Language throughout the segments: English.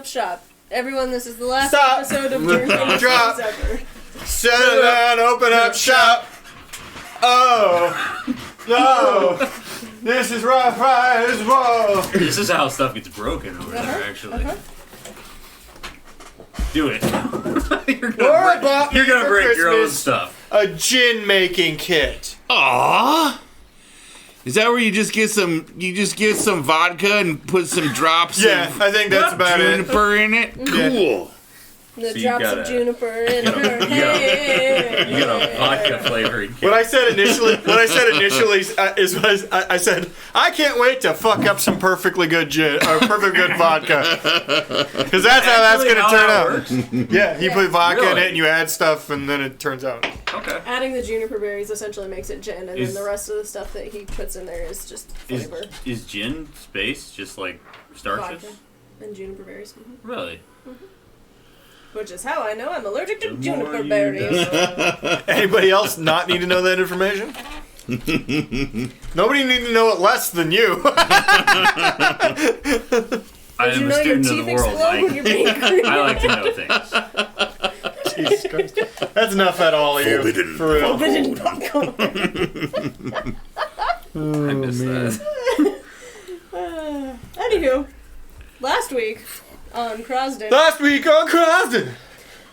Shop. Everyone, this is the last Stop. episode of Drink Drop. ever. Settle down, open up shop. Oh, no. This is rough as whoa. This is how stuff gets broken over there, actually. Do it. You're gonna break your own stuff. A gin making kit. Aww. Is that where you just get some vodka and put some drops of I think that's about it. juniper in it? Cool. The So drops of juniper in her hair. You got a vodka flavoring kit. What I said initially was I said I can't wait to fuck up some perfectly good gin or perfectly good vodka, because that's how that's gonna turn out. Yeah, you put vodka in it and you add stuff and then it turns out. Okay. Adding the juniper berries essentially makes it gin, and then the rest of the stuff that he puts in there is just flavor. Is gin space just like starches? Vodka and juniper berries. Mm-hmm. Really? Mm-hmm. Which is how I know I'm allergic to juniper berries. Anybody else not need to know that information? Nobody need to know it less than you. I am a student of the world, Mike. I like to know things. Jesus Christ. That's enough at all of you. Forbidden. For real. Forbidden popcorn. I missed that. Anywho, last week on Krasden,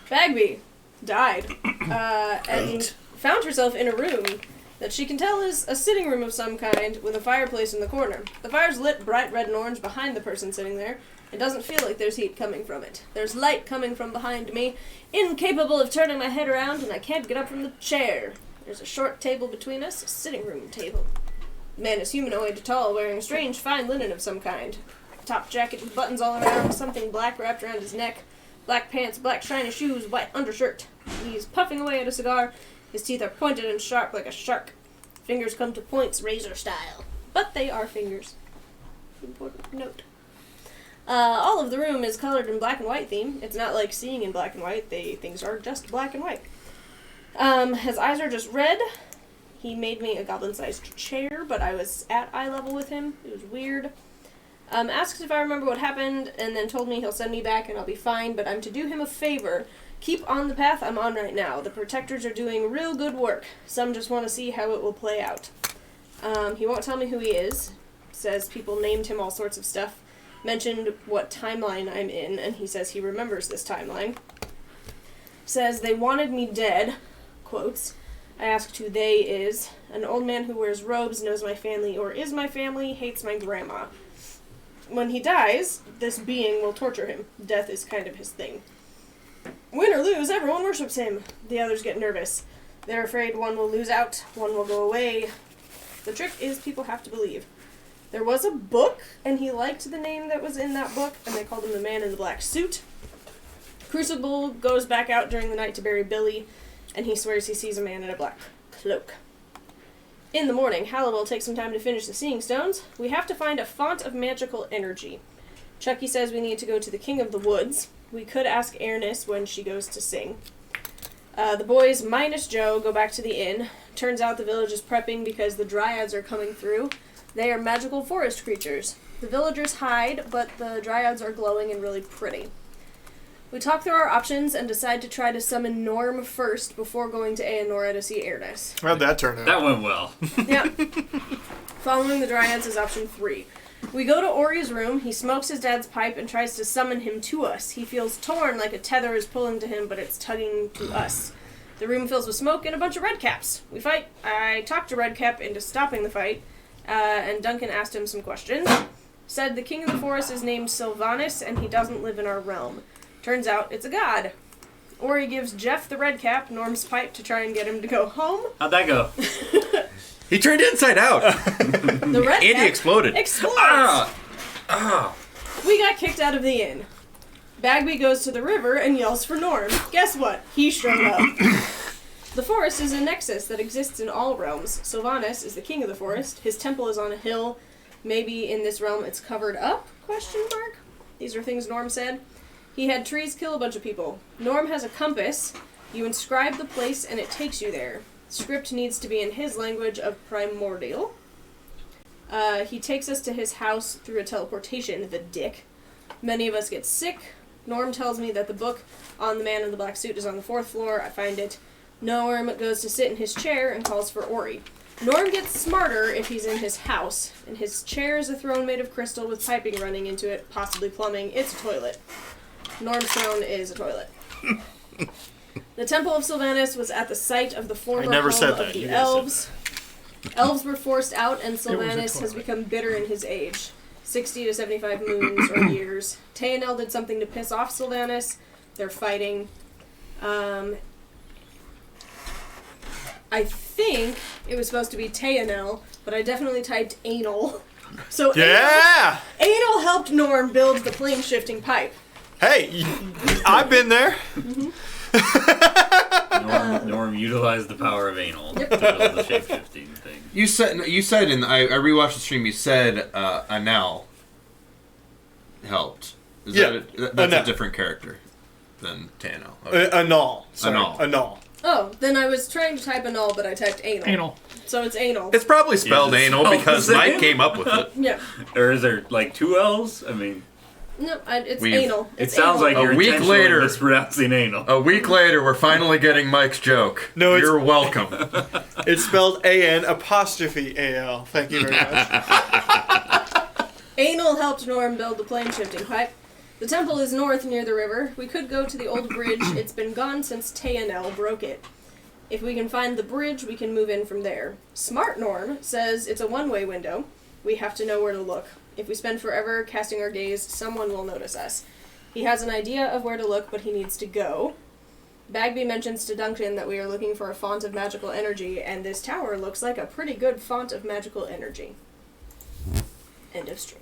Bagby died and found herself in a room that she can tell is a sitting room of some kind with a fireplace in the corner. The fire's lit bright red and orange behind the person sitting there. It doesn't feel like there's heat coming from it. There's light coming from behind me, incapable of turning my head around, and I can't get up from the chair. There's a short table between us, a sitting room table. The man is humanoid, tall, wearing strange fine linen of some kind. Top jacket with buttons all around, something black wrapped around his neck, black pants, black shiny shoes, white undershirt. He's puffing away at a cigar. His teeth are pointed and sharp like a shark. Fingers come to points, razor style. But they are fingers. Important note. All of the room is colored in black and white theme. It's not like seeing in black and white. Things are just black and white. His eyes are just red. He made me a goblin-sized chair, but I was at eye level with him. It was weird. Asks if I remember what happened, and then told me he'll send me back and I'll be fine, but I'm to do him a favor. Keep on the path I'm on right now. The protectors are doing real good work. Some just want to see how it will play out. He won't tell me who he is. Says people named him all sorts of stuff. Mentioned what timeline I'm in, and he says he remembers this timeline. Says they wanted me dead. Quotes. I asked who they is. An old man who wears robes, knows my family, or is my family, hates my grandma. When he dies, this being will torture him. Death is kind of his thing. Win or lose, everyone worships him. The others get nervous. They're afraid one will lose out, one will go away. The trick is people have to believe. There was a book, and he liked the name that was in that book, and they called him the Man in the Black Suit. Crucible goes back out during the night to bury Billy, and he swears he sees a man in a black cloak. In the morning, Halliwell takes some time to finish the Seeing Stones. We have to find a font of magical energy. Chucky says we need to go to the King of the Woods. We could ask Ernest when she goes to sing. The boys, minus Joe, go back to the inn. Turns out the village is prepping because the dryads are coming through. They are magical forest creatures. The villagers hide, but the dryads are glowing and really pretty. We talk through our options and decide to try to summon Norm first before going to Aenora to see Ernest. How'd that turn out? That went well. Yeah. Following the dryads is option 3. We go to Ori's room. He smokes his dad's pipe and tries to summon him to us. He feels torn like a tether is pulling to him, but it's tugging to us. The room fills with smoke and a bunch of redcaps. We fight. I talked to Redcap into stopping the fight, and Duncan asked him some questions. Said the king of the forest is named Sylvanus, and he doesn't live in our realm. Turns out it's a god. Ori gives Jeff the redcap Norm's pipe to try and get him to go home. How'd that go? He turned inside out. The redcap Andy exploded. Explodes. We got kicked out of the inn. Bagby goes to the river and yells for Norm. Guess what? He showed up. The forest is a nexus that exists in all realms. Sylvanus is the king of the forest. His temple is on a hill. Maybe in this realm it's covered up? Question mark. These are things Norm said. He had trees kill a bunch of people. Norm has a compass. You inscribe the place and it takes you there. Script needs to be in his language of primordial. He takes us to his house through a teleportation, the dick. Many of us get sick. Norm tells me that the book on the man in the black suit is on the 4th floor. I find it. Norm goes to sit in his chair and calls for Ori. Norm gets smarter if he's in his house, and his chair is a throne made of crystal with piping running into it, possibly plumbing. It's a toilet. Norm's throne is a toilet. The Temple of Sylvanas was at the site of the former home of the elves. Elves were forced out, and Sylvanas has become bitter in his age. 60 to 75 moons or years. Teanel did something to piss off Sylvanas. They're fighting. I think it was supposed to be Teanel, but I definitely typed anal. So yeah! Anal helped Norm build the plane shifting pipe. Hey, I've been there. Norm utilized the power of anal to build the shape-shifting thing. You said, and I rewatched the stream, you said Anel helped. That's a different character than Tano. Okay. Anal. Sorry. Anal. Anal. Oh, then I was trying to type anal, but I typed anal. Anal. So it's anal. It's probably spelled anal because Mike came up with it. Yeah. Or is there like 2 L's? I mean... No, it's anal. It sounds like you're intentionally mispronouncing anal. A week later, we're finally getting Mike's joke. No, you're welcome. It's spelled A-N''AL. Thank you very much. Anal helped Norm build the plane shifting pipe. The temple is north near the river. We could go to the old bridge. It's been gone since Teanel broke it. If we can find the bridge, we can move in from there. Smart Norm says it's a one-way window. We have to know where to look. If we spend forever casting our gaze, someone will notice us. He has an idea of where to look, but he needs to go. Bagby mentions to Duncan that we are looking for a font of magical energy, and this tower looks like a pretty good font of magical energy. End of stream.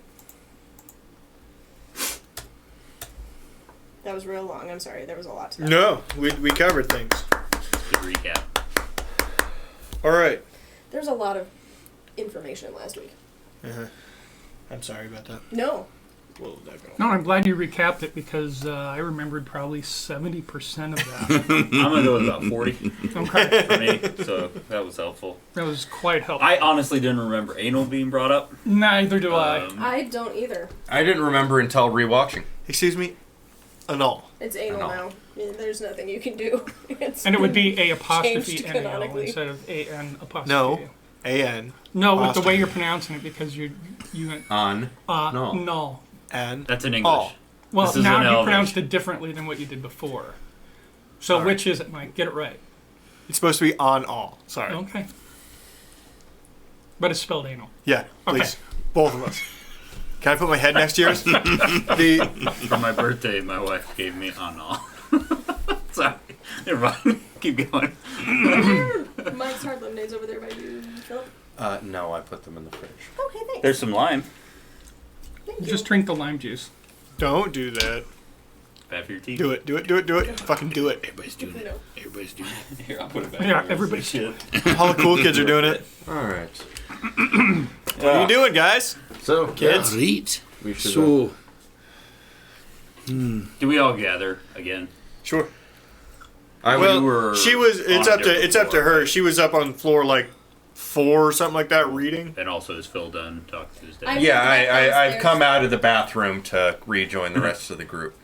That was real long. I'm sorry. There was a lot to that. No, we covered things. Good recap. All right. There's a lot of information last week. Uh-huh. I'm sorry about that. No. Well, that go. No, I'm glad you recapped it because I remembered probably 70% of that. I'm going to go with about 40 Okay. for me, so that was helpful. That was quite helpful. I honestly didn't remember anal being brought up. Neither do I. I don't either. I didn't remember until rewatching. Excuse me? Anal. It's anal Anal. now. Yeah, there's nothing you can do. And it would be A apostrophe changed N-A-L canonically. instead of A-N apostrophe. No. A-N. No, with the apostrophe. way you're pronouncing it because you On. No. no. And. That's in English. All. Well, This is now in you Elvish. pronounced it differently than what you did before. So All which is it, Mike? Get it right. It's supposed to be on all. Sorry. Okay. But it's spelled anal. Yeah, Okay. please. Both of us. Can I put my head next to yours? For my birthday, my wife gave me anal. Sorry. Never mind. Keep going. Mike's hard lemonade's over there by you, Philip. No, I put them in the fridge. Okay, thanks. There's some lime. Thank you. Just drink the lime juice. Don't do that. Bad for your teeth. Do it. Do it. Do it. Do it. Fucking do it. Everybody's doing it. No. Everybody's doing it. Here, I'll put it back. Yeah, here. everybody's Shit. All the cool kids are doing it. All right. What are you doing, guys? So, Kids? Right. we should. So, Do we all gather again? Sure. I Well, were. she was. It's on a up to. different It's up to floor. her. She was up on floor like 4 or something like that, reading. And also, is Phil done talking to his dad? I'm- Yeah, Back I've downstairs. come out of the bathroom to rejoin the rest of the group.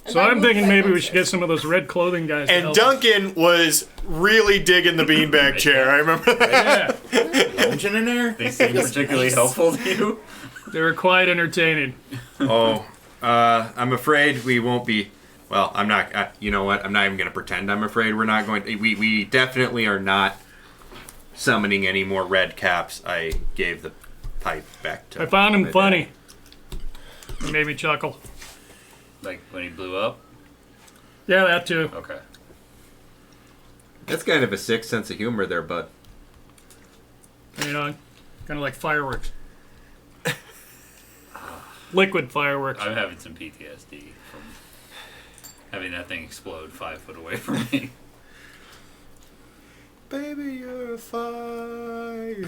So I'm thinking maybe we should get some of those red clothing guys. to And help Duncan was really digging the beanbag chair. I remember that. us. Yeah, Engine in there? They seem particularly helpful to you. they were quite entertaining. I'm afraid we won't be. Well, I'm not. You know what? I'm not even going to pretend. I'm afraid we're not going. We definitely are not summoning any more red caps. I gave the pipe back to. I found my him dad. funny. It made me chuckle. Like when he blew up? Yeah, that too. Okay. That's kind of a sick sense of humor there, bud. You know, kind of like fireworks. Liquid fireworks. I'm having some PTSD from having that thing explode 5 foot away from me. Baby, you're a firework.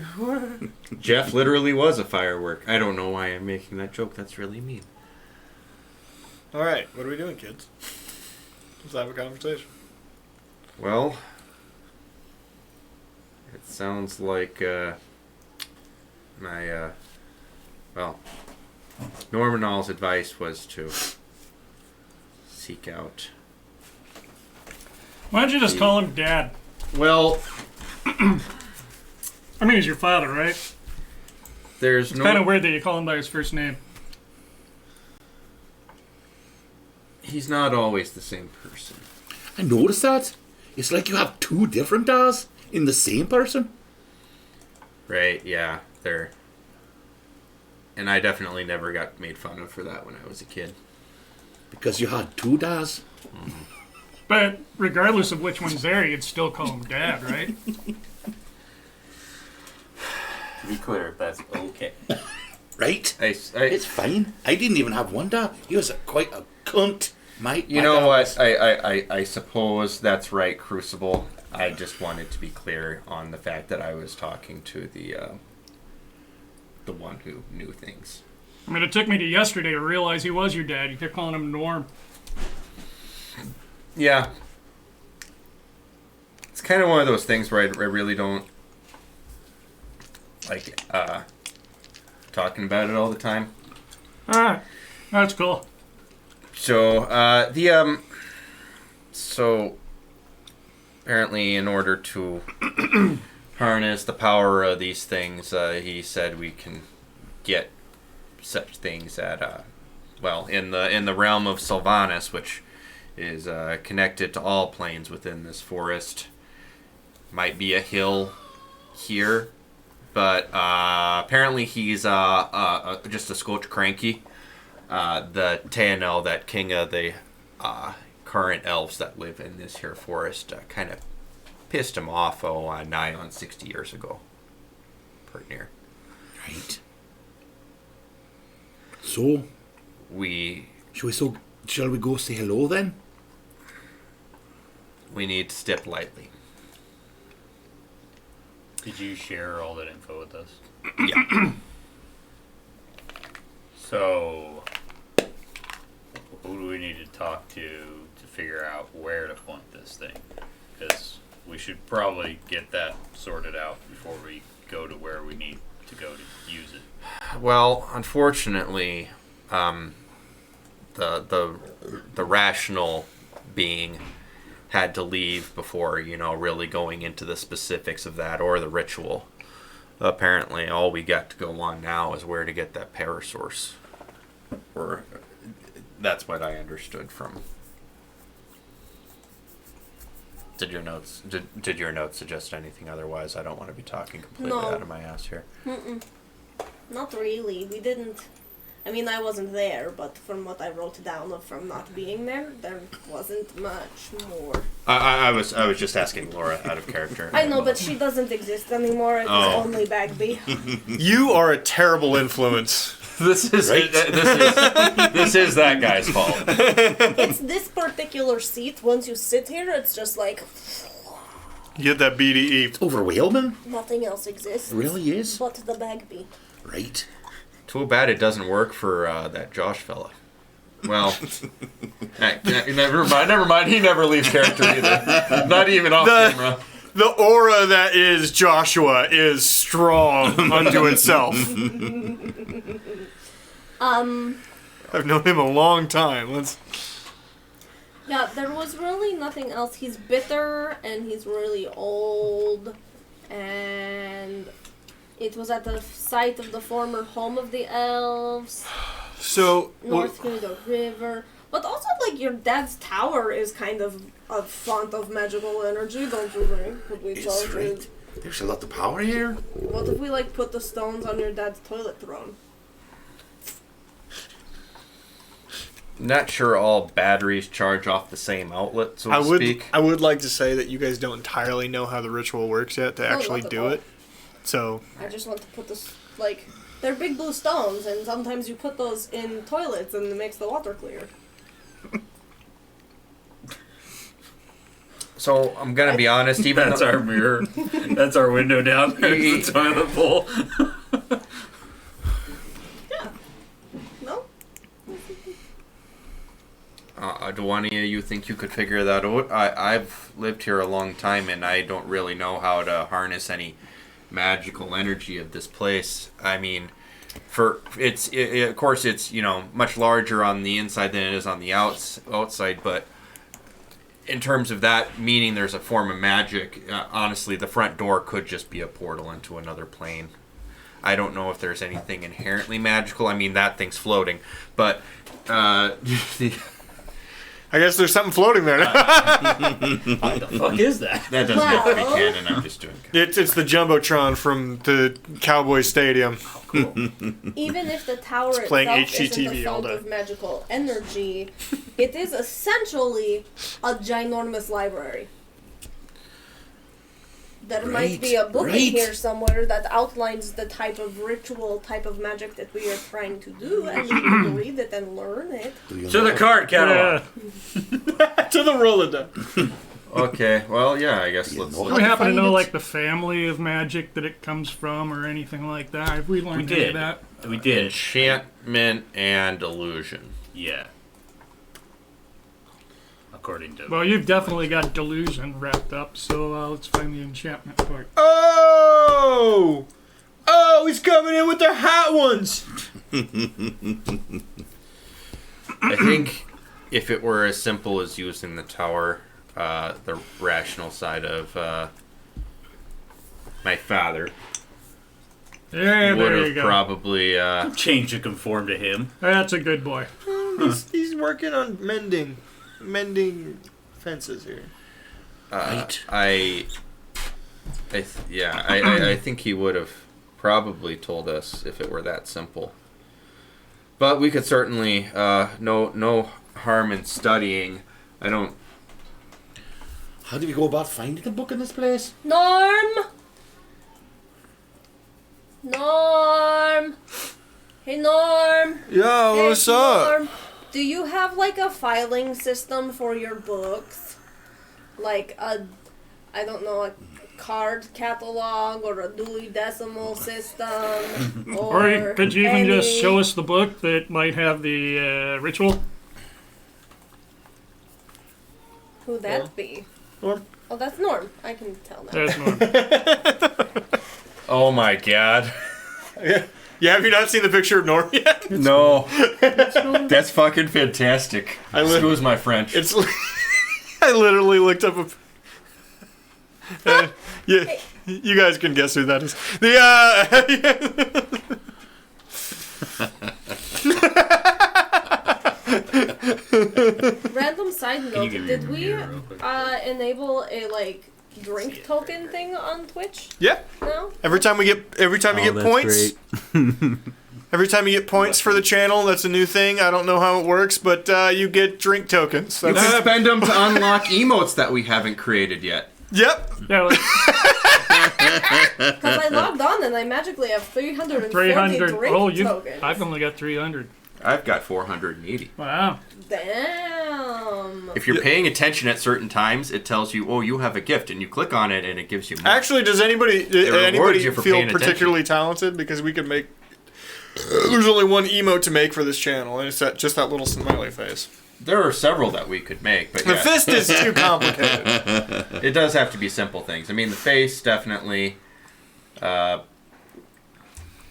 Jeff literally was a firework. I don't know why I'm making that joke. That's really mean. All right, what are we doing, kids? Let's have a conversation. Well, it sounds like Norman All's advice was to seek out. Why don't you just call him Dad? Well, I mean, he's your father, right? there's It's no. kind of weird that you call him by his first name. He's not always the same person. I noticed that. It's like you have two different dads in the same person. Right? Yeah, they're. And I definitely never got made fun of for that when I was a kid. Because you had two dads. But regardless of which one's there, you'd still call him Dad, right? To be clear, that's okay. Right? I, It's fine. I didn't even have one dad. He was quite a cunt. you know what? I suppose that's right, Crucible. I just wanted to be clear on the fact that I was talking to the one who knew things. I mean, it took me to yesterday to realize he was your dad. You kept calling him Norm. Yeah. It's kind of one of those things where I really don't like talking about it all the time. Alright, that's cool. So, so apparently in order to harness the power of these things, he said we can get such things at, well, in the realm of Sylvanas, which is connected to all planes within this forest. Might be a hill here, but apparently he's just a Scotch cranky. The Taenel, that king of the current elves that live in this here forest, kind of pissed him off, nigh on 60 years ago. Pretty near. Right. So, shall we go say hello then? We need to step lightly. Did you share all that info with us? Yeah. So, who do we need to talk to figure out where to point this thing? Because we should probably get that sorted out before we go to where we need to go to use it. Well, unfortunately, the rational being had to leave before, really going into the specifics of that or the ritual. Apparently, all we got to go on now is where to get that power source. Or that's what I understood from. Did your notes suggest anything otherwise? I don't want to be talking completely No. out of my ass here. Not really. We didn't. I mean, I wasn't there, but from what I wrote down from not being there wasn't much more. I was just asking Laura out of character. I know, but she doesn't exist anymore. It's only Bagby. You are a terrible influence. This is that guy's fault. It's this particular seat. Once you sit here, it's just like You get that BDE. It's overwhelming. nothing else exists. It really is. But the Bagby. Right. Too bad it doesn't work for that Josh fella. Well, never mind. He never leaves character either. Not even off camera. The aura that is Joshua is strong unto itself. I've known him a long time. Yeah, there was really nothing else. He's bitter and he's really old, and it was at the site of the former home of the elves, So, north near the river. But also, like, your dad's tower is kind of a font of magical energy, don't you think? Could we It's charge right. it? There's a lot of power here. What if we, like, put the stones on your dad's toilet throne? Not sure all batteries charge off the same outlet, so to speak. I would like to say that you guys don't entirely know how the ritual works yet to actually not at do all. it. So, I just want to put this, like, they're big blue stones, and sometimes you put those in toilets and it makes the water clear. So I'm gonna be honest. Even That's though, our mirror. That's our window down there. It's the toilet bowl. No? do any of you think you could figure that out? I've lived here a long time, and I don't really know how to harness any magical energy of this place. I mean, of course it's much larger on the inside than it is on the outside, but in terms of that meaning there's a form of magic, honestly the front door could just be a portal into another plane. I don't know if there's anything inherently magical. I mean, that thing's floating, but I guess there's something floating there. What the fuck is that? that doesn't have to be canon. I'm just doing. It's the jumbotron from the Cowboy Stadium. Cool. Even if the tower itself playing isn't HGTV a all font day. of magical energy, it is essentially a ginormous library. There might be a book in here somewhere that outlines the type of ritual, type of magic that we are trying to do, and we can read it and learn it. To the card catalog. To the Rolodex. Okay, well, yeah, I guess let's. Do we happen to know like the family of magic that it comes from or anything like that? Have we learned any of that? We did. Enchantment and illusion. Yeah. According to. Well, you've definitely got delusion wrapped up, so let's find the enchantment part. Oh! Oh, he's coming in with the hot ones! I think if it were as simple as using the tower, the rational side of my father Yeah, would there you have go. probably. Change to conform to him. That's a good boy. He's working on mending fences here. I think he would have probably told us if it were that simple. But we could certainly no harm in studying. I don't. How do we go about finding a book in this place? Norm! Hey, Norm! Yo, Hey, what's up? Norm. Do you have, like, a filing system for your books? Like a card catalog or a Dewey Decimal System? Or could you even just any- show us the book that might have the ritual? Who'd that be? Norm. Oh, that's Norm. I can tell now. There's Norm. Oh my god. Yeah, have you not seen the picture of Norm yet? No. That's fucking fantastic. Excuse my French. It's. I literally looked up a. Yeah, you guys can guess who that is. Random side Can you note, give me did your we mirror real quick? enable a, like, drink token thing on Twitch? Yeah. No? Every time you get points. Every time you get points for the channel, that's a new thing. I don't know how it works, but you get drink tokens. You That's, can spend them to unlock emotes that we haven't created yet. yep. Yeah, like Because I logged on and I magically have 340 300. drink Oh, tokens. I've only got 300. I've got 480. Wow. Damn. If you're paying attention at certain times, it tells you, oh, you have a gift, and you click on it, and it gives you more. Actually, does anybody rewards you for feel paying particularly talented? Because we could make. There's only one emote to make for this channel, and it's just that little smiley face. There are several that we could make, but The yeah, fist is too complicated. it does have to be simple things. I mean, the face, definitely.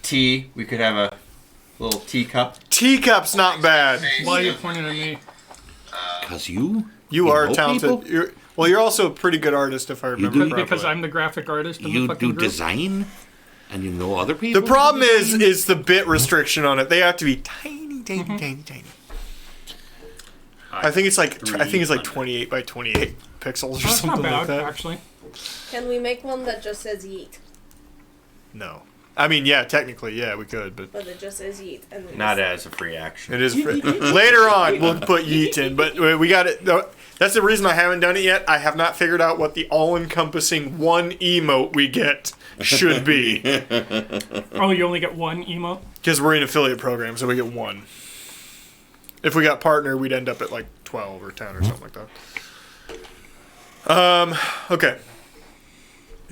Tea, we could have a little teacup. Teacup's not bad. Why are you pointing at me? Because you are know talented. people? You're also a pretty good artist, if I remember do? properly. Because I'm the graphic artist in the You fucking do group. design, and you know other people. The problem who design? is the bit restriction on it. They have to be tiny, tiny. I think it's like 28 by 28 pixels or That's something not like bad, that. actually. Can we make one that just says yeet? No, I mean, yeah, technically, yeah, we could, but But it just says yeet. And we Not just- as a free action. it is later on. We'll put yeet in, but we got it. That's the reason I haven't done it yet. I have not figured out what the all-encompassing one emote we get should be, Oh, you only get one emote? because we're in affiliate program, so we get one. If we got partner, we'd end up at like 12 or 10 or something like that. Okay.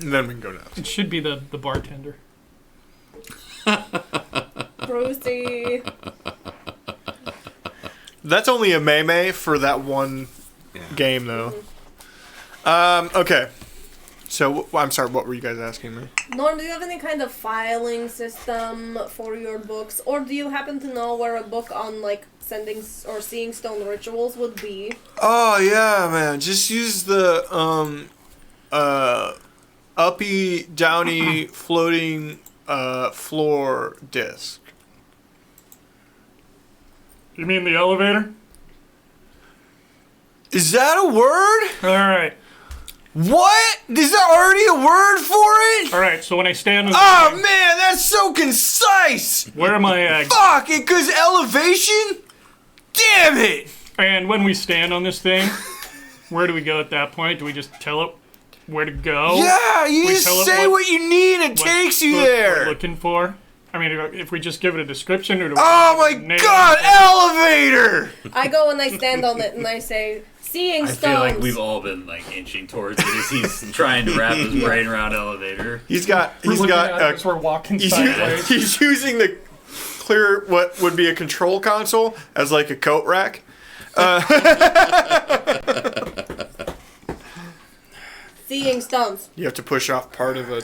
And then we can go to that. It should be the bartender. Brucey. That's only a meme for that one game, though. Okay. So, I'm sorry, what were you guys asking me? Norm, do you have any kind of filing system for your books? Or do you happen to know where a book on, like, sending or seeing stone rituals would be? Oh, yeah, man. Just use the, uppy, downy, floating, floor disc. You mean the elevator? Is that a word? Alright. What? Is there already a word for it? Alright, so when I stand on the Oh, thing, man, that's so concise! where am I Fuck, it goes elevation? Damn it! And when we stand on this thing, where do we go at that point? Do we just tell it where to go? Yeah, you We just tell it say what you need, it what takes you book there. We're looking for? I mean, if we just give it a description, or do we Oh my name god, it? elevator! I go and I stand on it and I say, seeing I stones. feel like we've all been like inching towards it as he's trying to wrap his brain around elevator. He's got We're looking at it a as we're walking He's, sideways. he's using the clear what would be a control console as like a coat rack. Seeing stones. You have to push off part of a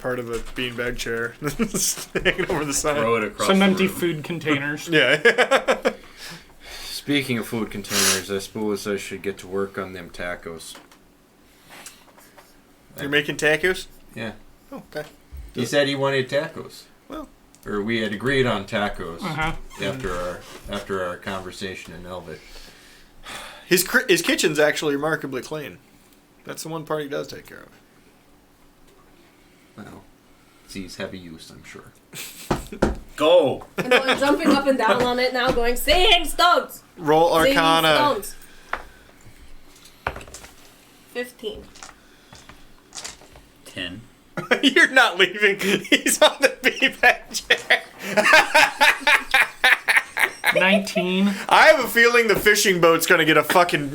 beanbag chair hanging over the side. Throw it across Some the empty room. food containers. Yeah. Speaking of food containers, I suppose I should get to work on them tacos. You're making tacos? Yeah. Oh, okay. He said he wanted tacos. Well. Or we had agreed on tacos Uh-huh. after our conversation in Elvish. His kitchen's actually remarkably clean. That's the one part he does take care of. Well, sees heavy use, I'm sure. Go! And I'm jumping up and down on it now, going, seeing stones! Roll Arcana. Seeing stones. 15. 10. You're not leaving. He's on the beanbag chair. 19. I have a feeling the fishing boat's gonna get a fucking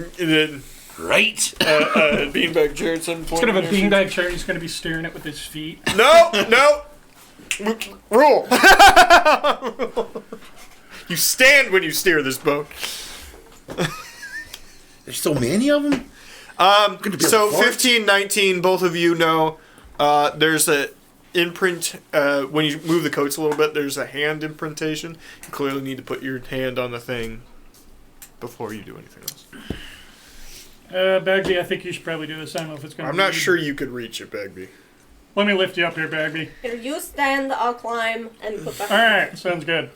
Right? beanbag chair at some point. Instead of a beanbag chair, he's going to be steering it with his feet. No. Rule. You stand when you steer this boat. There's so many of them? So 15, 19, both of you know there's a imprint. When you move the coats a little bit, there's a hand imprintation. You clearly need to put your hand on the thing before you do anything else. Bagby, I think you should probably do this. I don't know if it's going to I'm not sure you could reach it, Bagby. Let me lift you up here, Bagby. Here, you stand, I'll climb, and put back. Alright, sounds good.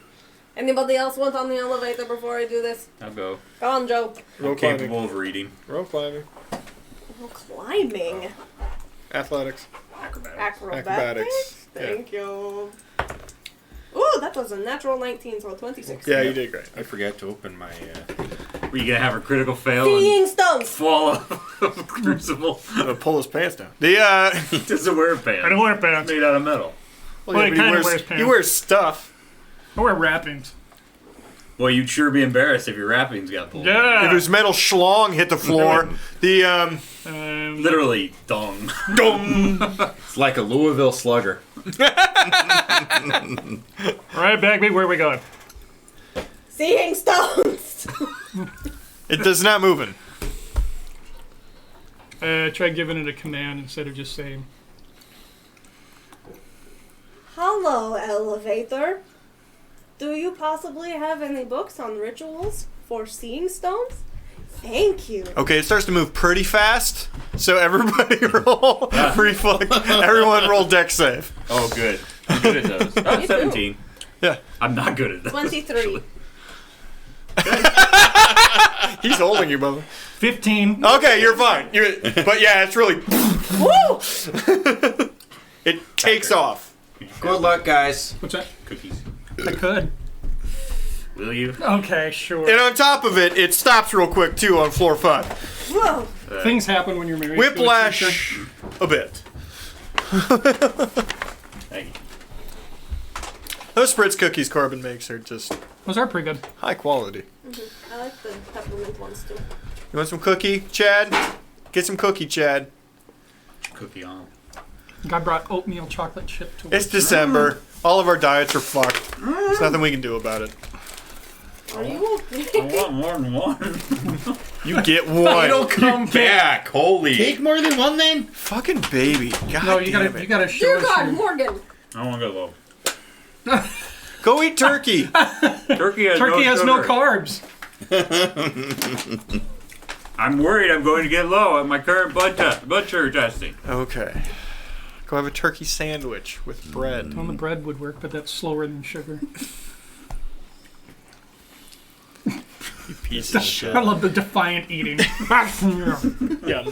Anybody else want on the elevator before I do this? I'll go. Go on, Joe. Roll I'm climbing. capable of reading. Roll climbing. Oh, climbing. Athletics. Acrobatics. Acrobatics. Thank you. Ooh, that was a natural 19, so 26. Yeah, you did great. I forgot to open my... Were you gonna have a critical fail Seeing and stones. fall off of a crucible? I'm gonna pull his pants down. The He doesn't wear pants. I don't wear pants. Made out of metal. Well, he but kinda wears pants. He wears stuff. I wear wrappings. Well, you'd sure be embarrassed if your wrappings got pulled. Yeah. If his metal schlong hit the floor, the Literally, dong. dong. It's like a Louisville Slugger. Alright, Bagby, where are we going? Seeing stones. It does not moving. Try giving it a command instead of just saying. Hello, elevator. Do you possibly have any books on rituals for seeing stones? Thank you. Okay, it starts to move pretty fast. So everybody roll. Everyone roll deck save. Oh, good. I'm good at those. Oh, too. 17. Yeah. I'm not good at those. 23. He's holding you, Bubba. 15. Okay, you're fine. But yeah, it's really. Woo! It takes off. Good luck, guys. What's that? Cookies. I could. Will you? Okay, sure. And on top of it, it stops real quick too on floor 5. Whoa! Things happen when you're married. Whiplash To a teacher. a bit. Thank you. Those Spritz cookies Corbin makes are just Those are pretty good. high quality. I like the peppermint ones too. You want some cookie, Chad? Get some cookie, Chad. Cookie on. I brought oatmeal chocolate chip to It's December. All of our diets are fucked. There's nothing we can do about it. Are you I want more than one. You get You one. don't come back. Holy. Take more than one then? Fucking baby. God No, you damn gotta it. you gotta show Dear us. God, your- Morgan. I don't want to go low. Go eat turkey. Turkey has Turkey has no sugar. carbs. I'm worried I'm going to get low at my current blood sugar testing. Okay. Go have a turkey sandwich with bread. On the bread would work, but that's slower than sugar. You piece of shit. I love the defiant eating. Yeah.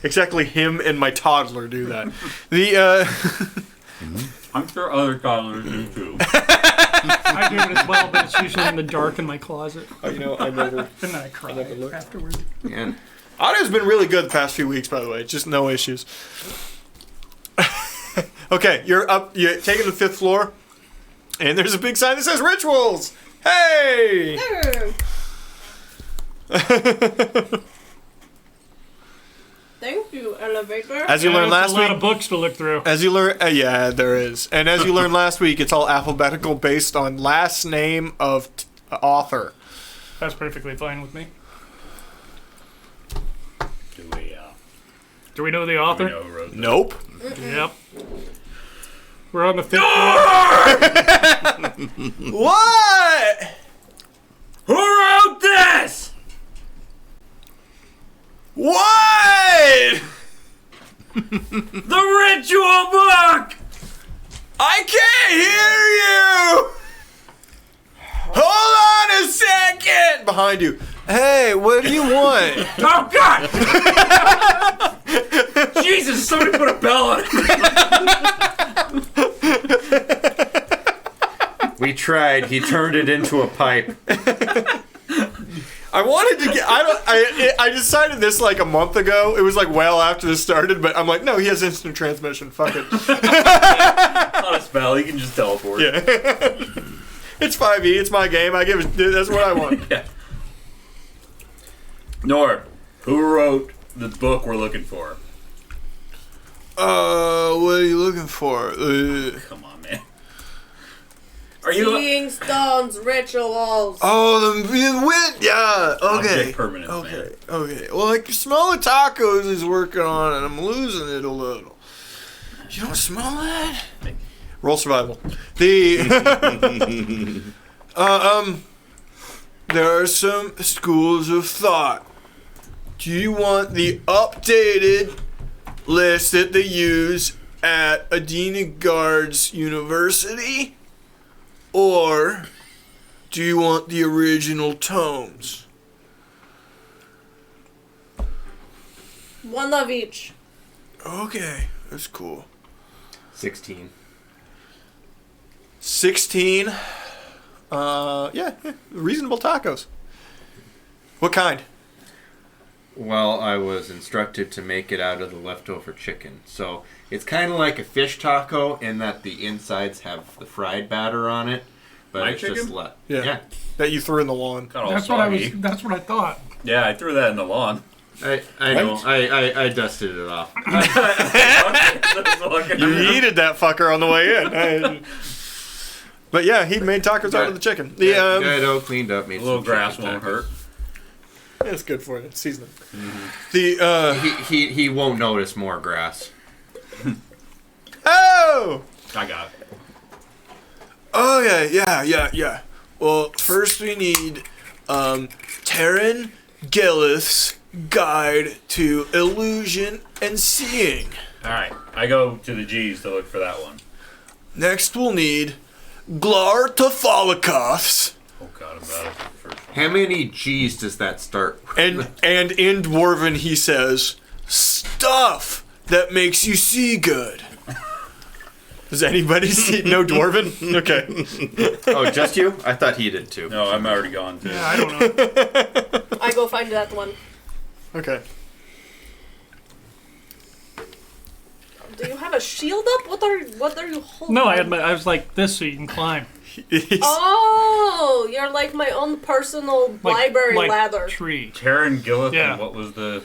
Exactly him and my toddler do that. I'm sure other toddlers do too. I do it as well, but it's usually in the dark in my closet. You know, I never. And then I cry afterwards. Man. Audio's been really good the past few weeks, by the way. Just no issues. Okay, you're up. You're taking the 5th floor, and there's a big sign that says rituals. Hey! Thank you, elevator. As you learned last a lot week, of books to look through. as you learn, yeah, there is. And as you learned last week, it's all alphabetical based on last name of author. That's perfectly fine with me. Do we Do we know the do author? we know who wrote this? Nope. Yep. We're on the 5th floor. What? Who wrote this? What? The ritual book! I can't hear you. Hold on a second. Behind you. Hey, what do you want? Oh God! Jesus, somebody put a bell on it. We tried. He turned it into a pipe. I wanted to get. I decided this like a month ago. It was like well after this started, but I'm like, no, he has instant transmission. Fuck it. Not a spell, he can just teleport. Yeah. It's 5e. It's my game. I give it. That's what I want. Yeah. Nor, who wrote the book we're looking for? What are you looking for? Come on, man. Are you Seeing stones, rituals. Oh, the wind. Yeah. Okay. Object permanence, Okay. man. Okay. Well, like smell the tacos is working on, and I'm losing it a little. You don't smell that? Roll survival. The there are some schools of thought. Do you want the updated list that they use at Adina Guards University? Or do you want the original tomes? One of each. Okay, that's cool. 16. 16. Yeah, reasonable tacos. What kind? Well, I was instructed to make it out of the leftover chicken. So it's kind of like a fish taco in that the insides have the fried batter on it, but My it's just chicken? Yeah. That you threw in the lawn. got all That's what I soggy. was. That's what I thought. Yeah, I threw that in the lawn. I know. I dusted it off. You yeeted that fucker on the way in. But yeah, he made tacos out of the chicken. The Got it all cleaned up. Made A little some grass chicken won't tacos. hurt. it's good for it. It's seasoning. Mm-hmm. The He won't notice more grass. oh I got it. yeah. Well, first we need Taryn Gillith's Guide to Illusion and Seeing. Alright, I go to the G's to look for that one. Next we'll need Glartopholicoth's. Oh God, I'm about it first one. How many G's does that start? And in Dwarven he says, stuff that makes you see good. Does anybody see? No Dwarven? Okay. Oh, just you? I thought he did too. No, I'm already gone too. Yeah, I don't know. I go find that one. Okay. Do you have a shield up? What are you holding? No, I was like this so you can climb. Oh, you're like my own personal library like ladder. Tree. Taryn Gillith, Yeah. and what was the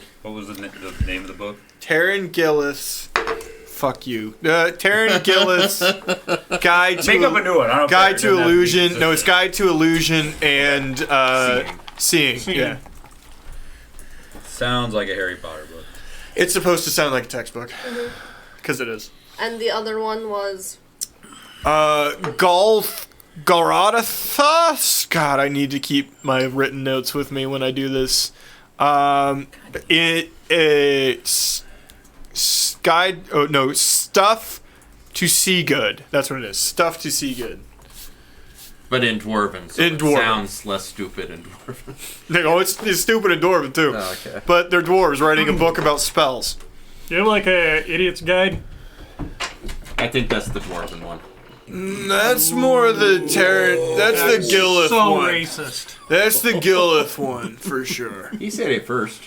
name of the book? Taryn Gillis. Fuck you. Taryn Gillis. Guide to Make up a new one. I don't Guide care. to It doesn't have to be Illusion. No, it's consistent. Guide to Illusion and Seeing. Seeing. Yeah. Sounds like a Harry Potter book. It's supposed to sound like a textbook. Because it is. And the other one was... Garadathus? God, I need to keep my written notes with me when I do this. It's Stuff to See Good. That's what it is. Stuff to See Good. But in Dwarven. So In it Dwarven. sounds less stupid in Dwarven. Oh, it's stupid in Dwarven, too. Oh, okay. But they're dwarves writing a book about spells. Do you have like a idiot's guide? I think that's the Dwarven one. That's more the That's the Gilith So one. racist. That's the Gilith one, for sure. He said it first.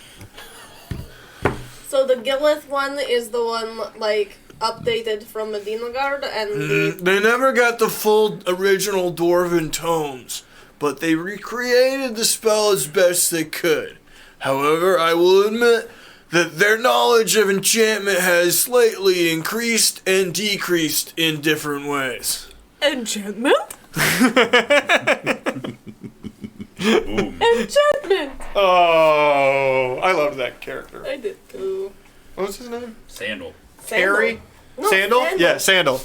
So the Gilith one is the one, like, updated from Medinagard, and They never got the full original Dwarven tomes, but they recreated the spell as best they could. However, I will admit that their knowledge of enchantment has slightly increased and decreased in different ways. Enchantment? Enchantment! Oh, I loved that character. I did too. What was his name? Sandal. Harry? No, Sandal? Yeah, Sandal.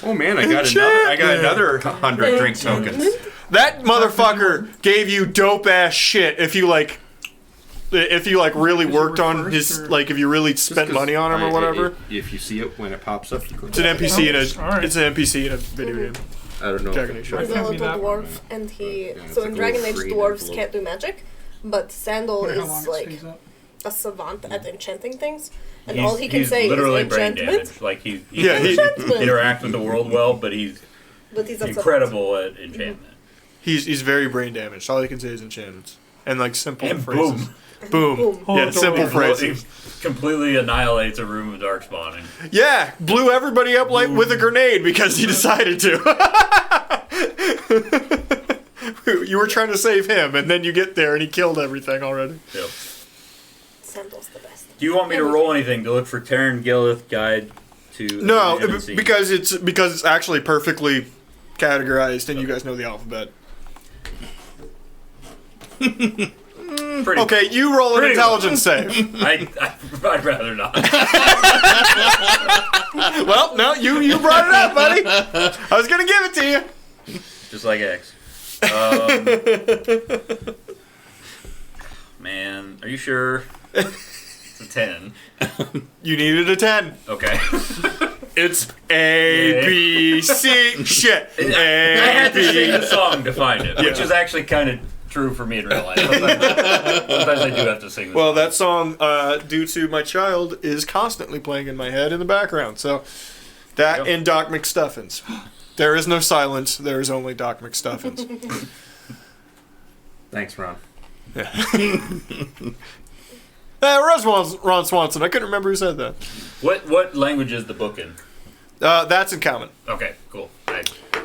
Oh man, I got another 100 drink tokens. That motherfucker gave you dope ass shit if you really worked on reversed his, or- like, if you really spent money on him or whatever. If you see it when it pops up, you click It's an NPC in Alright. it's an NPC in a video game. I don't know. Dragon Age. He's a Can't be little that one, dwarf, and he... Yeah, it's so like in a Dragon little Age, green dwarves envelope. can't do magic, but Sandal Wonder how is, long it like, stays up. a savant at enchanting things, and He's- all he can he's say literally is brain enchantment, damaged. Like he Yeah, he, enchantment, interacts with the world well, but he's but he's a incredible at enchantment. he's very brain damaged. All he can say is enchantments. And, like, simple And phrases. boom. Boom. Boom. Yeah, Oh, simple totally. phrases. He completely annihilates a room of dark spawning. Yeah, blew everybody up like with a grenade because he decided to. You were trying to save him, and then you get there and he killed everything already. Yep. Sandal's the best. Do you want me to roll anything to look for Terran Gilith guide to? No, Hennessy? because it's actually perfectly categorized, and you guys know the alphabet. Pretty, Okay, you roll an Pretty intelligence save. I'd rather not. Well, no, you brought it up, buddy. I was gonna give it to you. Just like X. Man, are you sure? It's a 10. You needed a 10. Okay. It's A, B, C. Shit. I had to sing A, the song to find it, which Yeah. is actually kind of true for me in real life. Sometimes I do have to sing the Well, song. that song, due to my child, is constantly playing in my head in the background. So, that Yep. and Doc McStuffins. There is no silence. There is only Doc McStuffins. Thanks, Ron. It was Ron Swanson. I couldn't remember who said that. What language is the book in? That's in common. Okay, cool.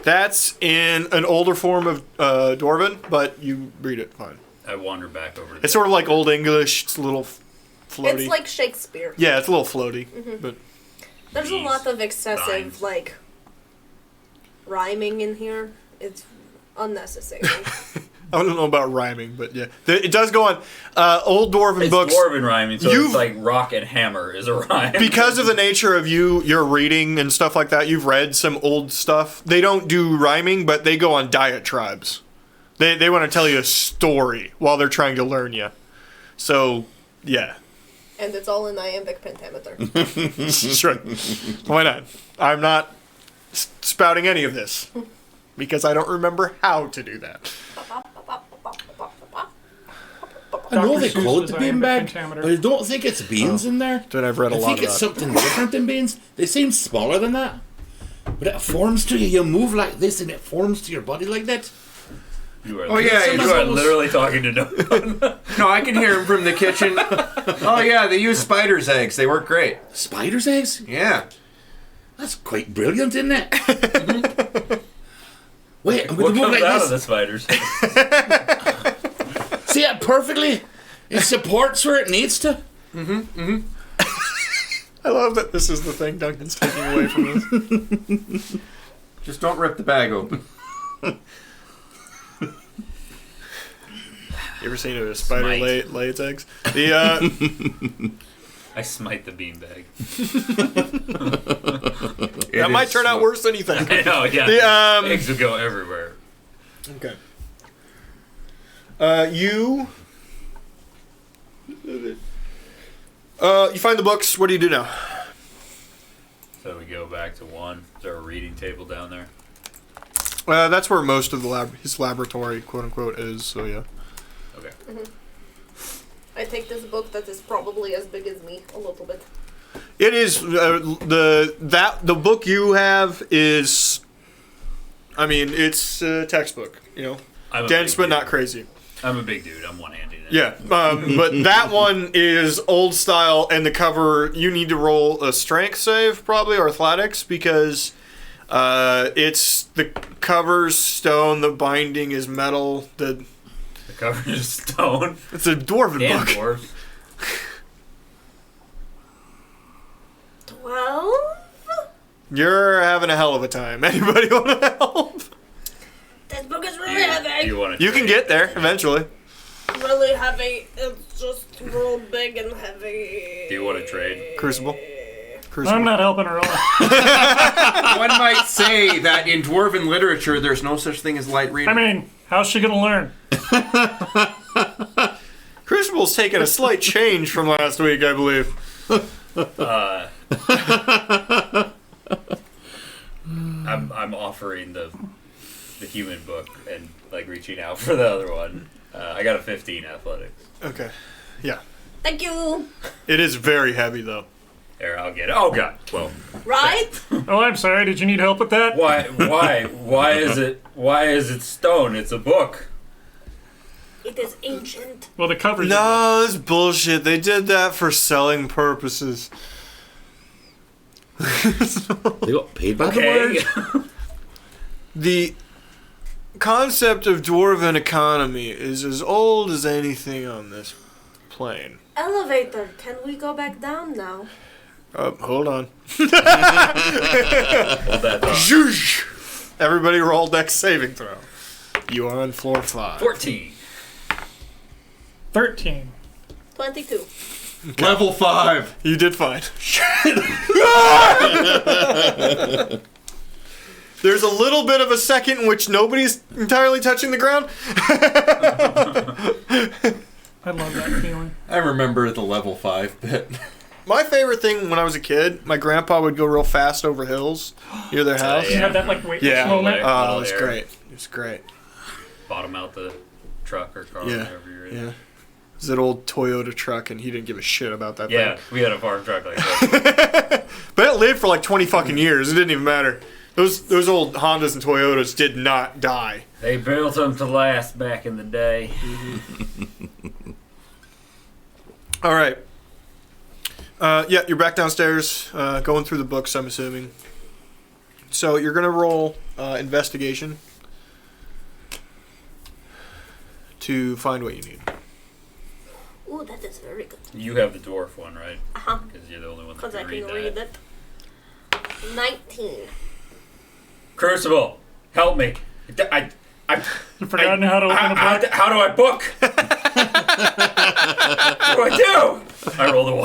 That's in an older form of Dwarven, but you read it fine. I wander back over. It's sort of like Old English. It's a little floaty. It's like Shakespeare. Yeah, it's a little floaty. But There's a Jeez. lot of excessive, Rhymes. like, rhyming in here. It's unnecessary. I don't know about rhyming, but yeah, it does go on. Old Dwarven It's books. dwarven rhyming, so You've- it's like rock and hammer is a rhyme. Because of the nature of your reading and stuff like that, you've read some old stuff. They don't do rhyming, but they go on diatribes. They want to tell you a story while they're trying to learn you. So, yeah. And it's all in iambic pentameter. Sure. Why not? I'm not spouting any of this because I don't remember how to do that. I know they Dr. call it Seuss's the iambic beanbag, pentameter. but I don't think it's beans in there. Then I've read a I lot think of it's that. something different than beans. They seem smaller than that. But it forms to you. You move like this and it forms to your body like that. You are, Oh, yeah, you it's are almost- literally talking to no one. No, I can hear him from the kitchen. Oh yeah, they use spiders' eggs. They work great. Spider's eggs? Yeah. That's quite brilliant, isn't it? Wait, I'm What going to move comes like out this. of the spiders? See it perfectly? It supports where it needs to. I love that this is the thing Duncan's taking away from us. Just don't rip the bag open. You ever seen a spider Smite. lay its eggs? The I smite the beanbag. that might turn out worse than you think. I know, yeah. The Eggs would go everywhere. Okay. You find the books. What do you do now? So we go back to 1. Is there a reading table down there? That's where most of his laboratory, quote unquote, is. So yeah. Okay. I take this book that is probably as big as me, a little bit. It is the book you have is. I mean, it's a textbook. Dense but not crazy. I'm a big dude. I'm one-handed. Yeah, but that one is old style, and the cover, you need to roll a strength save, probably, or athletics, because it's the cover's stone, the binding is metal, the cover is stone. It's a dwarven Damn book. dwarves. 12? You're having a hell of a time. Anybody want to help? This book is Do really heavy. you want to You can get there, eventually. Really heavy. It's just real big and heavy. Do you want to trade? Crucible. I'm not helping her all. One might say that in dwarven literature, there's no such thing as light reading. I mean, how's she gonna learn? Crucible's taken a slight change from last week, I believe. I'm offering the human book and like reaching out for the other one. I got a 15 athletics. Okay. Yeah. Thank you. It is very heavy, though. There, I'll get it. Oh god, 12. Right? Oh, I'm sorry. Did you need help with that? Why is it stone? It's a book. It is ancient. Well, the cover's No, it's bullshit. They did that for selling purposes. They got paid by the Okay. word. The concept of dwarven economy is as old as anything on this plane. Elevator. Can we go back down now? Hold on. Hold that thought. Zhoosh! Everybody roll dex saving throw. You are on floor 5. 14. 13. 22. Level 5. You did fine. There's a little bit of a second in which nobody's entirely touching the ground. I love that feeling. I remember the level 5 bit. My favorite thing when I was a kid, my grandpa would go real fast over hills near their house. You had that like weightless Yeah. moment. Oh, it's Air. great. It's great. Bottom out the truck or car, Yeah. whatever you're in. Yeah. It was that old Toyota truck, and he didn't give a shit about that Yeah, thing. we had a farm truck like that. But it lived for like 20 fucking years. It didn't even matter. Those old Hondas and Toyotas did not die. They built them to last back in the day. All right. Yeah, you're back downstairs, going through the books, I'm assuming. So you're going to roll investigation to find what you need. Ooh, that is very good. You have the dwarf one, right? Uh-huh. Because you're the only one that Because I can can read read that. it. 19. Crucible, help me. You've forgotten how to open a book. How do I book? What do I do? I rolled a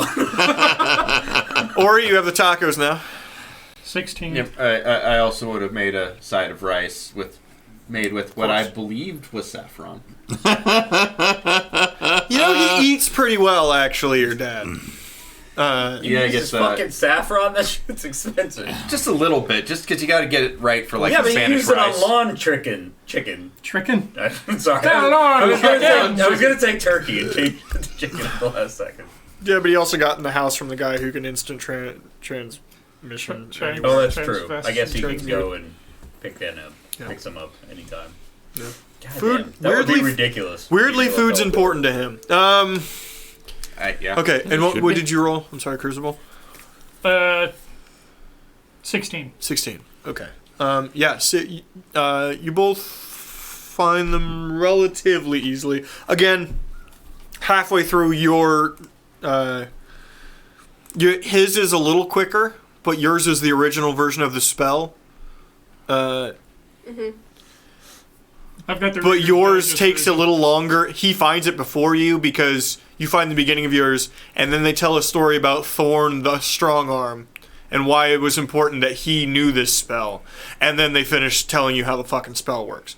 1. Or you have the tacos now. 16. Yep, I also would have made a side of rice made with what I believed was saffron. You know, he eats pretty well, actually, your dad. Yeah, I guess fucking saffron. That shit's expensive. just a little bit, just because you got to get it right for like Yeah, the but you Spanish use it rice. on lawn chicken. Tricking. I'm sorry. Come on, I was chicken. gonna take turkey and change it to chicken at the last second. Yeah, but he also got in the house from the guy who can instant transmission. Tra- anywhere. Oh, that's true. I guess he can Transmute. go and pick Yeah. some up anytime. Yeah. God Food- damn, that would be weirdly- ridiculous. Weirdly, You know, food's adult important to him. Yeah. Okay, and what Should what be. did you roll? I'm sorry, Crucible? 16. 16. Okay. Yeah, so, you both find them relatively easily. Again, halfway through his is a little quicker, but yours is the original version of the spell. I've got the. But Reader's yours Digest takes a version. little longer. He finds it before you because you find the beginning of yours, and then they tell a story about Thorn the Strong Arm and why it was important that he knew this spell. And then they finish telling you how the fucking spell works.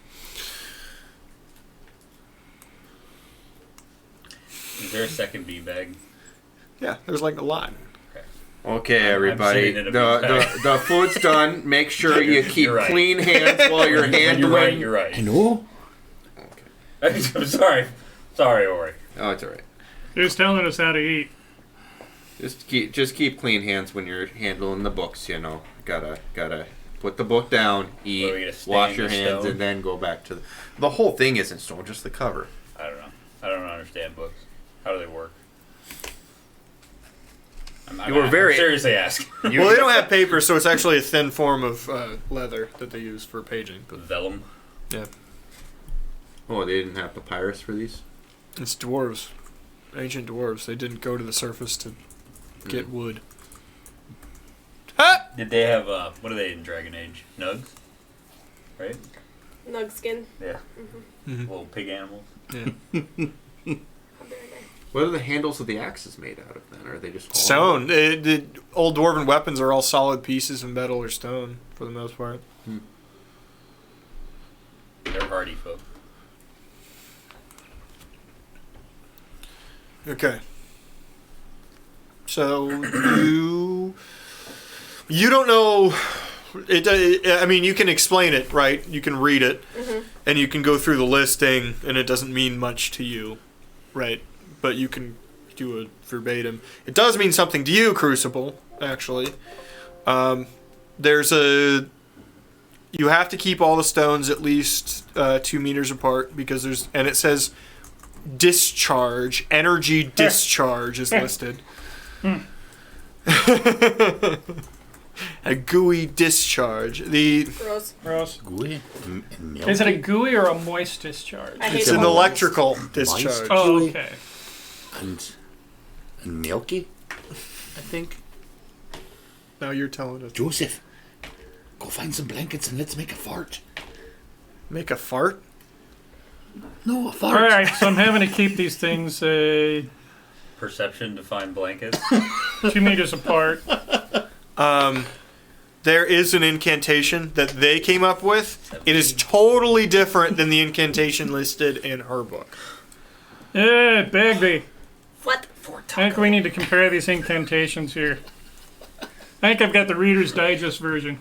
Is there a second beanbag? Yeah, there's like a lot. Okay, I'm everybody. sitting in a beanbag. The food's done. Make sure you keep You're right. clean hands while you're handling. You're right. I know. I'm sorry. Sorry, Ori. Oh, it's all right. He was telling us how to eat. Just keep clean hands when you're handling the books. You know, gotta put the book down, eat, What are we gonna stain wash your the hands, stone? and then go back to the whole thing. Isn't stone, just the cover. I don't know. I don't understand books. How do they work? You were very- I'm seriously asking. Well, they don't have paper, so it's actually a thin form of leather that they use for paging. But Vellum. yeah, Oh, they didn't have papyrus for these. it's dwarves, ancient dwarves. They didn't go to the surface to get wood. Ha! Did they have what are they in Dragon Age? Nugs, right? Nugskin. Yeah. Mhm. Little pig animals. Yeah. How dare they? What are the handles of the axes made out of then? Are they just hollow? Stone. The old dwarven weapons are all solid pieces of metal or stone for the most part. They're hardy folk. Okay. So you don't know. I mean, you can explain it, right? You can read it, and you can go through the listing, and it doesn't mean much to you, right? But you can do a verbatim. It does mean something to you, Crucible. Actually, there's a. You have to keep all the stones at least 2 meters apart because there's, and it says discharge, energy discharge is listed. A gooey discharge. Gross. Gross. Gooey. Is it a gooey or a moist discharge? I hate It's it. an electrical discharge. Oh, okay. and milky? I think. Now you're telling us. Joseph, go find some blankets and let's make a fart. Make a fart? No, a All fart. right, so I'm having to keep these things 2 Perception to find blankets. meters apart. There is an incantation that they came up with. It is totally different than the incantation listed in her book. Yeah, Bagby. What? I think we need to compare these incantations here. I think I've got the Reader's Digest version.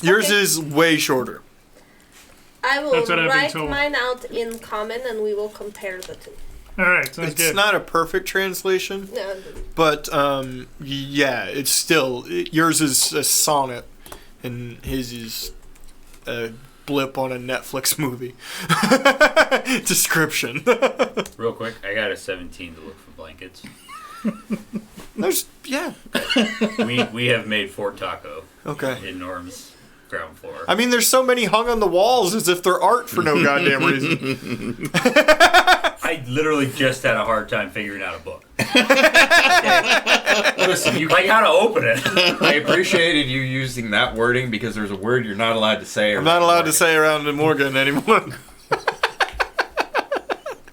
Yours Okay. is way shorter. I will That's what I've been write told. mine out in common and we will compare the two. All right, sounds It's good. not a perfect translation, No, but yeah, it's still yours is a sonnet, and his is a blip on a Netflix movie description. Real quick, I got a 17 to look for blankets. Yeah, We have made Fort Taco okay. in Norm's ground floor. I mean, there's so many hung on the walls as if they're art for no goddamn reason. I literally just had a hard time figuring out a book. Listen, you Like how to open it. I appreciated you using that wording because there's a word you're not allowed to say. I'm not allowed to say around the Morgan anymore.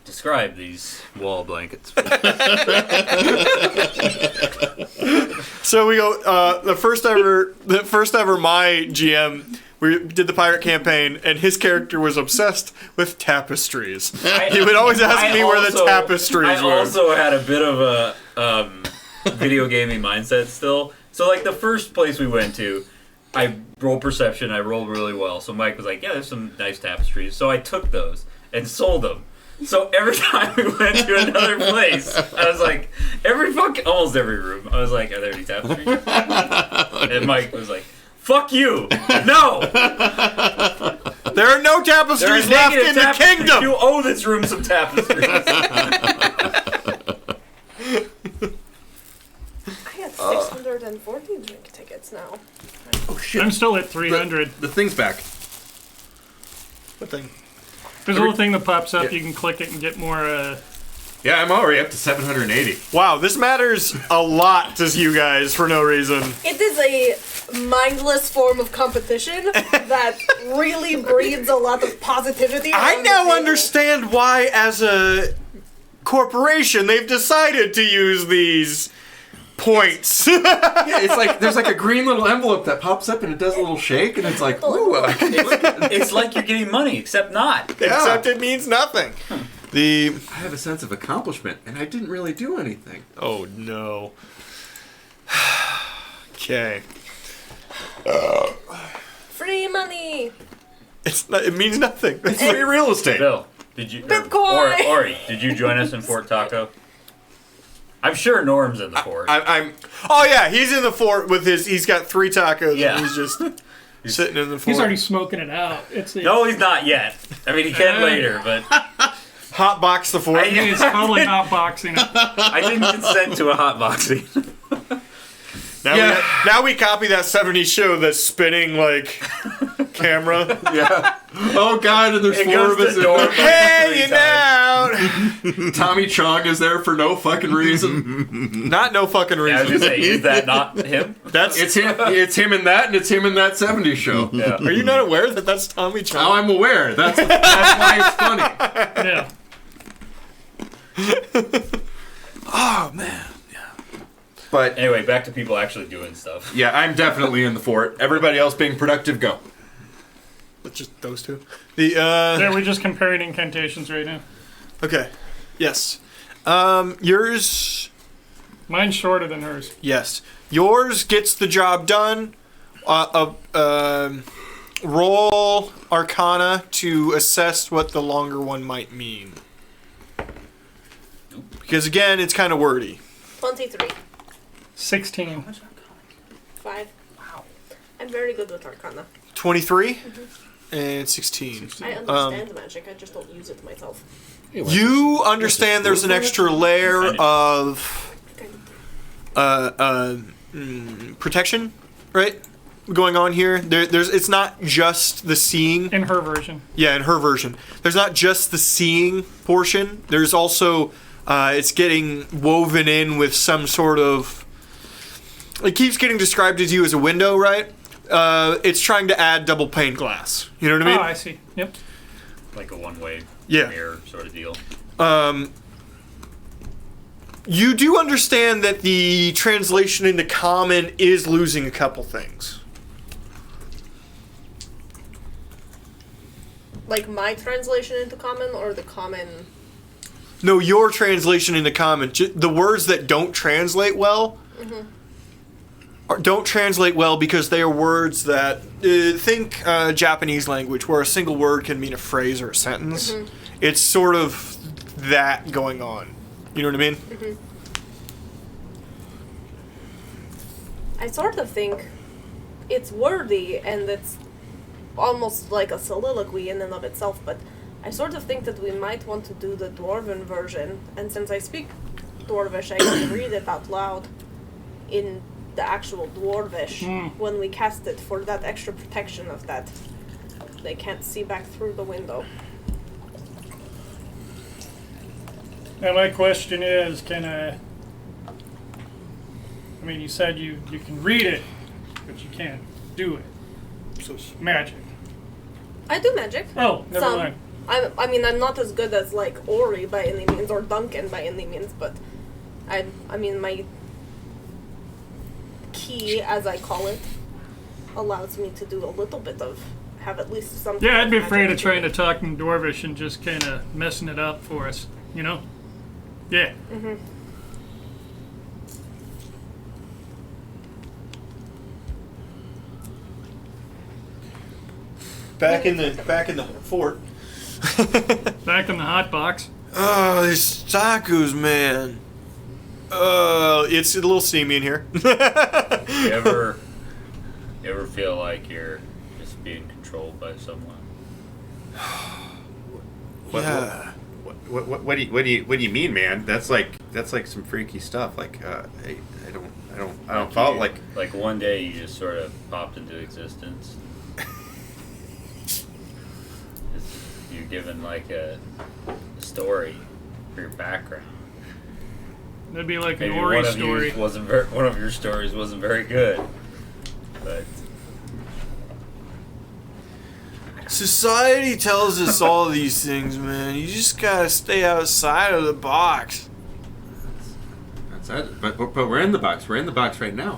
Describe these wall blankets. So we go. The first ever my GM. We did the pirate campaign, and his character was obsessed with tapestries. He would always ask me where the tapestries I were. also had a bit of a video gaming mindset still. So like the first place we went to, I rolled perception. I rolled really well. So Mike was like, "Yeah, there's some nice tapestries." So I took those and sold them. So every time we went to another place, I was like, almost every room, I was like, "Are there any tapestries?" And Mike was like, "Fuck you! No, There are no there are tapestries left negative in the tapestries. kingdom. You owe this room some tapestries." I had 614 drink tickets now. Oh shit! I'm still at 300. The thing's back. What thing? There's a little thing that pops up. You can click it and get more Yeah, I'm already up to 780. Wow, this matters a lot to you guys for no reason. It is a mindless form of competition that really breeds a lot of positivity. I around the now table. understand why, as a corporation, they've decided to use these points. Yeah, it's like there's like a green little envelope that pops up and it does a little shake and it's like, ooh, I can look at it. It's like you're getting money, except not. Except it means nothing. I have a sense of accomplishment and I didn't really do anything. Oh no. Okay. Free money. It means nothing. It's free real estate. Bill, did you? Bitcoin! Ori, did you join us in Fort Taco? I'm sure Norm's in the fort. Oh yeah, he's in the fort with his. He's got 3 tacos. Yeah. And he's just sitting in the fort. He's already smoking it out. It's the, No, he's not yet. I mean, he can later, but Hotbox the fort. He's totally not boxing it. I didn't consent to a hot boxing. Now we copy that 70s show, the spinning like camera. Yeah. Oh god, and there's It 4 goes of us. to Norm. Hanging Three out. Tommy Chong is there for no fucking reason. Not no fucking I was reason. just saying, is that not him? That's. It's him. It's him in that, and it's him in that 70s show. Yeah. Are you not aware that that's Tommy Now Chong? I'm aware. That's why it's funny. Yeah. Oh man. But Anyway, back to people actually doing stuff. yeah, I'm definitely in the fort. Everybody else being productive, go. Just those two. The Yeah, we're just comparing incantations right now. Okay. Yes. Yours. Mine's shorter than hers. Yes. Yours gets the job done. Roll Arcana to assess what the longer one might mean. Because again, it's kind of wordy. 23. 16. 5. Wow. I'm very good with Arcana. 23 and 16. I understand magic, I just don't use it myself. You understand there's an extra layer of protection, right? Going on here. There's it's not just the seeing. In her version. Yeah, in her version. There's not just the seeing portion. There's also it's getting woven in with some sort of. It keeps getting described to you as a window, right? It's trying to add double pane glass. You know what I mean? Oh, I see. Yep. Like a one-way Yeah. mirror sort of deal. You do understand that the translation into common is losing a couple things. Like my translation into common or the common. No, your translation into common. The words that don't translate well don't translate well because they are words that think Japanese language, where a single word can mean a phrase or a sentence. It's sort of that going on. You know what I mean? I sort of think it's worthy and it's almost like a soliloquy in and of itself, but I sort of think that we might want to do the Dwarven version, and since I speak Dwarvish, I can read it out loud in the actual Dwarvish when we cast it for that extra protection of that. They can't see back through the window. Now my question is, can I mean, you said you can read it, but you can't do it. So magic. I do magic. Oh, never Some. mind. I mean, I'm not as good as, like, Ori by any means, or Duncan by any means, but I mean, my key, as I call it, allows me to do a little bit of, have at least some. Yeah, I'd be magic afraid of to trying do. to talk in Dwarvish and just kind of messing it up for us, you know? Yeah. Back in the fort. Back in the hot box. Oh, these tacos, man. It's a little steamy in here. You ever feel like you're just being controlled by someone? Yeah. What do you mean, man? That's like some freaky stuff. Like I don't follow. Like one day you just sort of popped into existence. You're given like a story for your background. That'd be like an Maybe Ori one of story. one of your stories wasn't very good, but Society tells us all these things, man. You just gotta stay outside of the box. That's it. But we're in the box. We're in the box right now.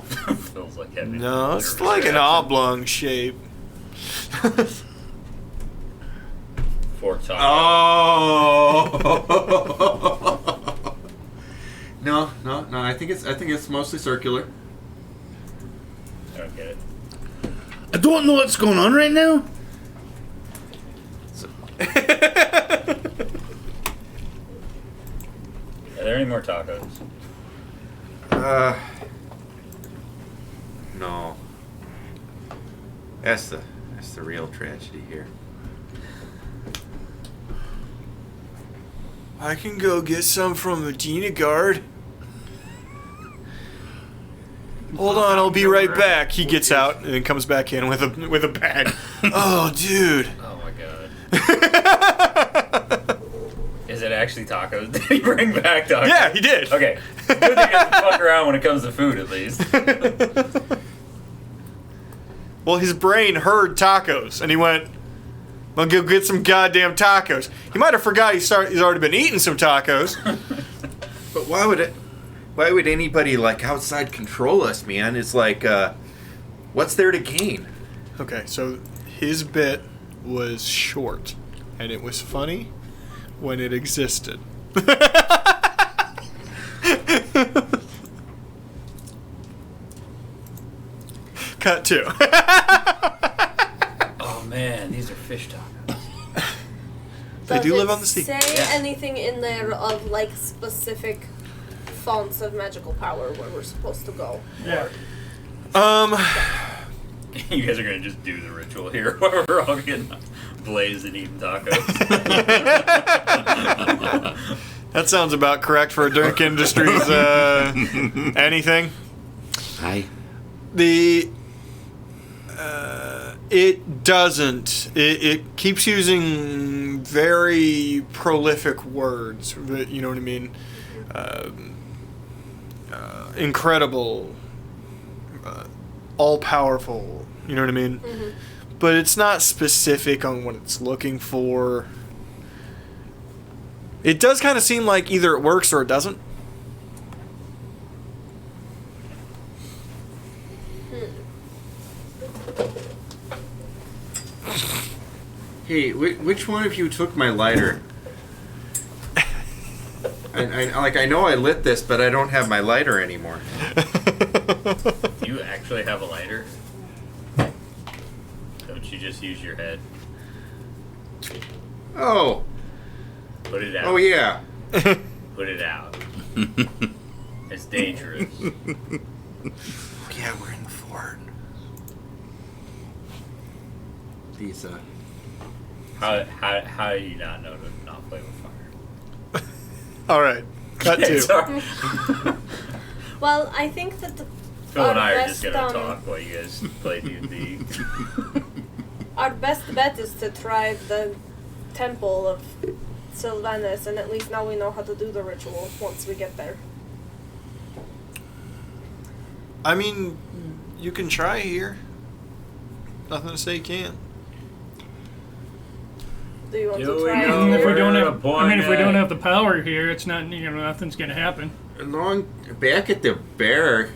feels like having No, it's nervous like an reaction. oblong shape. Fork talk. Oh. No. I think it's mostly circular. I don't get it. I don't know what's going on right now. Are there any more tacos? No. That's the real tragedy here. I can go get some from the Gina Guard. Hold on, I'll be right back. He gets out and then comes back in with a bag. Oh, dude. Oh my god. Is it actually tacos? Did he bring back tacos? Yeah, he did. Okay. Good thing he doesn't fuck around when it comes to food, at least. Well, his brain heard tacos, and he went, "I'll go get some goddamn tacos." He might have forgot he's already been eating some tacos. But why would anybody like outside control us, man? It's like, what's there to gain? Okay, so his bit was short, and it was funny when it existed. Cut two. Oh man, these are fish tacos. They do live on the sea. Say anything in there of like specific fonts of magical power where we're supposed to go? Yeah. You guys are gonna just do the ritual here where we're all getting blazed and eating tacos. That sounds about correct for a Dirk Industries anything. Hi. It doesn't. It keeps using very prolific words. You know what I mean? Incredible. All-powerful. You know what I mean? Mm-hmm. But it's not specific on what it's looking for. It does kind of seem like either it works or it doesn't. Hey, which one of you took my lighter? I know I lit this, but I don't have my lighter anymore. Do you actually have a lighter? Don't you just use your head? Oh. Put it out. Oh yeah. Put it out. It's dangerous. Yeah, we're in the fort. These How do you not know to not play with fire? All right. Cut two. Sorry. Well, I think that Phil and I are just best, gonna talk while you guys play D&D. our best bet is to try the temple of Sylvanus, and at least now we know how to do the ritual once we get there. I mean, you can try here. Nothing to say you can't. Do you want Do to we try it know And if we here? don't Where have, to I mean, if we point don't at? have the power here, it's not, nothing's gonna happen. long back at the bear.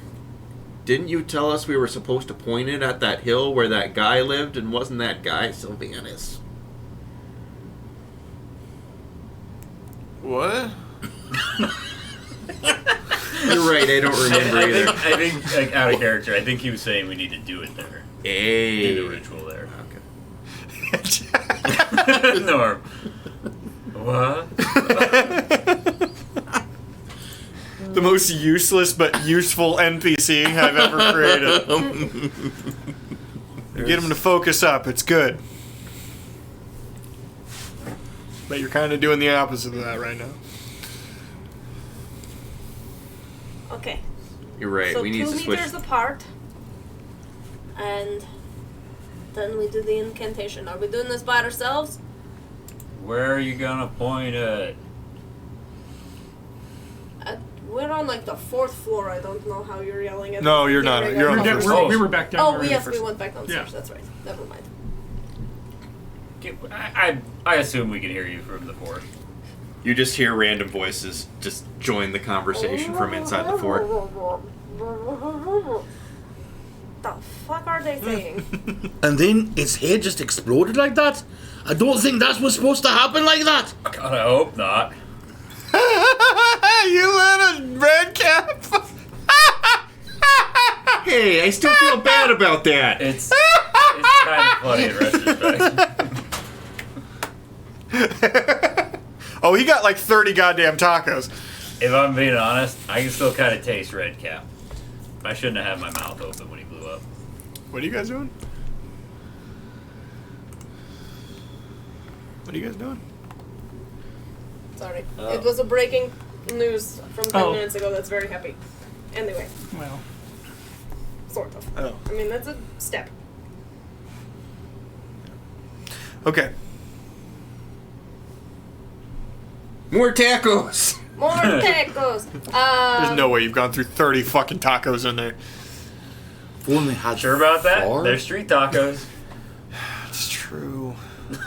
Didn't you tell us we were supposed to point it at that hill where that guy lived, and wasn't that guy Sylvanus? What? You're right. I don't remember either. I think, like, out of character, I think he was saying we need to do it there. Hey. Do the ritual there. Okay. Norm. What? The most useless but useful NPC I've ever created. You get him to focus up, it's good. But you're kind of doing the opposite of that right now. Okay. You're right. So we need 2 to switch. meters apart, and then we do the incantation. Are we doing this by ourselves? Where are you gonna point it? We're We're on like the 4th floor. I don't know how you're yelling at. No, you're not. You're on the first We were back down. Oh, already. yes, we went back downstairs. Yeah. That's right. Never mind. I assume we can hear you from the fort. You just hear random voices just join the conversation from inside the fort. The fuck are they saying? And then its head just exploded like that? I don't think that was supposed to happen like that. God, I hope not. You let a red cap. Hey, I still feel bad about that. It's kind of funny in retrospect. Oh, he got like 30 goddamn tacos. If I'm being honest, I can still kind of taste red cap. I shouldn't have had my mouth open when he blew up. What are you guys doing? What are you guys doing? Sorry. It was a breaking news from 10 minutes ago that's very happy. Anyway, Well, sort of. Oh. I mean, that's a step. Okay. More tacos. More tacos. There's no way you've gone through 30 fucking tacos in there. If only had Sure about that? 4. They're street tacos. It's true.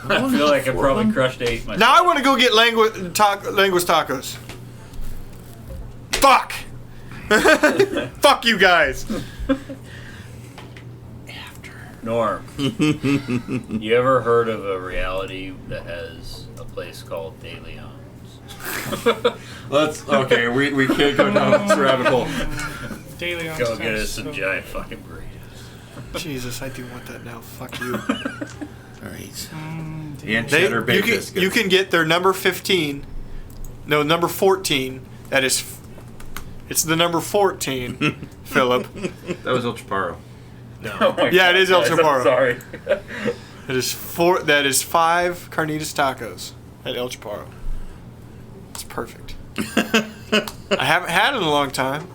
I feel like I probably crushed 8 myself. Now I want to go get languis tacos. Fuck. Fuck you guys. Norm, you ever heard of a reality that has a place called De Leon's? Okay, we can't go down this rabbit hole. daily on Go get us some giant fucking burritos. Jesus, I do want that now. Fuck you. Alright. And They, cheddar you, baked can, biscuits. you can get their number 15. No, number 14. That is. It's the number 14, Philip. That was El Chaparro. Oh my Yeah, it God, is El guys, I'm Chaparro. sorry. That is 5 carnitas tacos at El Chaparro. It's perfect. I haven't had it in a long time,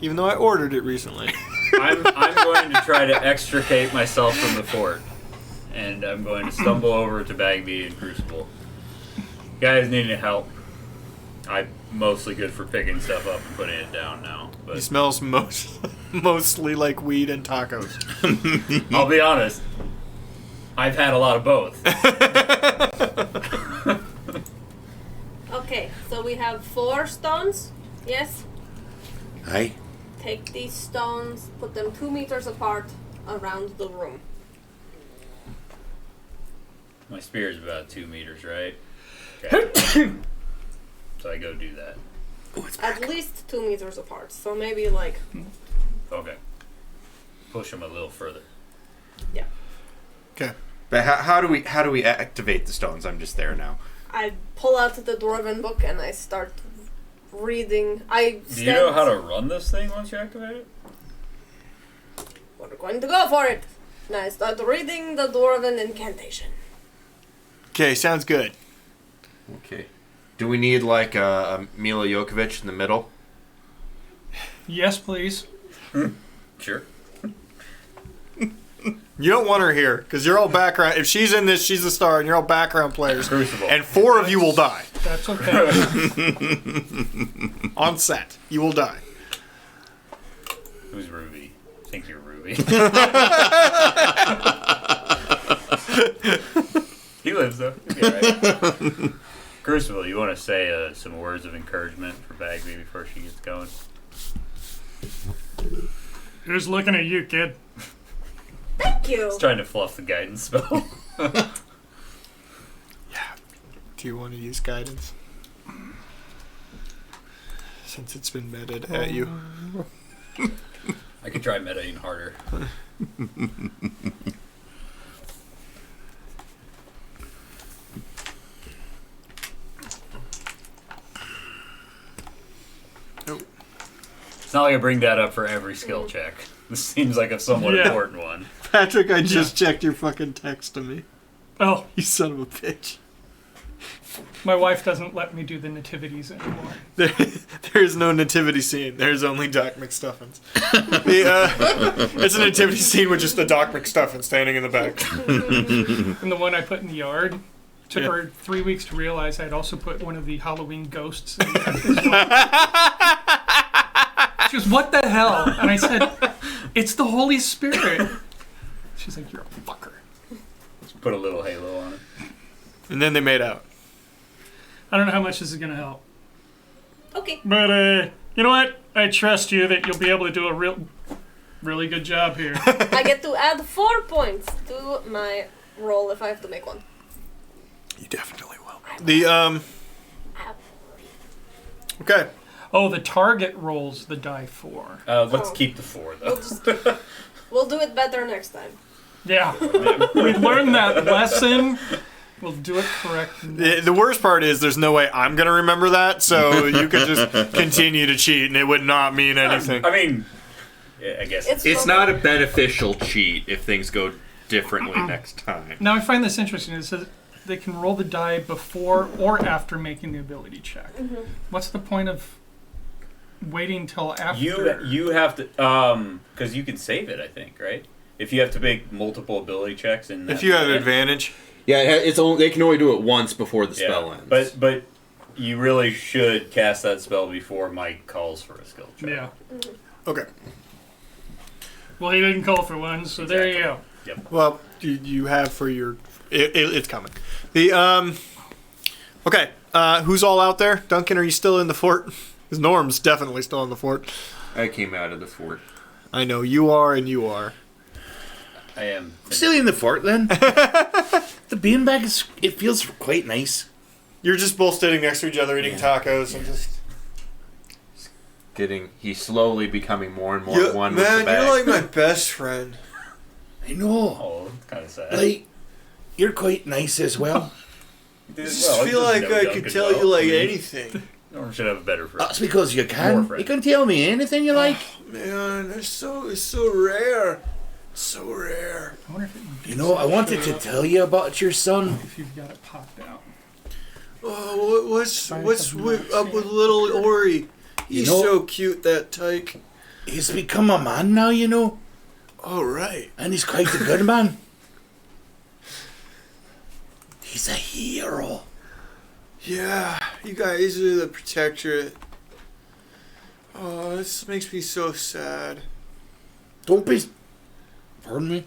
even though I ordered it recently. I'm going to try to extricate myself from the fort, and I'm going to stumble over to Bagby and Crucible. You guys need any help? I'm mostly good for picking stuff up and putting it down now, He but smells mostly like weed and tacos. I'll be honest. I've had a lot of both. Okay, so we have 4 stones. Yes? Aye. Take these stones, put them 2 meters apart around the room. My spear is about 2 meters, right? Okay. So I go do that. Oh, it's back. At least 2 meters apart. So maybe like, Okay. Push them a little further. yeah. Okay. But how do we activate the stones? I'm just there now. I pull out the Dwarven book and I start reading. Do you know how to run this thing once you activate it? We're going to go for it. And I start reading the Dwarven incantation. Okay, sounds good. Okay. Do we need like a Mila Jokovic in the middle? Yes, please. Sure. You don't want her here, because you're all background. If she's in this, she's the star, and you're all background players. Crucible. And 4 of you will die. That's okay. On set. You will die. Who's Ruby? I think you're Ruby. He lives though. You'll be right. Crucible, you want to say some words of encouragement for Bagby before she gets going? Who's looking at you, kid? Thank you. He's trying to fluff the guidance spell. Do you want to use guidance? Since it's been meted at you. I could try metaing harder. Nope. It's not like I bring that up for every skill check. This seems like a somewhat Yeah. important one. Patrick, I just checked your fucking text to me. Oh, You son of a bitch. my wife doesn't let me do the nativities anymore. There's no nativity scene. There's only Doc McStuffins. It's a nativity scene with just the Doc McStuffin standing in the back. And the one I put in the yard took Yeah. her 3 weeks to realize I'd also put one of the Halloween ghosts in there as well. She goes, what the hell? And I said, it's the Holy Spirit. She's like, you're a fucker. Just put a little halo on it. And then they made out. I don't know how much this is going to help. Okay. But, you know what? I trust you that you'll be able to do a really good job here. I get to add 4 points to my roll if I have to make one. You definitely will. Okay. Oh, the target rolls the die 4. Let's keep the 4 though. We'll do it better next time. Yeah. We learned that lesson. We'll do it correctly. The worst part is there's no way I'm going to remember that, so you could just continue to cheat and it would not mean anything. I mean, yeah, I guess It's not a beneficial cheat if things go differently next time. Now, I find this interesting. It says they can roll the die before or after making the ability check. Mm-hmm. What's the point of waiting till after? You have to because you can save it. I think right. If you have to make multiple ability checks and If you have an advantage. Yeah, they can only do it once before the spell ends. But you really should cast that spell before Mike calls for a skill check. Yeah. Okay. Well, he didn't call for one, so there you go. Yep. Well, you have for your... it's coming. Okay. Who's all out there? Duncan, are you still in the fort? Because Norm's definitely still in the fort. I came out of the fort. I know. You are and you are. I am. Still in the fort then. The beanbag it feels quite nice. You're just both sitting next to each other eating tacos and just... He's slowly becoming more and more one with man, the bag. you're like my best friend. I know. Oh, it's kind of sad. Like, you're quite nice as well. I just feel like I could tell you like anything. Norm should have a better friend. That's because you More can. friends. You can tell me anything you like. Man, it's so rare. So rare. I wonder if it You know, I wanted to tell you about your son. if you've got it popped out. Oh, what's up with little Ori? He's You know- so cute, that tyke. He's become a man now, you know, All right. and he's quite a good man. He's a hero. Yeah, you guys are the protectorate. Oh, this makes me so sad. Don't be. Pardon me.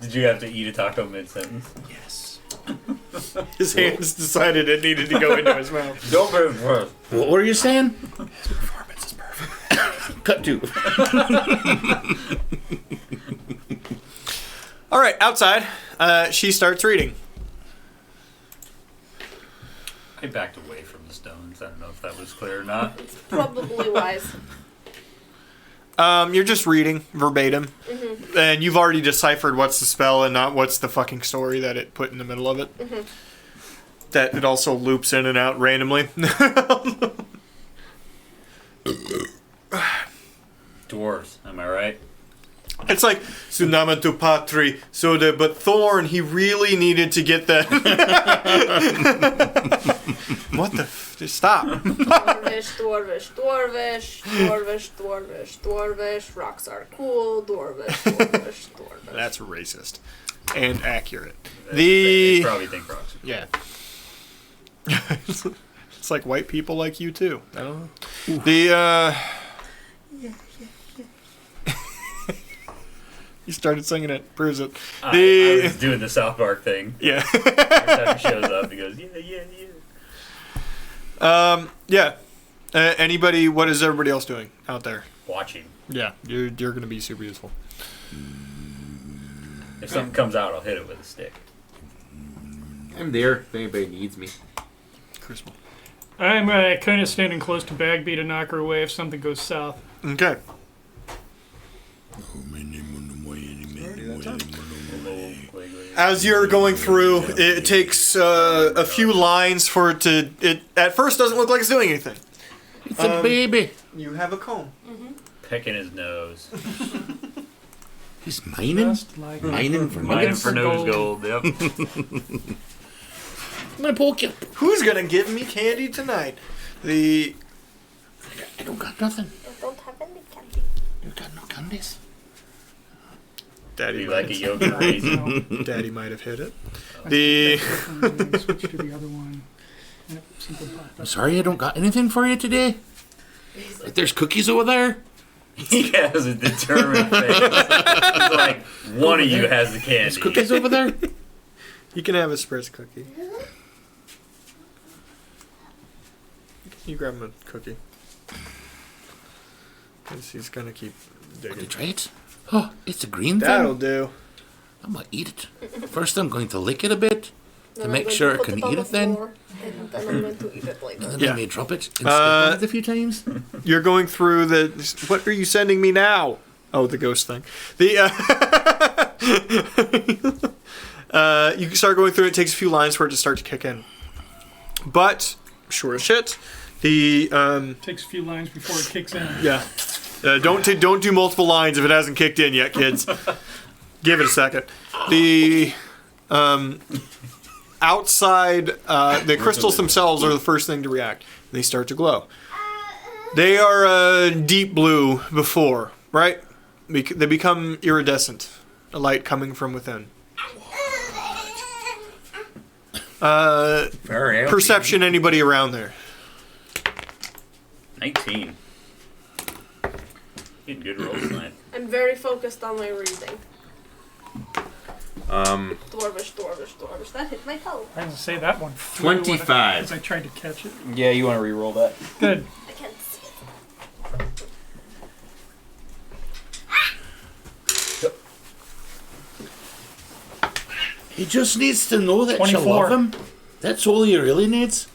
Did you have to eat a taco mid-sentence? Yes. His hands decided it needed to go into his mouth. Don't be first. What were you saying? His performance is perfect. Cut to. All right, outside, she starts reading. I backed away from the stones. I don't know if that was clear or not. Probably wise. You're just reading verbatim, and you've already deciphered what's the spell and not what's the fucking story that it put in the middle of it. That it also loops in and out randomly. Dwarves, am I right? It's like Tsunami to Patri, but Thorn, he really needed to get that. What the? Just stop. Dwarvish, dwarvish, dwarvish, dwarvish, dwarvish, dwarvish. Rocks are cool. Dwarvish, dwarvish, dwarvish. That's racist and accurate. They probably think rocks. Yeah. It's like white people like you too. I don't know. You started singing it. Proves it. I was doing the South Park thing. Yeah. Every time he shows up, he goes, yeah. Yeah. Anybody? What is everybody else doing out there? Watching. Yeah, you're gonna be super useful. If something comes out, I'll hit it with a stick. I'm there if anybody needs me. Crystal. I'm kind of standing close to Bagby to knock her away if something goes south. Okay. As you're going through, it takes a few lines for it to. It at first doesn't look like it's doing anything. It's a baby. You have a comb. Picking his nose. He's mining? Just like Mining for Mining nuggets? for nose gold, yep. I'm gonna poke you. Who's gonna give me candy tonight? The I don't got nothing. I don't have any candy. You got no candies? Daddy Be might like a have, yogurt raisin. Daddy might have hit it. the switch to the other one. I'm sorry I don't got anything for you today. Like, there's cookies over there. He has a determined face. It's like one of you has the candy. There's cookies over there. You can have a Spritz cookie. You grab him a cookie. Because he's going to keep Want to digging. try it? Oh, it's a green That'll thing. do. I'm going to eat it. First, I'm going to lick it a bit to make sure I can eat it then. And then I'm going to eat it later. And then Yeah. I may drop it and step on it a few times. You're going through the... What are you sending me now? Oh, the ghost thing. You can start going through it. It takes a few lines for it to start to kick in. But, sure as shit, the... Takes a few lines before it kicks in. Yeah. Don't do multiple lines if it hasn't kicked in yet, kids. Give it a second. The outside, the crystals themselves are the first thing to react. They start to glow. They are deep blue before, right? They become iridescent, a light coming from within. Very Perception, anybody around there? 19. Getting good rolls tonight. I'm very focused on my reading. Dwarvish. That hit my toe. I didn't say that one. flew when 25. As I tried to catch it. Yeah, you want to re-roll that? Good. I can't see it. He just needs to know that you 24. love him. That's all he really needs.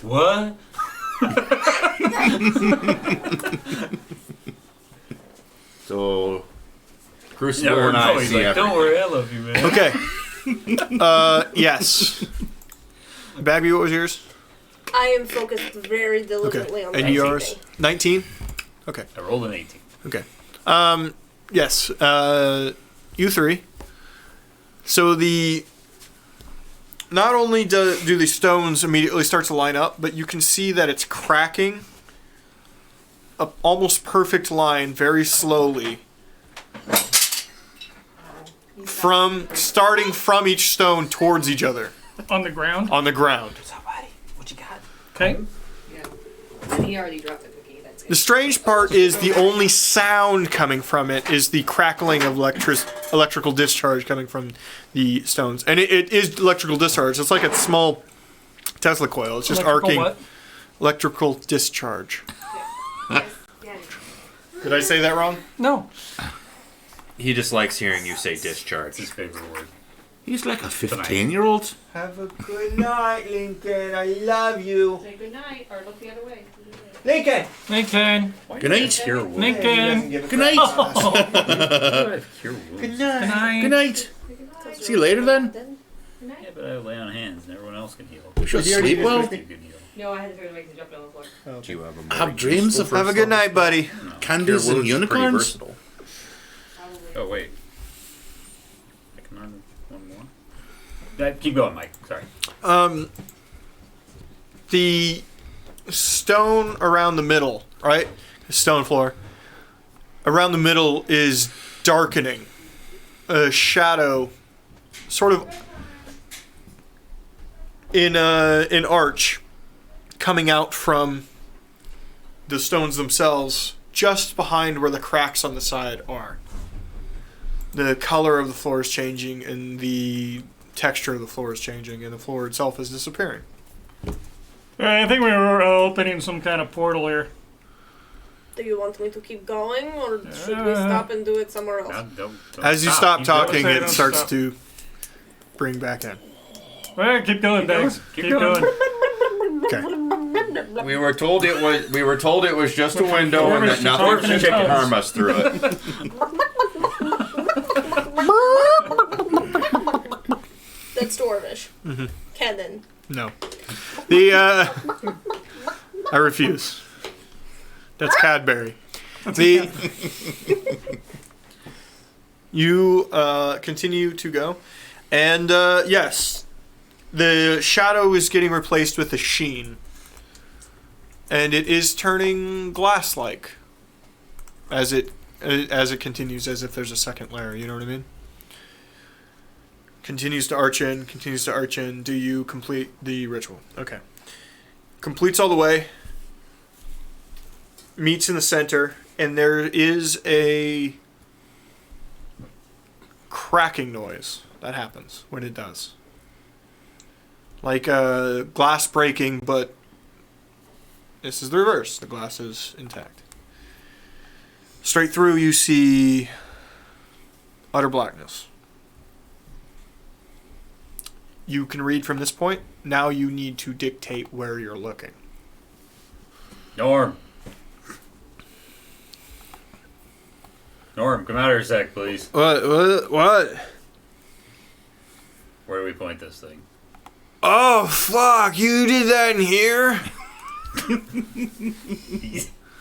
What? So, Crucible Never and know. I He's see like, don't everything. worry, I love you, man. Okay. Yes. Bagby, what was yours? I am focused very diligently on And my yours? reading. 19? Okay. I rolled an 18. Okay. Yes. You three. So not only do the stones immediately start to line up, but you can see that it's cracking. A almost perfect line, very slowly. Starting from each stone towards each other On the ground. on the ground. Somebody, what you got? Okay. And he already dropped the cookie. That's The good. strange part is the only sound coming from it is the crackling of electrical discharge coming from the stones. And it is electrical discharge. It's like a small Tesla coil. It's just Electrical arcing what? electrical discharge. Yeah. Did I say that wrong? No. He just likes hearing you say discharge. It's his favorite word. He's like a 15-year-old. Have a good night, Lincoln. I love you. Say good night or look the other way. Lincoln! Lincoln. Good night. Lincoln. Good night. Cure Good wounds. Good night. night. Good night. See you later then. Yeah, but I lay on hands and everyone else can heal. We should sleep well. You can heal. No, I had to figure out a way to jump down the floor. Do you have a more I have dreams useful of Have a good night, buddy. candies and unicorns. Versatile. Probably. Oh, wait. I can learn one more. Keep going, Mike. Sorry. The stone around the middle, right? Stone floor. Around the middle is darkening. A shadow, sort of in an arch, coming out from the stones themselves, just behind where the cracks on the side are. The color of the floor is changing, and the texture of the floor is changing, and the floor itself is disappearing. I think we were opening some kind of portal here. Do you want me to keep going, or should we stop and do it somewhere else? Don't As you stop Keep going. talking, Don't it starts stop. to bring back in. Well, keep going, Bags. Keep Keep going. going. Okay. We were told it was just a window and that nothing Talking should in tongues. harm us through it. That's Dwarvish. Kennen. No. I refuse. That's Cadbury. You continue to go, and yes, the shadow is getting replaced with a sheen, and it is turning glass-like as it continues, as if there's a second layer. You know what I mean? Continues to arch in, continues to arch in. Do you complete the ritual? Okay. Completes all the way. Meets in the center, and there is a cracking noise that happens when it does. Like a glass breaking, but this is the reverse. The glass is intact. Straight through, you see utter blackness. You can read from this point. Now you need to dictate where you're looking. Norm, come out here a sec, please. What? Where do we point this thing? Oh, fuck. You did that in here?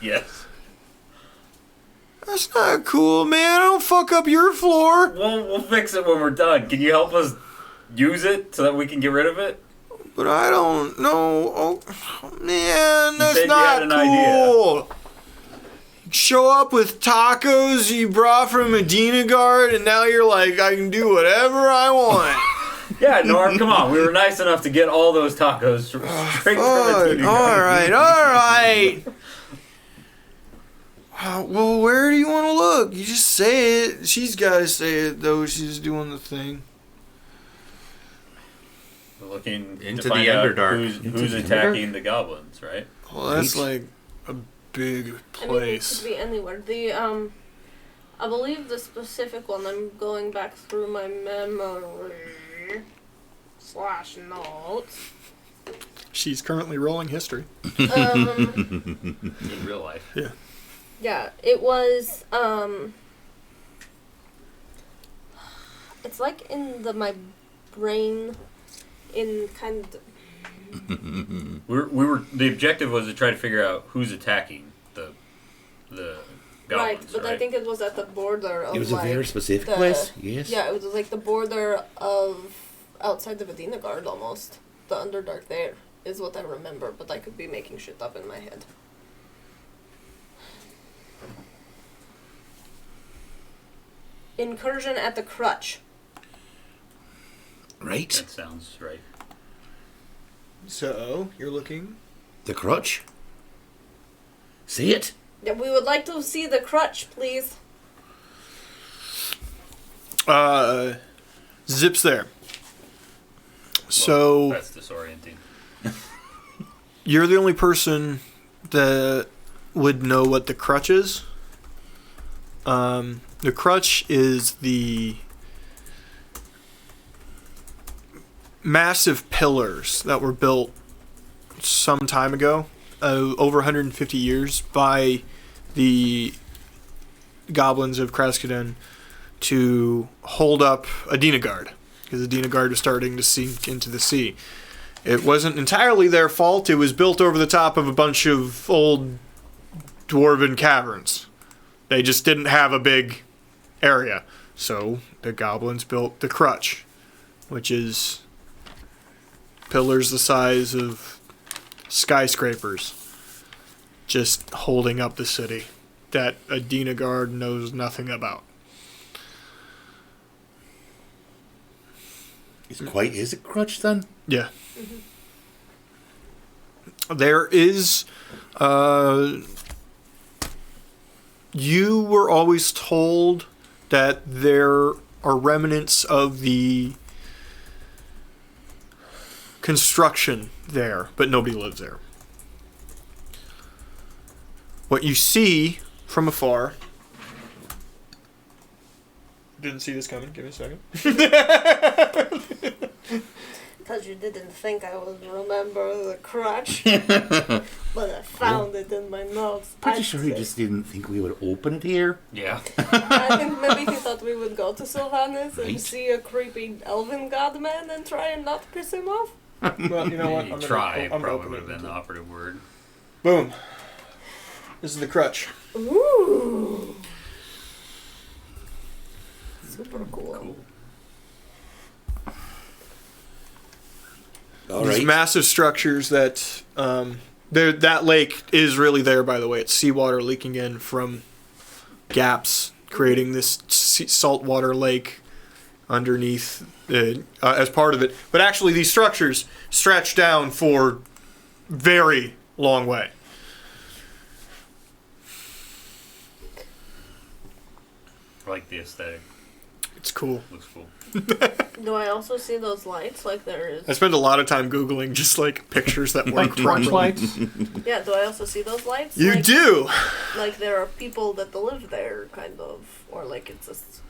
Yes. That's not cool, man. I don't fuck up your floor. We'll fix it when we're done. Can you help us use it so that we can get rid of it? But I don't know. Oh, man, that's said you not had an cool. Show up with tacos you brought from Medina Guard, and now you're like, I can do whatever I want. Yeah, Norm, come on. We were nice enough to get all those tacos straight from Medina Guard. All right. Well, where do you want to look? You just say it. She's got to say it, though. She's doing the thing. We're looking Into to the find out Underdark. who's attacking the goblins, right? Well, that's like a big place. I mean, it could be anywhere. I believe the specific one, I'm going back through my memory / notes. She's currently rolling history. In real life. Yeah. Yeah, it was, it's like in my brain, in kind of... The objective was to try to figure out who's attacking the goblins, right, but I think it was at the border of, It was a very specific the- place, yes. Yeah, it was like the border of, outside the Medina Guard almost. The Underdark there is what I remember, but I could be making shit up in my head. Incursion at the Crutch. Right? That sounds right. So, you're looking? The crutch? See it? Yeah, we would like to see the Crutch, please. Zip's there. So, That's disorienting. you're the only person that would know what the crutch is. The crutch is the massive pillars that were built some time ago, over 150 years, by the goblins of Krasden to hold up a Dina Guard, because the Dina Guard was starting to sink into the sea. It wasn't entirely their fault. It was built over the top of a bunch of old dwarven caverns. They just didn't have a big area. So the goblins built the crutch, which is pillars the size of skyscrapers, just holding up the city that a Dina Guard knows nothing about. Is it crutch then? Yeah. There is, you were always told that there are remnants of the construction there, but nobody lives there. What you see from afar... Didn't see this coming. Give me a second. Because you didn't think I would remember the Crutch. But I found it in my notes. Pretty sure he just didn't think we would open it here. Yeah. I think maybe he thought we would go to Sylvanas and Right. see a creepy elven godman and try and not piss him off. Well, you know what? Try I'm gonna probably open would have it. been the operative word. Boom. This is the crutch. Ooh. Super cool. All These right. massive structures that that lake is really there, by the way. It's seawater leaking in from gaps, creating this saltwater lake underneath as part of it. But actually, these structures stretch down for very long way. I like the aesthetic. It's cool. Looks cool. Do I also see those lights? Like there is. I spend a lot of time Googling just like pictures that Like work torch properly. lights. Yeah, do I also see those lights? You like, do. Like there are people that live there, kind of, or like it's just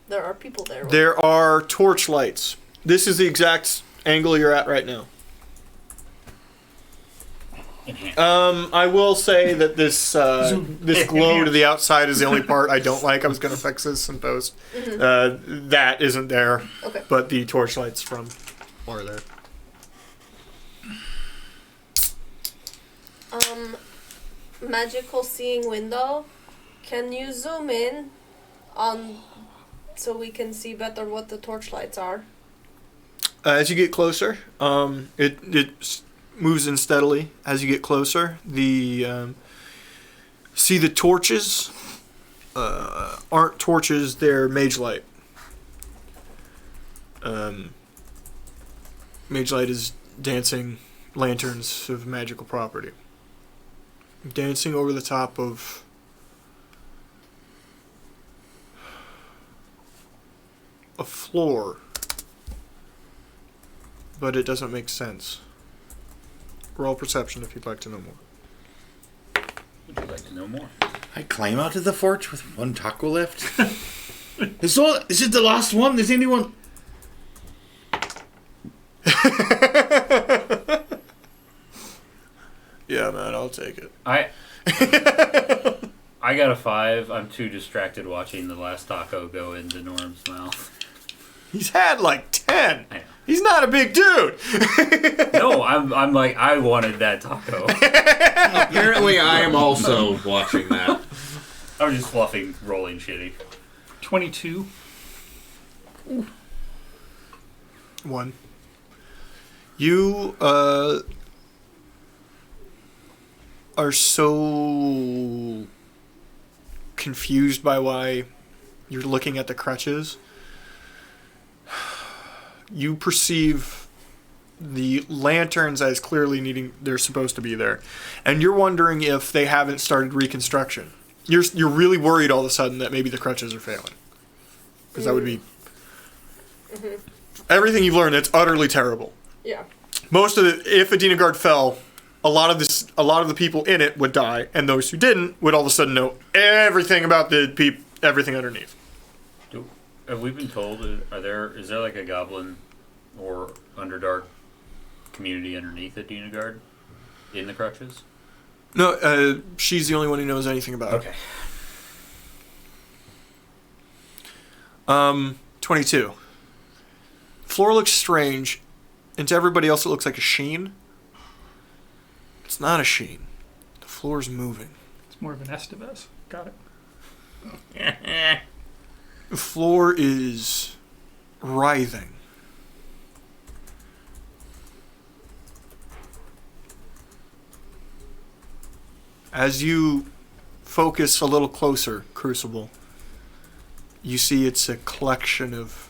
there are people there. There are torch lights. This is the exact angle you're at right now. I will say that this this glow to the outside is the only part I don't like. I was going to fix this in post. That isn't there, Okay. but the torch lights from are there. Magical seeing window. Can you zoom in on so we can see better what the torch lights are? As you get closer, it moves in steadily. As you get closer, see the torches aren't torches; they're mage light. Mage light is dancing lanterns of magical property, dancing over the top of a floor, but it doesn't make sense. Roll perception if you'd like to know more. Would you like to know more? I climb out to the forge with one taco left. Is it the last one? Does anyone? Yeah, man, I'll take it. I got a 5. I'm too distracted watching the last taco go into Norm's mouth. He's had like 10. I know. He's not a big dude. No, I'm like, I wanted that taco. Apparently, I am also watching that. I was just fluffing, rolling shitty. 22. 1. You are so confused by why you're looking at the crutches. You perceive the lanterns as clearly they're supposed to be there. And you're wondering if they haven't started reconstruction. You're really worried all of a sudden that maybe the crutches are failing. Because that would be... Everything you've learned, it's utterly terrible. Yeah. Most of it, if a Dina Guard fell, a lot of the people in it would die, and those who didn't would all of a sudden know everything about everything underneath. Have we been told? Is there like a goblin or Underdark community underneath at Dina Guard in the crutches? No, she's the only one who knows anything about it. Okay. 22. Floor looks strange, and to everybody else it looks like a sheen. It's not a sheen. The floor's moving. It's more of an Estevez. Got it. The floor is writhing. As you focus a little closer, Crucible, you see it's a collection of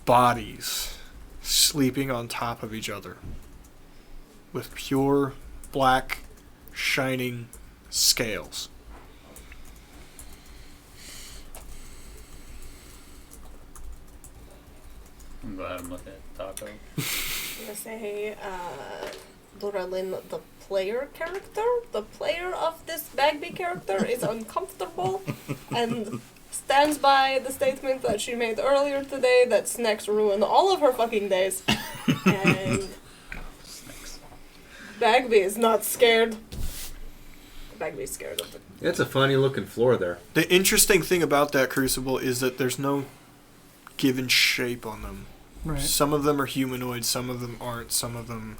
bodies sleeping on top of each other with pure black shining scales. I'm glad I'm looking at the taco. I'm gonna say, Doralyn, the player character, the player of this Bagby character is uncomfortable and stands by the statement that she made earlier today that snacks ruin all of her fucking days. And Bagby is not scared. Bagby's scared of it. It's a funny looking floor there. The interesting thing about that Crucible is that there's no given shape on them. Right. Some of them are humanoid, some of them aren't, some of them...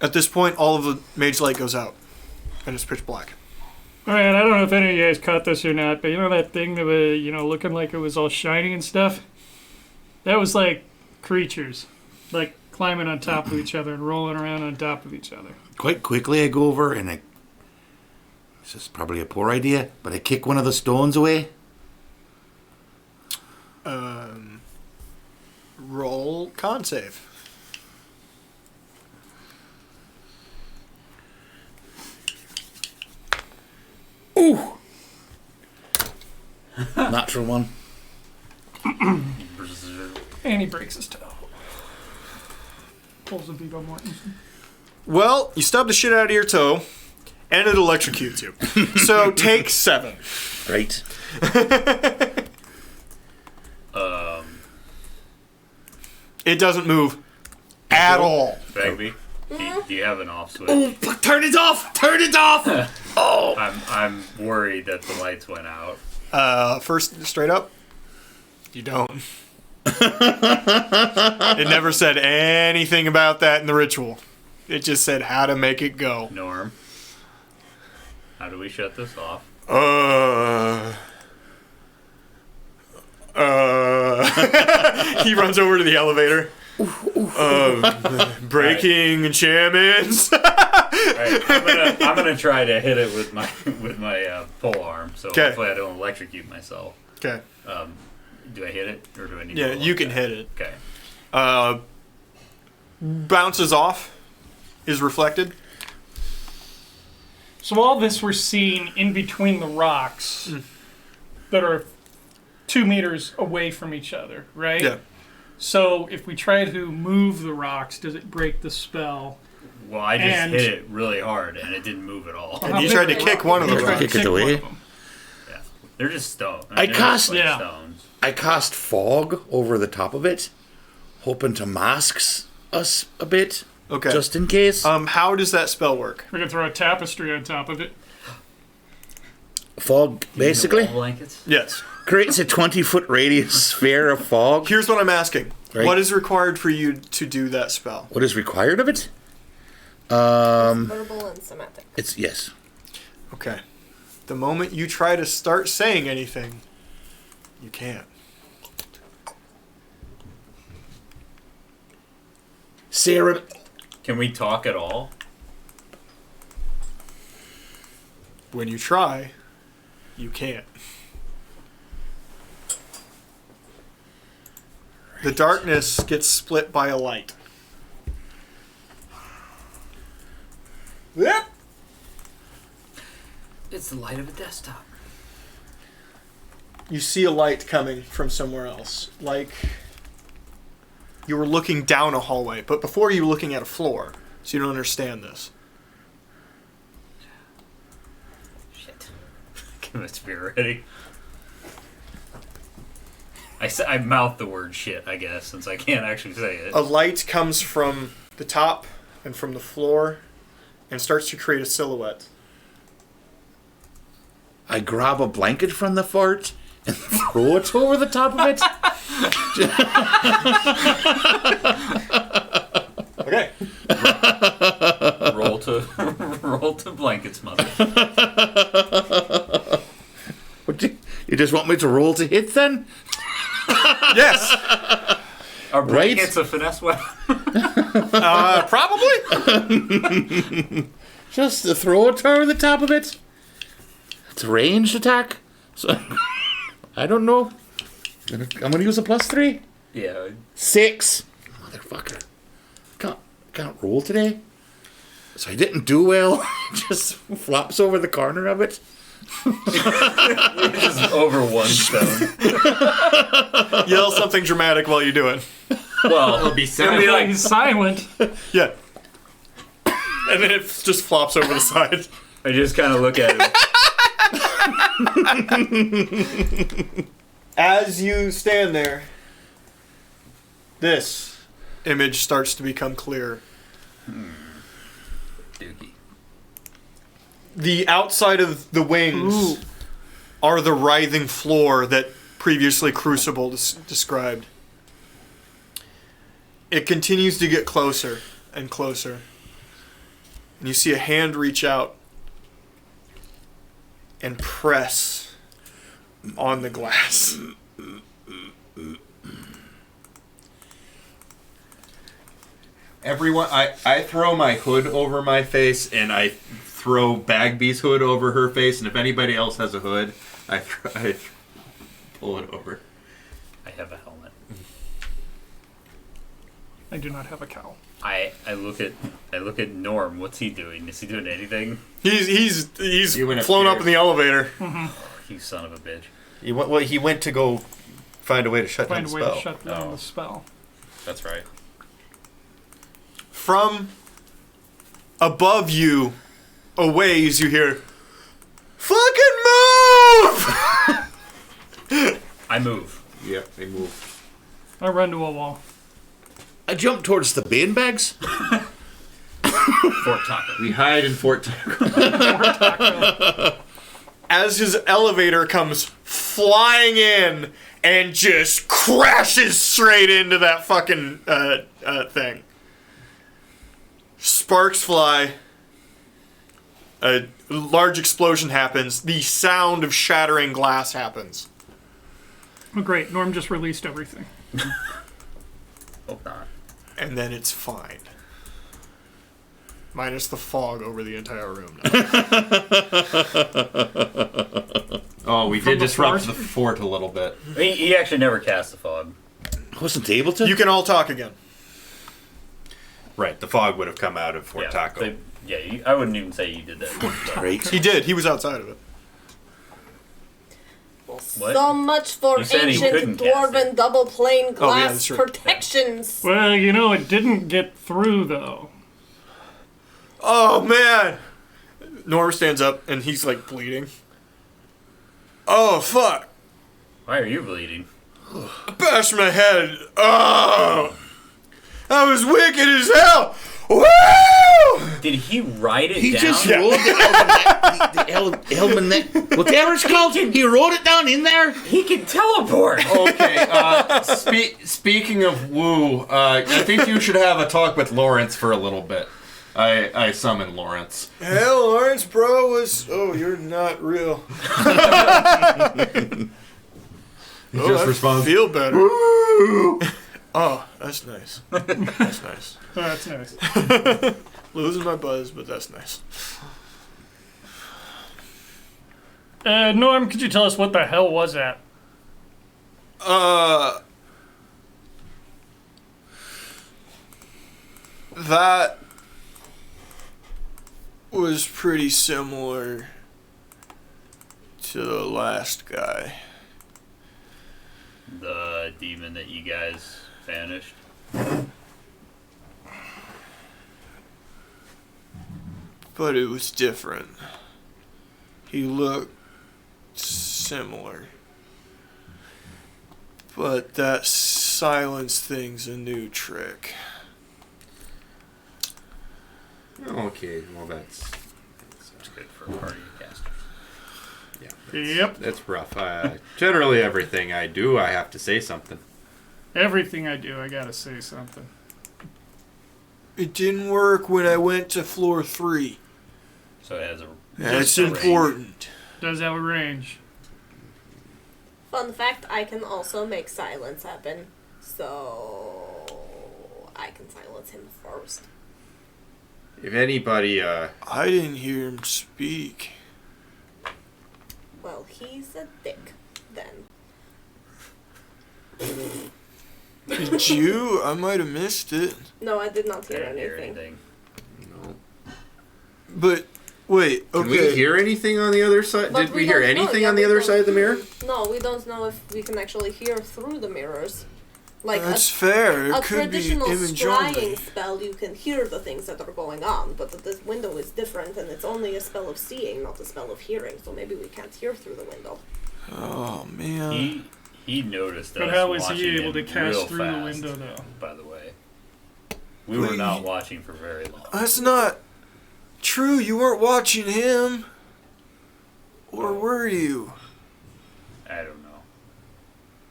At this point, all of the mage light goes out, and it's pitch black. Alright, I don't know if any of you guys caught this or not, but you know that thing that was, looking like it was all shiny and stuff? That was like creatures. Like climbing on top of each other and rolling around on top of each other. Quite quickly, I go over and this is probably a poor idea, but I kick one of the stones away. Roll con save. Ooh! Natural one. And he breaks his toe. Pulls a Viggo Mortensen. Well, you stub the shit out of your toe, and it electrocutes you. So take 7. Right. It doesn't move at all. Bagby, do you have an off switch? Oh, turn it off! Turn it off! Oh! I'm worried that the lights went out. First, straight up, you don't. It never said anything about that in the ritual. It just said how to make it go. Norm, how do we shut this off? He runs over to the elevator. Breaking enchantments. Alright, I'm gonna try to hit it with my pole arm, so 'Kay. hopefully I don't electrocute myself. Okay. Do I hit it, or do I need Yeah, to roll you like can that? hit it. Okay. Bounces off. Is reflected. So all this we're seeing in between the rocks that are 2 meters away from each other, right? Yeah. So if we try to move the rocks, does it break the spell? Well, I just And- hit it really hard, and it didn't move at all. And How you big tried are to the kick rocks? one of the You tried to rocks. Kick it kick one away. of them. Yeah, they're just stone. I They're cast- just like yeah. stones. I cast fog over the top of it, hoping to mask us a bit, Okay. just in case. How does that spell work? We're gonna throw a tapestry on top of it. Fog, basically, Wall blankets. Yes. creates a 20-foot radius sphere of fog. Here's what I'm asking. Right. What is required for you to do that spell? What is required of it? Verbal and semantic. It's yes. Okay. The moment you try to start saying anything, you can't. Sarah, Can we talk at all? When you try, you can't. The darkness gets split by a light. Yep. It's the light of a desktop. You see a light coming from somewhere else. Like you were looking down a hallway, but before you were looking at a floor. So you don't understand this. Shit. Get my spirit ready. I mouth the word shit, I guess, since I can't actually say it. A light comes from the top and from the floor and starts to create a silhouette. I grab a blanket from the fort and throw it over the top of it. Okay. roll to blankets, mother. You just want me to roll to hit then? Yes. Are Right? blankets a finesse weapon? Probably. Just to throw it over the top of it? It's a ranged attack. So I don't know. I'm gonna use a +3. Yeah. 6. Motherfucker. Can't roll today. So I didn't do well. Just flops over the corner of it. Just over one stone. Yell something dramatic while you do it. Well, It'll be it'll sad. be like, He's silent. Yeah. And then it just flops over the side. I just kind of look at it. As you stand there, this image starts to become clear. Dookie. The outside of the wings are the writhing floor that previously Crucible described. It continues to get closer and closer. And you see a hand reach out and press on the glass. Everyone, I throw my hood over my face, and I throw Bagby's hood over her face, and if anybody else has a hood, I pull it over. I have a helmet. I do not have a cowl. I look at Norm. What's he doing? Is he doing anything? He's You went flown up in the elevator. You son of a bitch. He went to go find a way to shut down Find the a way spell. to shut down Oh. the spell. That's right. From above you, a ways you hear, "Fucking move!" I move. Yep, they move. I run to a wall. I jump towards the beanbags. Fort Taco. We hide in Fort Taco. As his elevator comes flying in and just crashes straight into that fucking thing. Sparks fly. A large explosion happens. The sound of shattering glass happens. Oh, great. Norm just released everything. Hope not. And then it's fine. Minus the fog over the entire room now. Oh, we From did the disrupt fort? the fort a little bit. He actually never cast the fog. Wasn't able to? You can all talk again. Right, the fog would have come out of Fort Taco. I wouldn't even say you did that. Great. He did. He was outside of it. What? So much for You said he ancient couldn't cast dwarven double pane Oh, yeah, glass that's true. protections. Well, it didn't get through, though. Oh, man! Norm stands up and he's like bleeding. Oh, fuck. Why are you bleeding? I bashed my head. Oh! I was wicked as hell! Woo! Did he write it He down? just wrote the almanac, whatever it's called. He wrote it down in there. He can teleport. Okay, speaking of woo, I think you should have a talk with Lawrence for a little bit. I summon Lawrence. Hey, Lawrence, bro, was... Oh, you're not real. He just I responds, feel better. Oh, that's nice. That's nice. Oh, that's nice. Losing my buzz, but that's nice. Norm, could you tell us what the hell was that? That was pretty similar to the last guy. The demon that you guys vanished. But it was different. He looked similar. But that silence thing's a new trick. okay, well that's Good for a party of casters. Yep. that's rough. Generally, everything I do, I have to say something. Everything I do, I gotta say something. It didn't work when I went to floor 3. So it has a. That's a range. important. Does have a range. Fun fact, I can also make silence happen. So I can silence him first. If anybody, I didn't hear him speak. Well, he's a dick, then. Did you? I might have missed it. No, I did not I hear didn't hear anything. anything. But, wait, can we okay. hear anything on the other side? But Did we hear don't know. anything Yeah, on the we other don't- side of the mirror? No, we don't know if we can actually hear through the mirrors. Like That's fair. a It could be traditional image scrying only. spell, you can hear the things that are going on, but this window is different, and it's only a spell of seeing, not a spell of hearing. So maybe we can't hear through the window. Oh, man. He noticed But us how is watching he able to him cast real through fast, the window, though? by the way. We were Wait. not watching for very long. That's not true. You weren't watching him. Or were you? I don't know.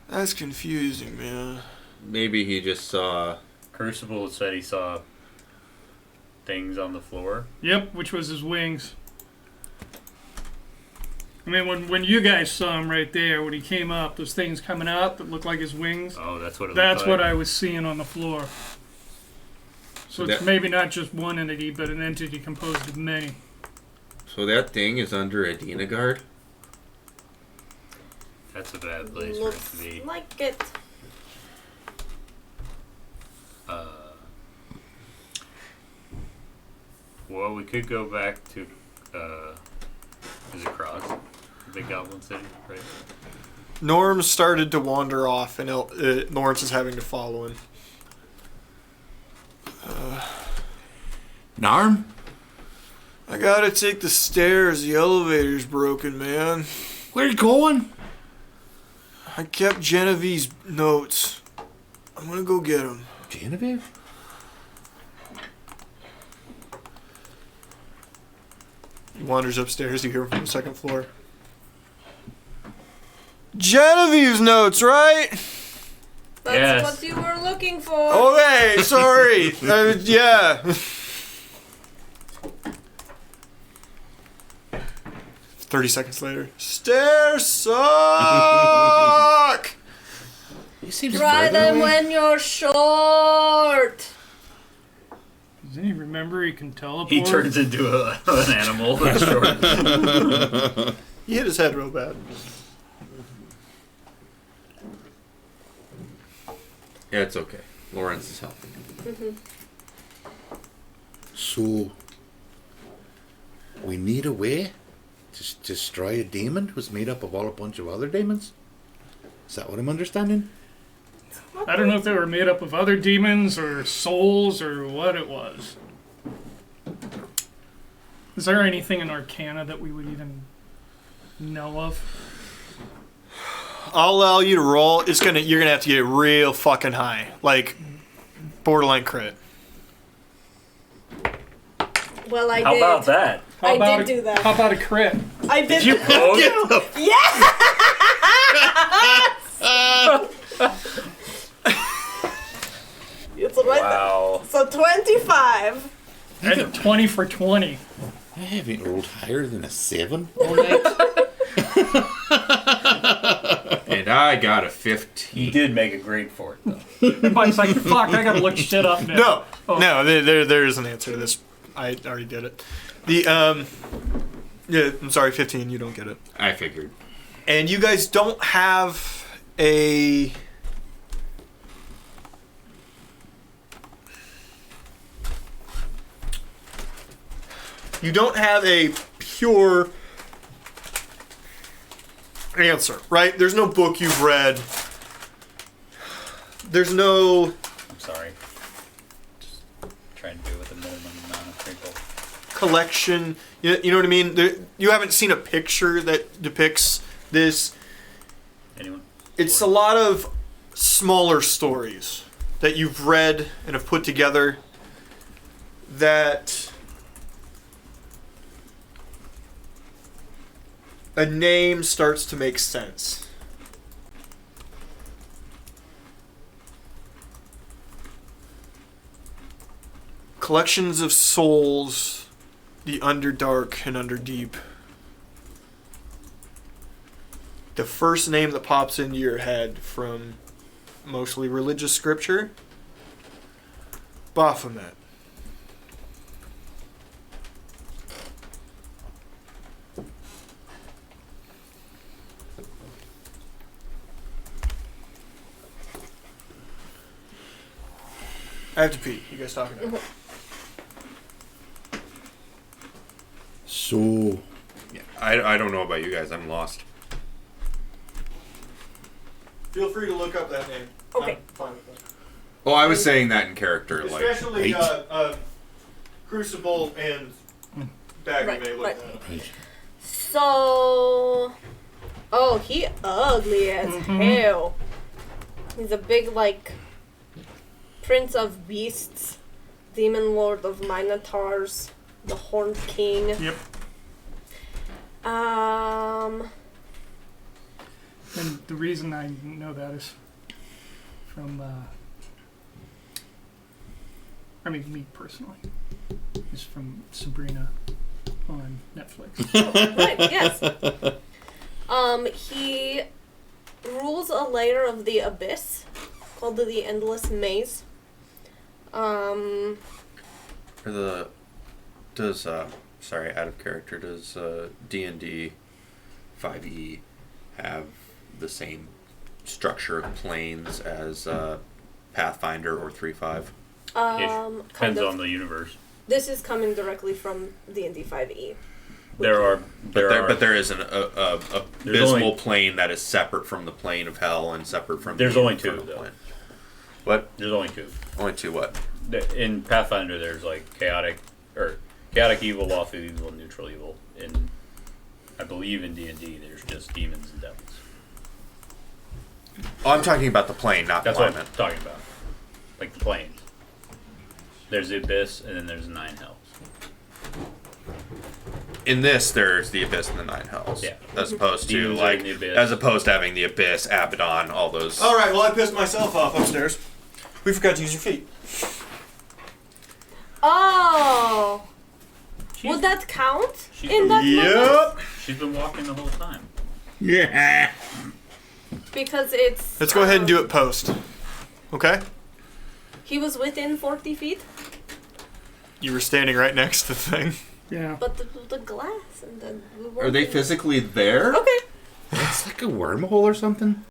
That's confusing, man. Maybe he just saw. Crucible said he saw things on the floor. Yep, which was his wings. I mean, when you guys saw him right there, when he came up, those things coming out that looked like his wings, Oh, that's what it that's looked what like. I was seeing on the floor. So So it's maybe not just one entity, but an entity composed of many. So that thing is under Adina Guard? That's a bad place for it Looks to be. like it. Well, we could go back to, is it Krasden? The big goblin city, right? Norm started to wander off, and Lawrence is having to follow him. Narm? I gotta take the stairs. The elevator's broken, man. Where you going? I kept Genevieve's notes. I'm gonna go get them. Genevieve? He wanders upstairs. You hear him from the second floor. Genevieve's notes, right? That's Yes. what you were looking for. Oh, hey, sorry. Yeah. 30 seconds later. Stairs suck! He seems Try further them away. when you're short. Does he remember he can teleport? He turns into an animal that's short. He hit his head real bad. Yeah, it's okay. Lawrence is helping him. So, we need a way to destroy a demon who's made up of a bunch of other demons? Is that what I'm understanding? I don't know if they were made up of other demons or souls or what it was. Is there anything in Arcana that we would even know of? I'll allow you to roll. You're gonna have to get real fucking high. Like, borderline crit. Well, I How did. about that? How about did do that. How about a crit? I did. You both? It's right Wow. So 25. I did 20 for 20. I haven't rolled higher than a 7 all night. And I got a 15. He did make a grade for it, though. Everybody's like, fuck, I gotta look shit up now. No, there is an answer to this. I already did it. Yeah, I'm sorry, 15. You don't get it. I figured. And you guys don't have a. You don't have a pure answer, right? There's no book you've read. There's no. I'm sorry. Just trying to do it with a minimum amount of crinkle. Collection. You know what I mean? You haven't seen a picture that depicts this. Anyone? It's a lot of smaller stories that you've read and have put together that a name starts to make sense. Collections of souls, the Underdark and Underdeep. The first name that pops into your head from mostly religious scripture, Baphomet. I have to pee. You guys talking now? So, Yeah, I don't know about you guys. I'm lost. Feel free to look up that name. Okay. I'm fine with that. Oh, I was saying that in character. Like, Especially right. Crucible and Bag Right, may look right. that up. right. So. Oh, he ugly as hell. He's a big, like, Prince of Beasts, Demon Lord of Minotaurs, the Horned King. Yep. And the reason I know that is from, me personally, is from Sabrina on Netflix. Oh, right, yes. He rules a layer of the abyss called the Endless Maze. Sorry, out of character. Does D&D 5e have the same structure of planes as Pathfinder or 3.5? Kind Depends of. on the universe. This is coming directly from D&D 5e. But There is an abysmal plane that is separate from the plane of hell and separate from. There's the only two, infernal though. plane. What? There's only two. Only two. What? In Pathfinder, there's like chaotic evil, lawful evil, and neutral evil. I believe in D&D, there's just demons and devils. Oh, I'm talking about the plane, not That's the what alignment. I'm talking about. Like the planes. There's the abyss, and then there's 9 hells. In this, there's the abyss and the 9 hells. Yeah. As opposed to Demons are in the abyss. as opposed to having the abyss, Abaddon, all those. All right. Well, I pissed myself off upstairs. We forgot to use your feet. Oh! Would that count she's in that moment? Yep. She's been walking the whole time. Yeah. Because it's... Let's go ahead and do it post. Okay? He was within 40 feet, You were standing right next to the thing. Yeah. but the glass and the... Are they physically there? Okay. It's like a wormhole or something.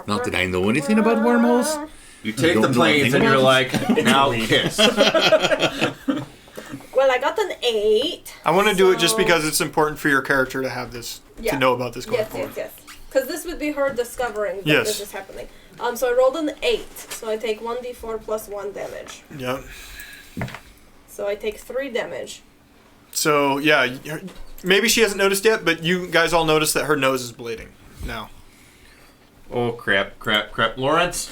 Not that I know anything about wormholes. You take You the don't know planes anything and you're about like, now kiss. Well, I got an 8. I want to do it just So- because it's important for your character to have this, Yeah. to know about this going Yes, forward. yes. Because this would be her discovering that Yes. this is happening. So I rolled an 8, so I take 1d4 plus 1 damage. Yep. So I take 3 damage. So, yeah, maybe she hasn't noticed yet, but you guys all noticed that her nose is bleeding now. Oh crap! Lawrence.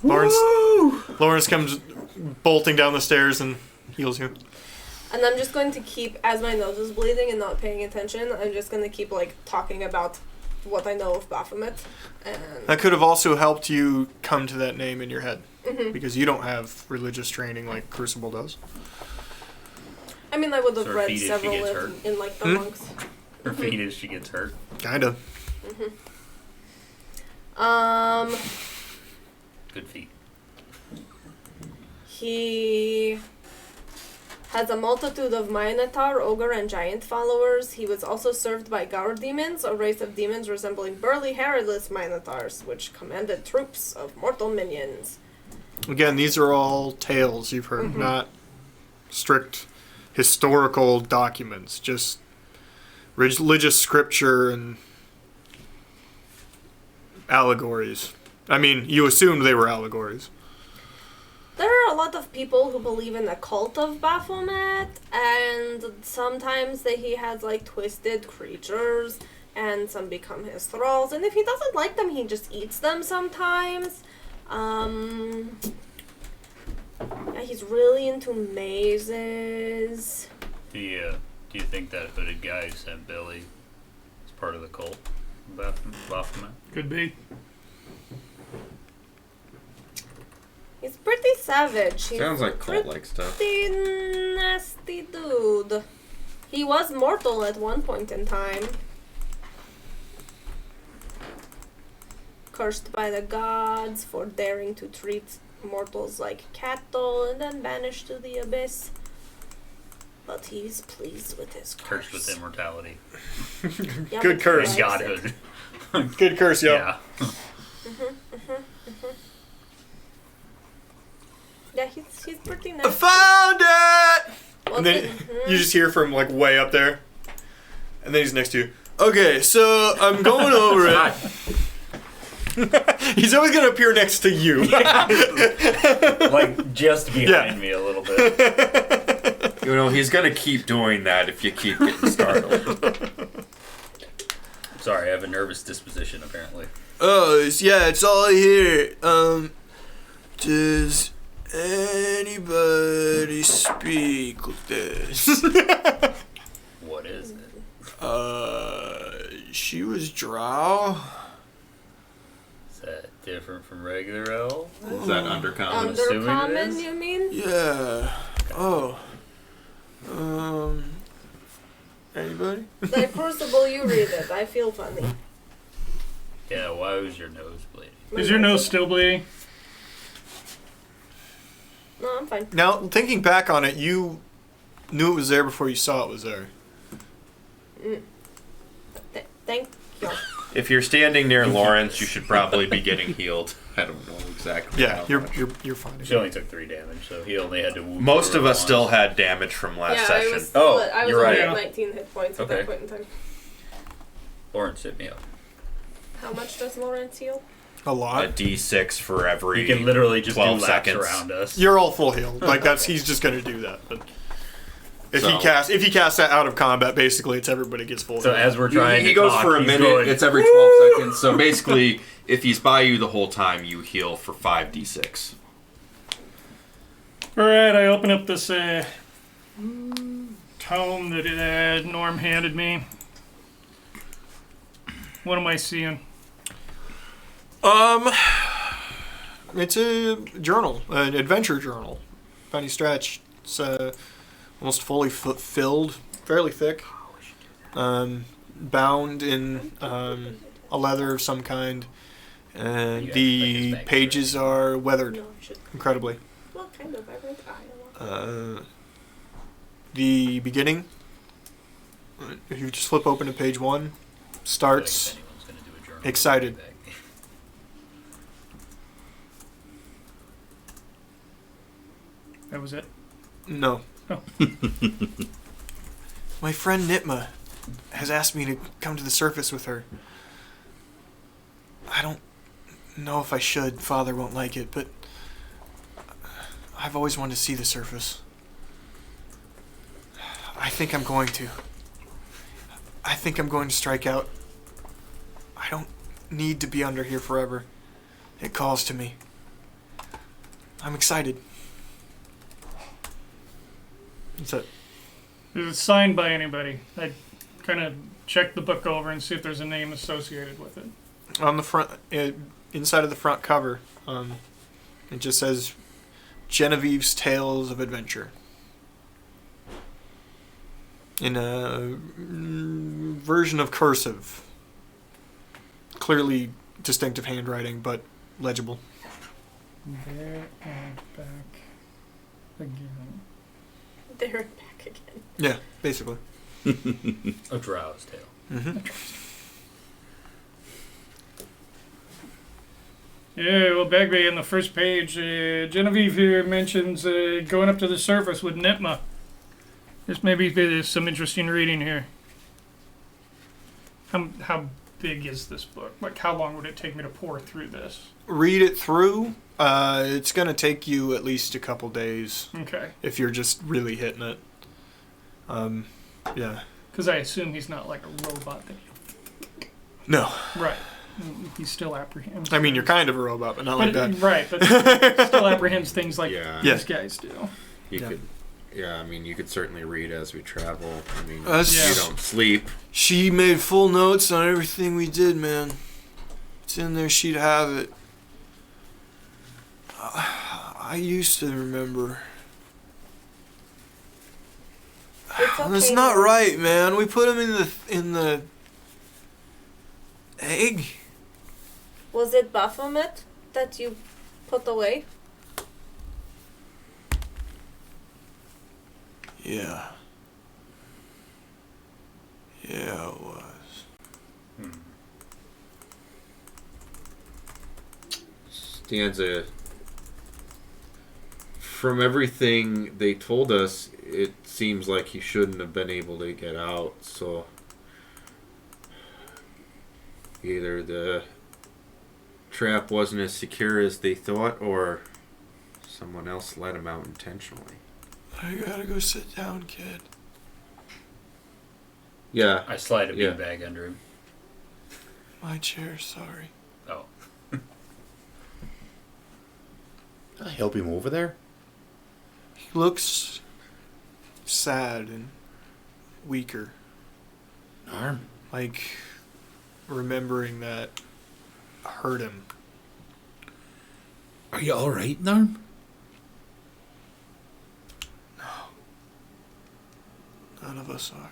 Lawrence comes bolting down the stairs and heals you. And I'm just going to keep, as my nose is bleeding and not paying attention, I'm just going to keep, like, talking about what I know of Baphomet. And That could have also helped you come to that name in your head. Mm-hmm. Because you don't have religious training like Crucible does. I mean, I would have So read feed if she several gets hurt. in like, the Hmm? monks. Her feet as she gets hurt. Kinda. Good feet. He has a multitude of Minotaur, Ogre, and Giant followers. He was also served by Gaur demons, a race of demons resembling burly, hairless Minotaurs, which commanded troops of mortal minions. Again, these are all tales you've heard, not strict historical documents, just religious scripture and allegories. I mean, you assumed they were allegories. There are a lot of people who believe in the cult of Baphomet, and sometimes he has like twisted creatures, and some become his thralls, and if he doesn't like them, he just eats them sometimes. Yeah, he's really into mazes. Do you think that hooded guy who sent Billy is part of the cult? Baphomet? Could be. He's pretty savage. He's Sounds like cult-like stuff. pretty nasty dude. He was mortal at one point in time. Cursed by the gods for daring to treat mortals like cattle and then banished to the abyss. But he's pleased with his curse. Cursed with immortality. Yeah, Good but he curse. And likes it. godhood. Good curse, yo. Yeah. Yeah, he's pretty I nice. found it! Well, And then mhm. you just hear from like way up there. And then he's next to you. Okay, so I'm going over it. He's always going to appear next to you. Like just behind Yeah. me a little bit. You know, he's gonna keep doing that if you keep getting startled. Sorry, I have a nervous disposition apparently. Oh, it's all here. Does anybody speak this? What is it? She was drow. Is that different from regular elf? Is that undercommon? assuming it Undercommon, is. you mean? Yeah. Oh. Anybody? The Crucible, you read it. I feel funny. Yeah, why was your nose bleeding? Is your nose still bleeding? No, I'm fine. Now, thinking back on it, you knew it was there before you saw it was there. Thank you. If you're standing near Lawrence, you should probably be getting healed. I don't know exactly. Yeah, how you're much. you're fine. She only took 3 damage, so he only had to wound Most her of us once. still had damage from last Yeah, session. I was. Oh, I was you're only right. at 19 hit points at Okay. that point in time. Lawrence hit me up. How much does Lawrence heal? A A lot. D6 for every. You can literally just do 12 laps seconds. around us. You're all full healed. Like he's just gonna do that. But if So- he casts that out of combat, basically it's everybody gets full So healed. as we're trying He to goes talk, for a he's minute. going, It's every 12 seconds. So basically, if he's by you the whole time, you heal for 5d6. Alright, I open up this tome that Norm handed me. What am I seeing? It's a journal, an adventure journal. By any stretch, it's almost fully filled, fairly thick, bound in a leather of some kind, and Yeah, the like his pages are weathered No, I should. incredibly. What kind of vibrant eye? The beginning, if you just flip open to page 1, starts if anyone's gonna do a journal, excited. back. That was it. No. Oh. My friend Nitma has asked me to come to the surface with her. I don't know if I should. Father won't like it, but I've always wanted to see the surface. I think I'm going to. I think I'm going to strike out. I don't need to be under here forever. It calls to me. I'm excited. That's it. Is it signed by anybody? I kind of check the book over and see if there's a name associated with it. On the front, inside of the front cover, it just says Genevieve's Tales of Adventure. In a version of cursive. Clearly distinctive handwriting, but legible. There and back again. They're back again. Yeah, basically. A drow's tail. Mm-hmm. Yeah, well, Bagby on the first page, Genevieve here mentions going up to the surface with Nitma. This maybe there's some interesting reading here. How big is this book? Like, how long would it take me to pour through this? Read it through. It's going to take you at least a couple days Okay. if you're just really hitting it. Yeah. Because I assume he's not like a robot. No. Right. He still apprehends. I mean, you're kind of a robot, but not like that. Right, but still apprehends things like Yeah. these guys do. You Yeah. could. Yeah, I mean, you could certainly read as we travel. I mean, Yeah. you don't sleep. She made full notes on everything we did, man. It's in there. She'd have it. I used to remember. It's okay, That's not Norm. right, man. We put him in the egg. Was it Baphomet that you put away? Yeah. Yeah, it was. Stanza. From everything they told us, it seems like he shouldn't have been able to get out, so either the trap wasn't as secure as they thought, or someone else let him out intentionally. I gotta go sit down, kid. Yeah, I slide a Yeah. beanbag under him. My chair, sorry. Oh. Can I help him over there? He looks sad and weaker. Arm. Like remembering that hurt him. Are you alright, Norm? None of us are.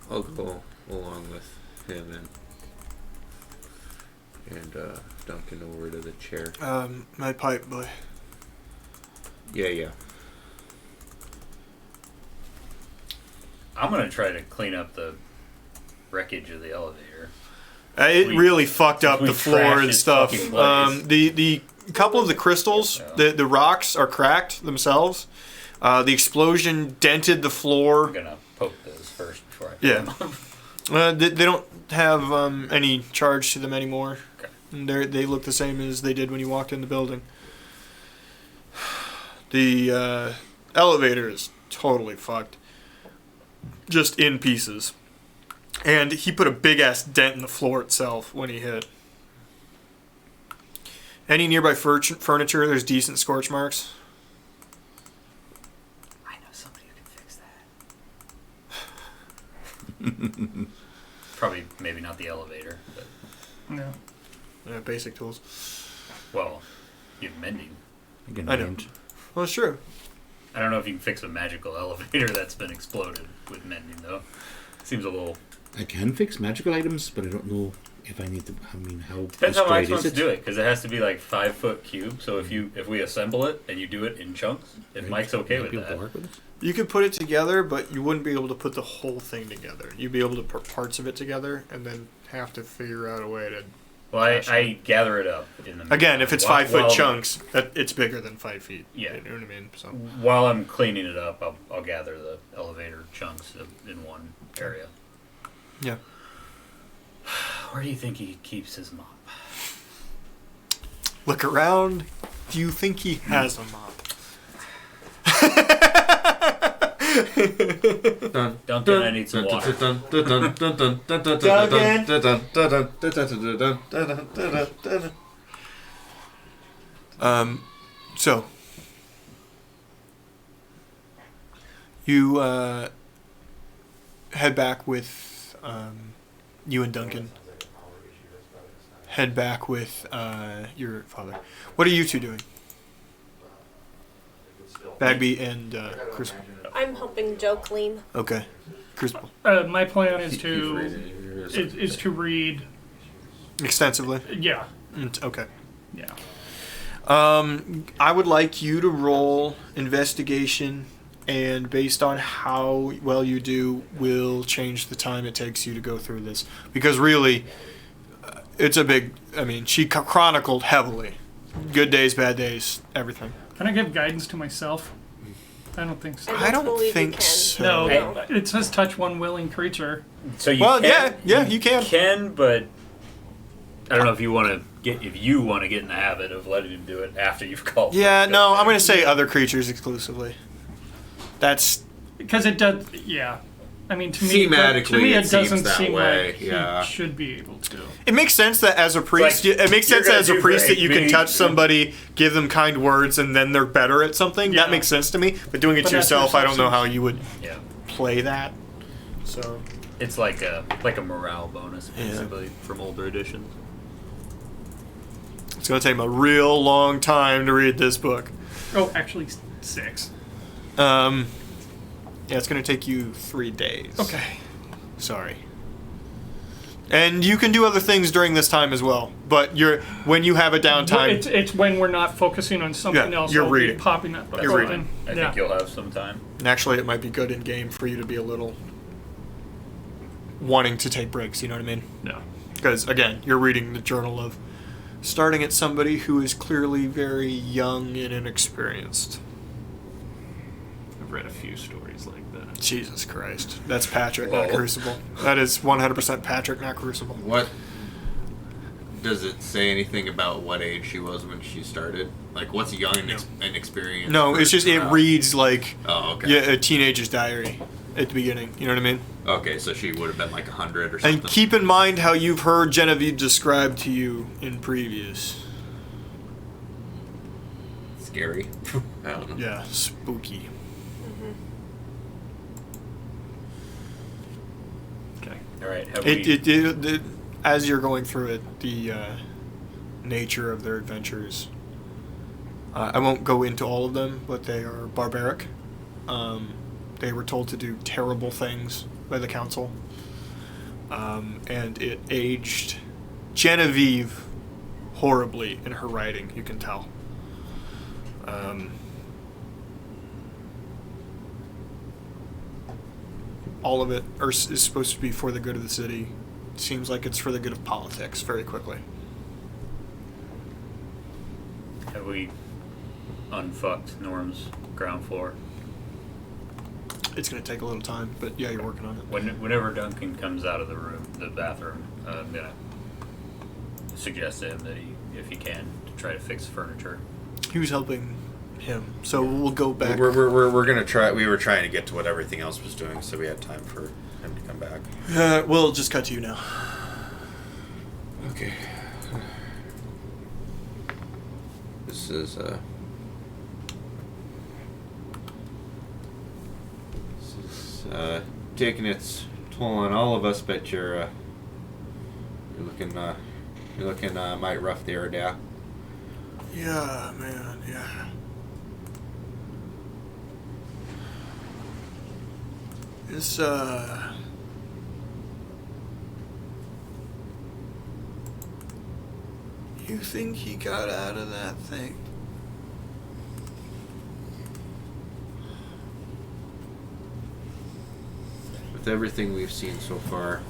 I'll go along with him and Duncan over to the chair. My pipe, boy. Yeah. I'm gonna try to clean up the wreckage of the elevator. It We- really fucked up we the floor trashed and its stuff. fucking place. The couple of the crystals, the rocks are cracked themselves. The explosion dented the I'm floor. gonna poke those first before I Yeah. put them. They don't have any charge to them anymore. Okay. And they look the same as they did when you walked in the building. The elevator is totally fucked. Just in pieces. And he put a big ass dent in the floor itself when he hit. Any nearby furniture, there's decent scorch marks. I know somebody who can fix that. Probably, maybe not the elevator, but No. Basic tools. well, you have mending. I know. Well, it's true. I don't know if you can fix a magical elevator that's been exploded with mending though. Seems a little. I can fix magical items, but I don't know if I need to. I mean, how Depends how Mike destroyed wants is to do it? it, because it has to be like 5-foot cube. So if we assemble it and you do it in chunks, if Right. Mike's okay Might with be able to that, work with it. You could put it together, but you wouldn't be able to put the whole thing together. You'd be able to put parts of it together and then have to figure out a way to... well, I gather it up in the Again, if it's while- 5 foot while- chunks, it's bigger than 5 feet. Yeah. You know what I mean? So While I'm cleaning it up, I'll gather the elevator chunks in one area. yeah. Where do you think he keeps his mop? Look around. Do you think he has a mop? Duncan, I need some water. So you head back with you and Duncan. Head back with your father. What are you two doing? Bagby and Crucible. I'm helping Joe clean. Okay. Crucible. My plan is to read. Extensively. Yeah. Okay. Yeah. I would like you to roll investigation, and based on how well you do, will change the time it takes you to go through this. Because really, it's a big. I mean, she chronicled heavily. Good days, bad days, everything. Can I give guidance to myself? I don't think so. I don't believe you think can. so. No, No. it says touch one willing creature. So you Well, can, yeah, you can. can, but I don't know if you want to get in the habit of letting him do it after you've called. Yeah, him. no, I'm going to say other creatures exclusively. That's Because it does, yeah. I mean, to me, Thematically, it it doesn't seems that seem way, like yeah. he should be able to. it makes sense that as a priest, Like, it makes you're sense gonna as a do priest great. that you can Me- touch somebody, give them kind words, and then they're better at something. Yeah. That makes sense to me. But doing it But to that's yourself, I don't know yourself how you would Yeah, play that. So it's like a morale bonus basically from older editions. it's going to take him a real long time to read this book. Oh, actually, 6. Yeah, it's going to take you 3 days. Okay. Sorry. And you can do other things during this time as well. But when you have a downtime, It's when we're not focusing on something Yeah, else. you're I'll be reading. popping up. That's You're fine. reading. I Yeah. think you'll have some time. and actually it might be good in game for you to be a little wanting to take breaks, you know what I mean? No. Because, again, you're reading the journal of starting at somebody who is clearly very young and inexperienced. I've read a few stories like that. Jesus Christ. That's Patrick, not Whoa. Crucible. That is 100% Patrick, not Crucible. What does it say anything about what age she was when she started? Like, what's young and inexperienced? No, it's just, it reads like Oh, okay. a teenager's diary at the beginning. You know what I mean? Okay, so she would have been like 100 or something. And keep in mind how you've heard Genevieve described to you in previous. Scary. I don't know. Yeah, spooky. Okay. All right. Have It, as you're going through it, the nature of their adventures. I won't go into all of them, but they are barbaric. They were told to do terrible things by the council. And it aged Genevieve horribly in her writing, you can tell. All of it is supposed to be for the good of the city. Seems like it's for the good of politics very quickly. Have we unfucked Norm's ground floor? It's going to take a little time, but yeah, you're working on it. Whenever Duncan comes out of the bathroom, I'm gonna suggest to him that if he can, to try to fix the furniture. He was helping him, so we'll go back. We're gonna try. We were trying to get to what everything else was doing, so we had time for him to come back. We'll just cut to you now. Okay. This is taking its toll on all of us, but you're looking mighty rough there, Dad. Yeah, man, yeah. It's, you think he got out of that thing? With everything we've seen so far,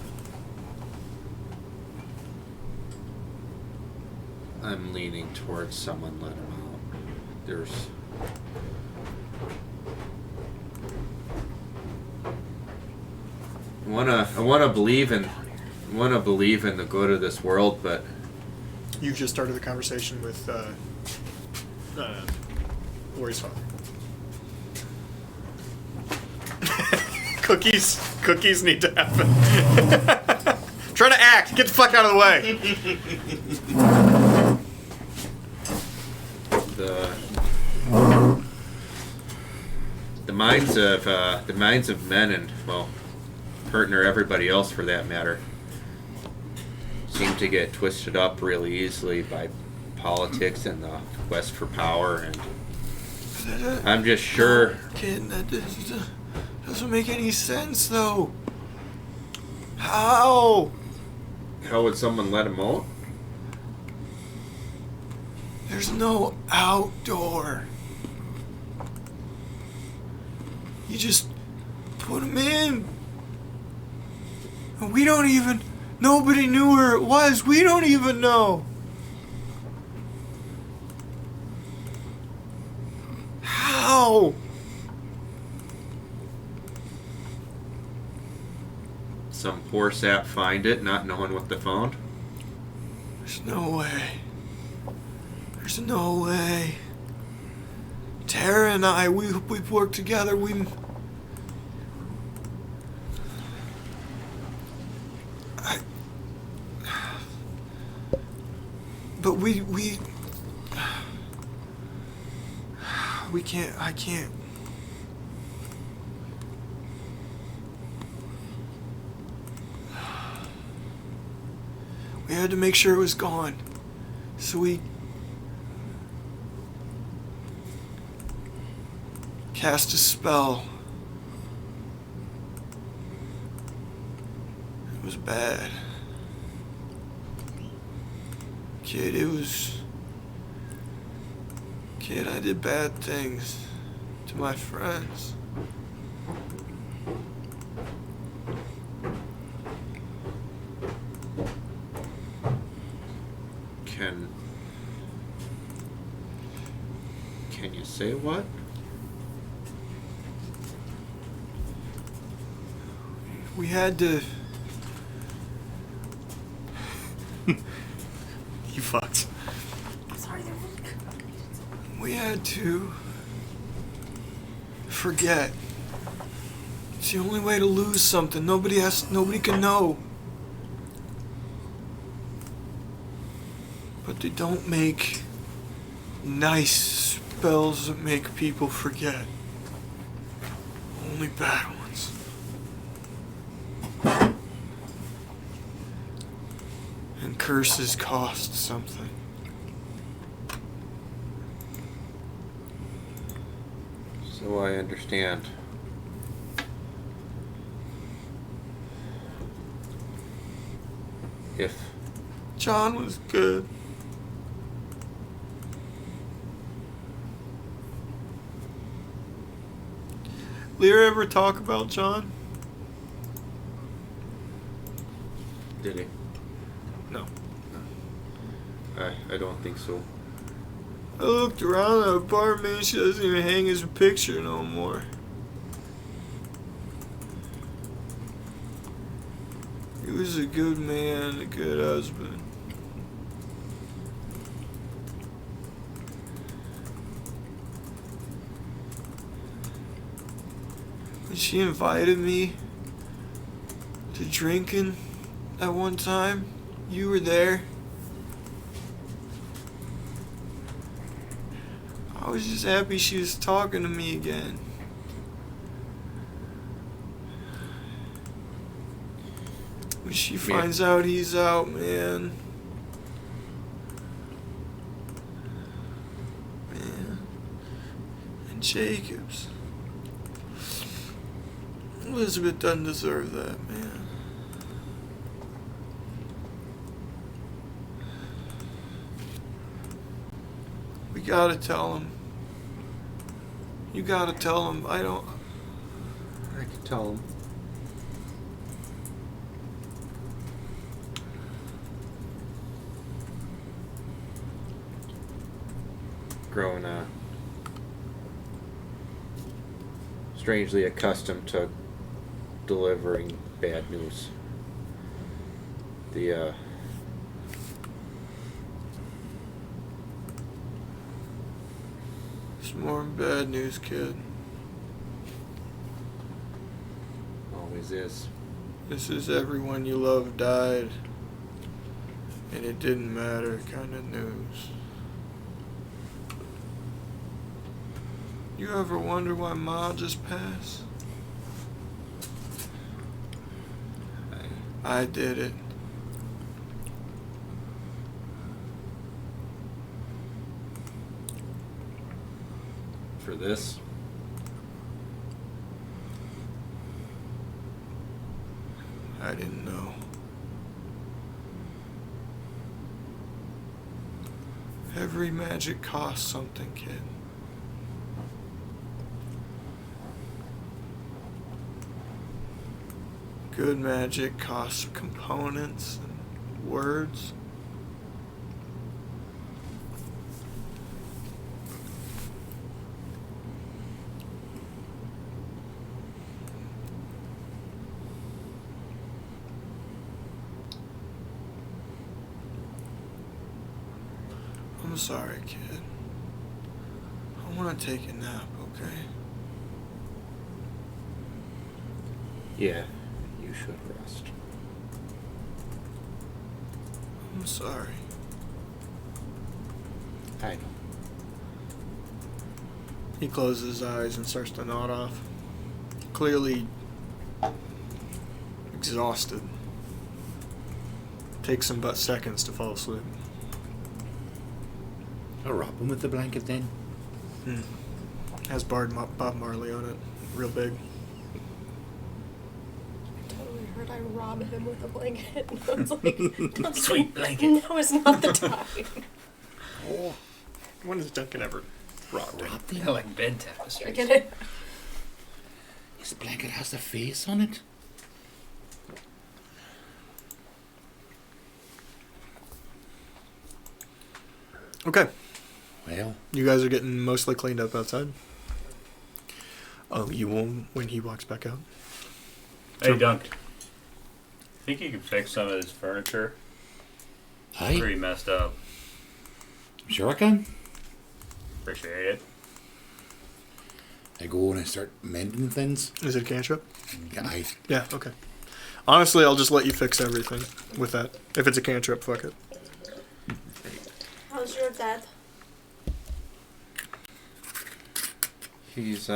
I'm leaning towards someone let him out. There's I wanna believe in the good of this world, but You just started the conversation with Lori's father. Cookies need to happen. Trying to act. Get the fuck out of the way. The minds of men and, well, Pertner, everybody else for that matter, seem to get twisted up really easily by politics and the quest for power, and I'm just sure. Kid, that doesn't make any sense, though. How? How would someone let him out? There's no outdoor. You just put him in. And we don't even... Nobody knew where it was. We don't even know. How? Some poor sap find it, not knowing what they found. There's no way. There's no way. Tara and I, we've worked together. But we can't. I can't. We had to make sure it was gone. So we cast a spell. It was bad. Kid, I did bad things to my friends. Can you say what? We had to... You fucked. Sorry, We had to forget. It's the only way to lose something. Nobody can know. But they don't make nice spells that make people forget. Only bad ones. And curses cost something. So I understand. If John was good. Lear ever talk about John? Did he? No. I don't think so. I looked around the apartment. She doesn't even hang his picture no more. He was a good man, a good husband. When she invited me to drinking at one time, you were there. I was just happy she was talking to me again. When she finds out he's out, man. Man. And Jacobs. Elizabeth doesn't deserve that, man. We gotta tell him. You gotta tell him. I can tell him. Grown strangely accustomed to delivering bad news. There's more bad news, kid. Always is. This is everyone you love died, and it didn't matter kind of news. You ever wonder why Ma just passed? I did it. For this? I didn't know. Every magic costs something, kid. Good magic costs components and words. I'm sorry, kid. I want to take a nap, okay? Yeah, you should rest. I'm sorry. I know. He closes his eyes and starts to nod off. Clearly exhausted. Takes him but seconds to fall asleep. I'll wrap him with the blanket then. Has Bob Marley on it. Real big. I totally heard I rob him with a blanket. I was like, Sweet blanket. now is not the time. Oh. When has Duncan ever robbed him? Wrapped him? I like bed I tapestries. get it. His blanket has the face on it. Okay. Well, You guys are getting mostly cleaned up outside. Oh, you won't when he walks back out? Hey, Dunk. Think you can fix some of this furniture? hi. Pretty messed up. Sure I can. Appreciate it. I go and I start mending things. Is it a cantrip? Yeah, okay. Honestly, I'll just let you fix everything with that. If it's a cantrip, fuck it. How's your dad? He's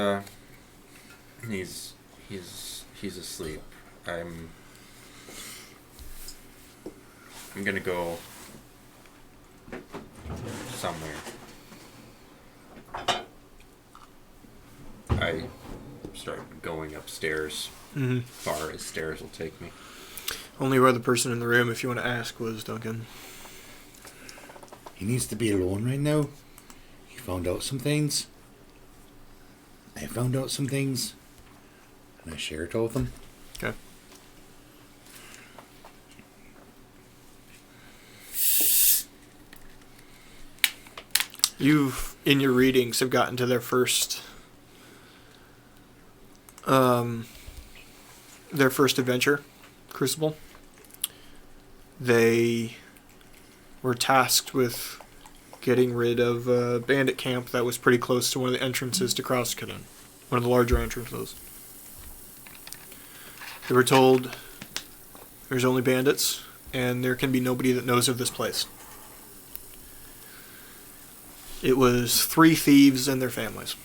asleep. I'm gonna go somewhere. I start going upstairs. Mm-hmm. Far as stairs will take me. Only other person in the room, if you want to ask, was Duncan. He needs to be alone right now. He found out some things. I found out some things. And I share it with them. Okay. You've, in your readings, have gotten to their first adventure, Crucible. They were tasked with getting rid of a bandit camp that was pretty close to one of the entrances to Krasden, one of the larger entrances. They were told there's only bandits, and there can be nobody that knows of this place. It was 3 thieves and their families.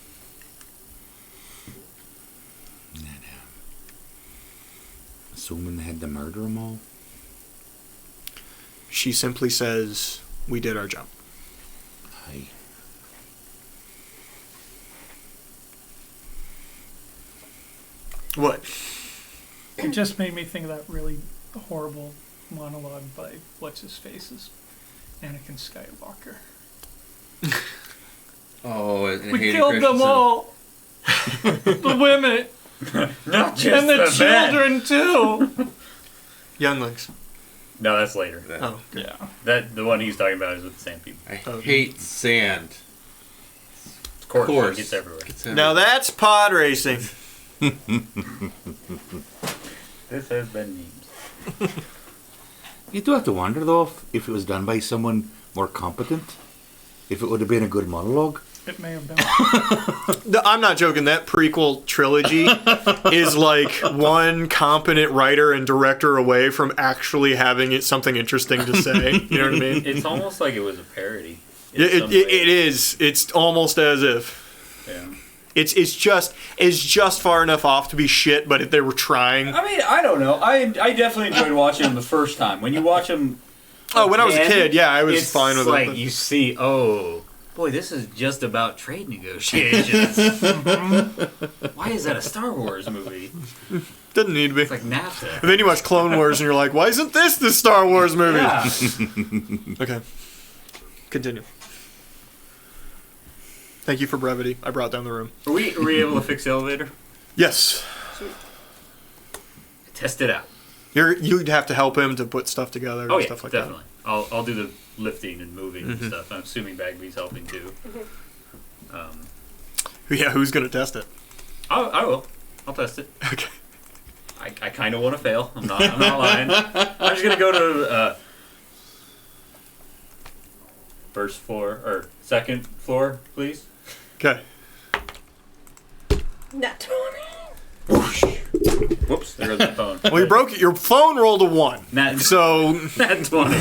Assuming they had to murder them all. She simply says, "We did our job." Aye. What? It just made me think of that really horrible monologue by what's-his-face's Anakin Skywalker. Oh, and We Hayden killed them Christensen. all! The women! Not just And the men. children, too! Younglings. No, that's later. Oh, okay. Yeah. The one he's talking about is with the sand people. I Okay. hate sand. Of course, Course. it gets everywhere. Now that's pod racing. This has been memes. You do have to wonder, though, if it was done by someone more competent. If it would have been a good monologue. It may have been. I'm not joking. That prequel trilogy is like one competent writer and director away from actually having it something interesting to say. You know what I mean? It's almost like it was a parody. in It some ways. is. It's almost as if Yeah. it's just far enough off to be shit. But if they were trying, I mean, I don't know. I definitely enjoyed watching them the first time. When you watch them, when I was a again, kid, yeah, I was it's fine with like it. you see, oh boy, this is just about trade negotiations. Why is that a Star Wars movie? Didn't need to be. It's like NAFTA. And then you watch Clone Wars and you're like, why isn't this the Star Wars movie? Yeah. Okay. Continue. Thank you for brevity. I brought down the room. Are we able to fix the elevator? Yes. Test it out. You'd have to help him to put stuff together and Oh yeah, stuff like definitely. I'll do the lifting and moving Mhm. and stuff. I'm assuming Bagby's helping too. that. Yeah, who's going to test it? I will. I'll test it. Okay. I kind of want to fail. I'm not lying. I'm just gonna go to first floor or second floor, please. Okay. Nat 20. Whoops, there goes my phone. Well, you broke it. Your phone rolled a 1. Nat, So nat 20.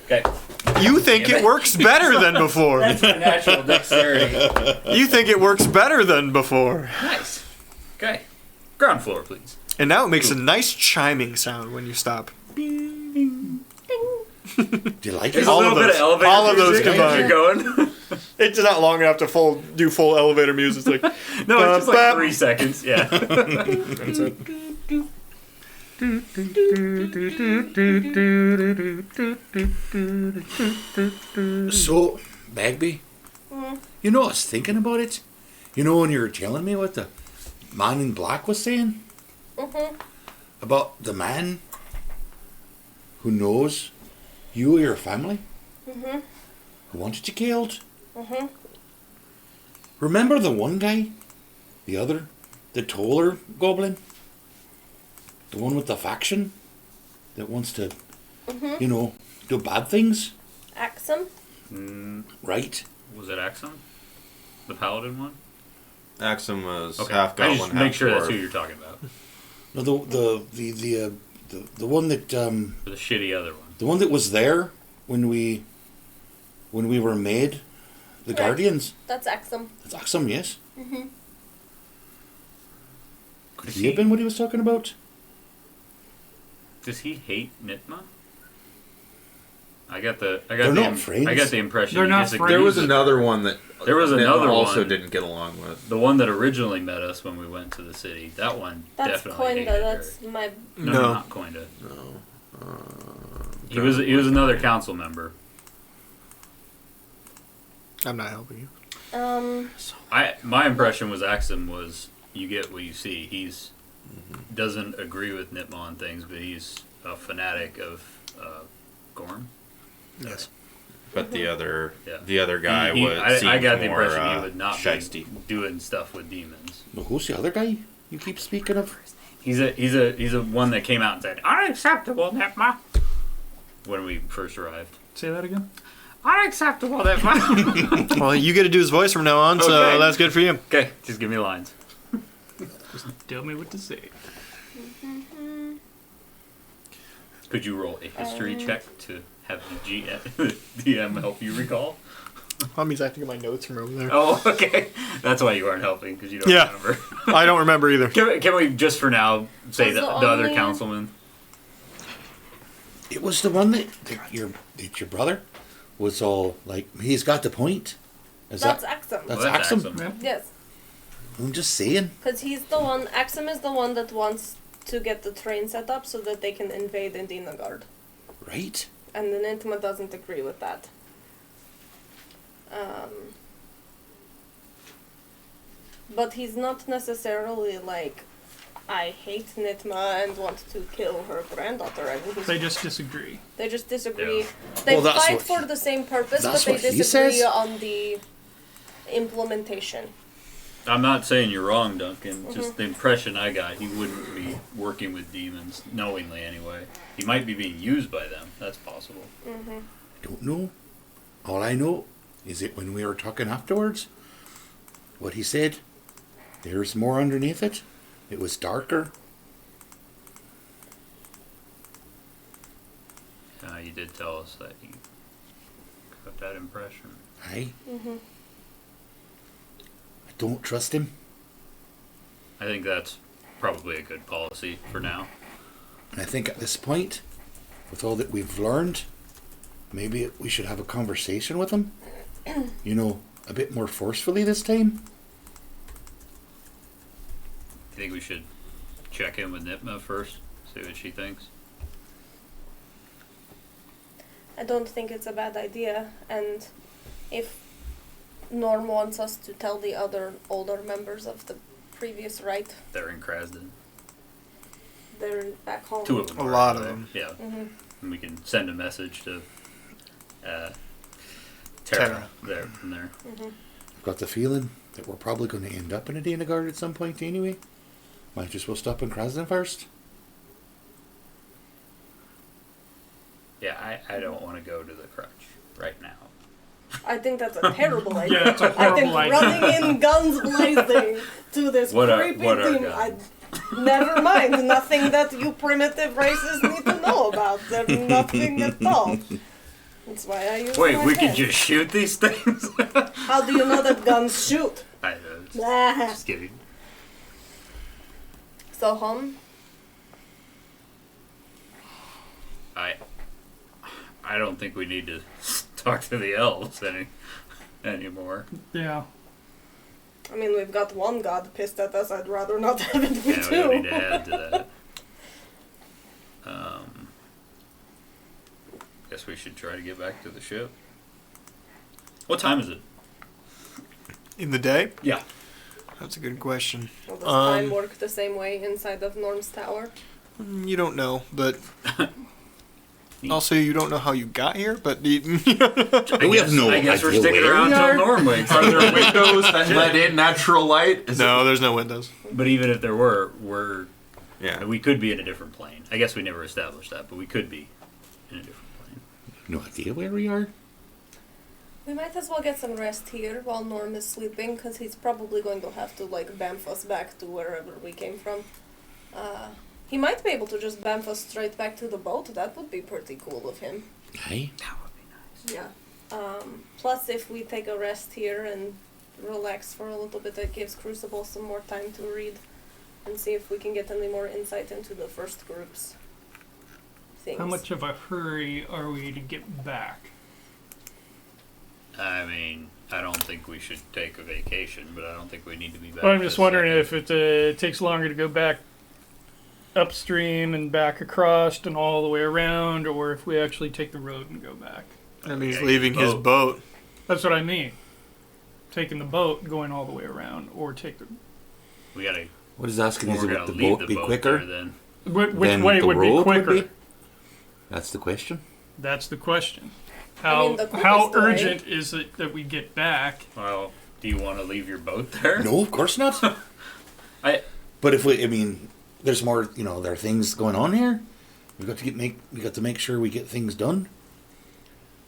Okay, you think it works better than before. that's my natural dexterity. You think it works better than before. Nice. Okay, ground floor, please. And now it makes a nice chiming sound when you stop. Do you like There's it? a All little of bit those. of elevator All of those music as combined. you're going. It's not long enough to do full elevator music. It's like, No, it's just like Bap. 3 seconds. Yeah. that's it. So, Bagby, you know, I was thinking about it. You know, when you were telling me what the man in black was saying? About the man who knows you or your family? Who wanted you killed? Remember the one guy? The other? The taller goblin? The one with the faction? That wants to, you know, do bad things? Axum. Right? Was it Axum? The paladin one? Axum was Okay. half I goblin, just half make sure that's dwarf. who you're talking about. No, the one that Or the shitty other one. the one that was there when we were made the Right. Guardians. That's Axum. That's awesome, yes. Could Does he have he, been what he was talking about? does he hate Nitma? I got the not friends. I got the impression They're he not disagrees There was with- another one that There was Nitma another also one. didn't get along with. The one that originally met us when we went to the city. That one That's definitely Coinda. hated her. That's my. No, not Coinda. No. He was another council member. I'm not helping you. My impression was Axum was you get what you see. He's doesn't agree with Nitma on things, but he's a fanatic of Gorm. Yes. But the other Yeah. guy I seemed got the more, impression he would not shiesty. be doing stuff with demons. Well, who's the other guy you keep speaking of? He's a one that came out and said unacceptable, Nitma, when we first arrived. Say that again. Unacceptable, Nitma. Well, you get to do his voice from now on, so Okay. that's good for you. Okay, just give me lines. Tell me what to say. Could you roll a history check to have the DM help you recall? That means I have to get my notes from over there. Oh, okay. That's why you aren't helping, because you don't Yeah. remember. I don't remember either. Can we just for now say Was the the other only- councilman? It was the one that your brother was all like, he's got the point. Is That's that? Axum. That's Well, Axum. Yeah. Yes, I'm just saying. because he's the one. Axum is the one that wants to get the train set up so that they can invade Indinagard. Right? And the Nintma doesn't agree with that. But he's not necessarily like, I hate Nitma and want to kill her granddaughter. I mean, They just disagree. they just disagree. Yeah. They Well, that's fight what for he- the same purpose, but that's they what he disagree says? on the implementation. I'm not saying you're wrong, Duncan. Just the impression I got, he wouldn't be working with demons, knowingly anyway. He might be being used by them. That's possible. Mm-hmm. Don't know. All I know is that when we were talking afterwards, what he said, there's more underneath it. It was darker. You did tell us that you got that impression. I Mm-hmm. don't trust him. I think that's probably a good policy for now. And I think at this point, with all that we've learned, maybe we should have a conversation with him. You know, a bit more forcefully this time. You think we should check in with Nitma first, see what she thinks? I don't think it's a bad idea, and if Norm wants us to tell the other older members of the previous rite, They're in Krasden. they're back home. Two of them. A are lot of anyway. them. Yeah. Mm-hmm. And we can send a message to Terra. Terra there from there. Mm-hmm. I've got the feeling that we're probably going to end up in a Dana Guard at some point anyway. Might as well stop in Krasden first. Yeah, I don't want to go to the crutch right now. I think that's a terrible idea. Yeah, it's a I think horrible idea. running in guns blazing to this What are creepy guns? thing. Never mind. Nothing that you primitive races need to know about. There's nothing at all. That's why I use Wait, my we could head. just shoot these things? How do you know that guns shoot? I know. Just, Ah. just kidding. So, home? I don't think we need to talk to the elves anymore. Yeah. I mean, we've got one god pissed at us. I'd rather not have it be Yeah, we two. don't need to add to that. Guess we should try to get back to the ship. What time is it? In the day? Yeah. That's a good question. Well, does time work the same way inside of Norm's tower? You don't know, but also you don't know how you got here. But We have no I guess we're idea sticking where around we till are. Norm wakes Are up. there windows that let in natural light? no, there's no windows. But even if there were, Yeah. we could be in a different plane. I guess we never established that, but we could be in a different plane. No idea where we are. We might as well get some rest here while Norm is sleeping, because he's probably going to have to, like, bamf us back to wherever we came from. He might be able to just bamf us straight back to the boat. That would be pretty cool of him. Hey, That would be nice. Yeah. Plus, if we take a rest here and relax for a little bit, it gives Crucible some more time to read and see if we can get any more insight into the first group's things. How much of a hurry are we to get back? I mean, I don't think we should take a vacation, but I don't think we need to be back. Well, I'm for just a wondering second. if it takes longer to go back upstream and back across and all the way around, or if we actually take the road and go back. That means Yeah, leaving his boat. boat. That's what I mean. taking the boat, going all the way around, or take the... We gotta. What he's asking is, We're would gonna the leave boat be there, quicker? then. Which than way the would be road quicker? That's the question. That's the question. I mean, the How quickest way- urgent is it that we get back? Well, do you want to leave your boat there? No, of course not. But if we, I mean, there's more. You know, there are things going on here. We got to make sure we get things done.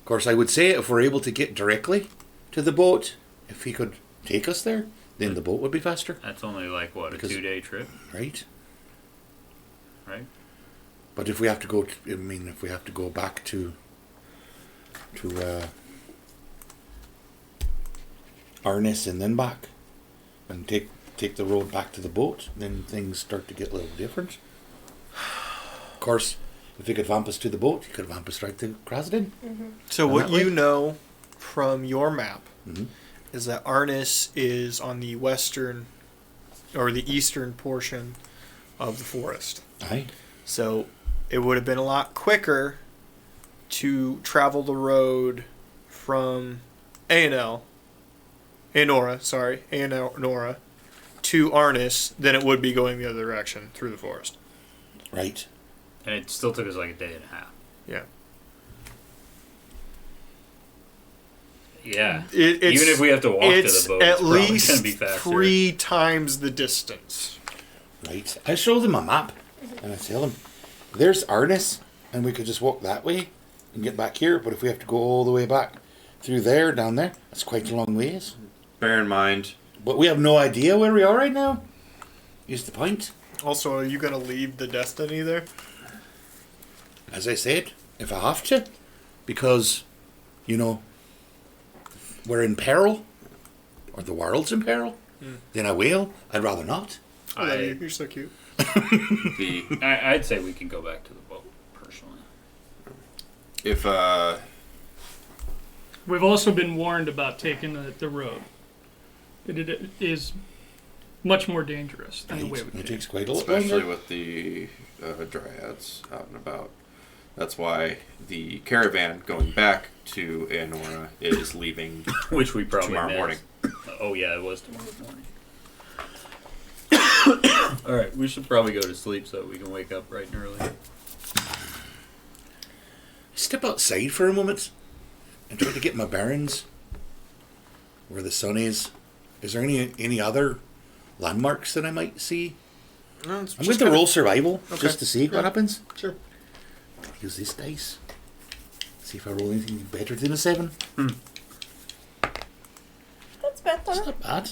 Of course, I would say if we're able to get directly to the boat, if he could take us there, then the boat would be faster, That's only like what, Because- a 2-day trip, right? right? But if we have to go, if we have to go back to Arnis and then back, and take the road back to the boat, then things start to get a little different. Of course, if he could vamp us to the boat, he could vamp us right to Krasden. So And what that way- you know from your map Mhm. is that Arnis is on the western or the eastern portion of the forest. Aye. So it would have been a lot quicker to travel the road from Nora to Arnis than it would be going the other direction through the forest. Right. And it still took us like a day and a half. Yeah. Yeah. It's, Even if we have to walk to it's the boat, at it's probably least gonna be faster. 3 times the distance. Right. I show them a map, and I tell them, "There's Arnis, and we could just walk that way and get back here. But if we have to go all the way back through there, down there, that's quite a long ways. Bear in mind, But we have no idea where we are right now. Is the point? Also, are you going to leave the Destiny there? As I said, if I have to, because, you know, we're in peril, or the world's in peril, then I will. I'd rather not. I love you. You're so cute. I'd say we can go back to the boat, personally. if We've also been warned about taking the road. It is much more dangerous than the way we It came. takes quite a lot especially longer. with the dryads out and about, that's why the caravan going back to Anora is leaving Which we probably tomorrow missed. morning. Oh yeah, it was tomorrow morning. All right, we should probably go to sleep so that we can wake up bright and early. Step outside for a moment and try to get my bearings. Where the sun is. Is there any other landmarks that I might see? No, it's I'm just going to kinda- roll survival Okay. just to see Yeah. what happens. Sure. Use this dice. See if I roll anything better than a 7. That's better. That's not bad.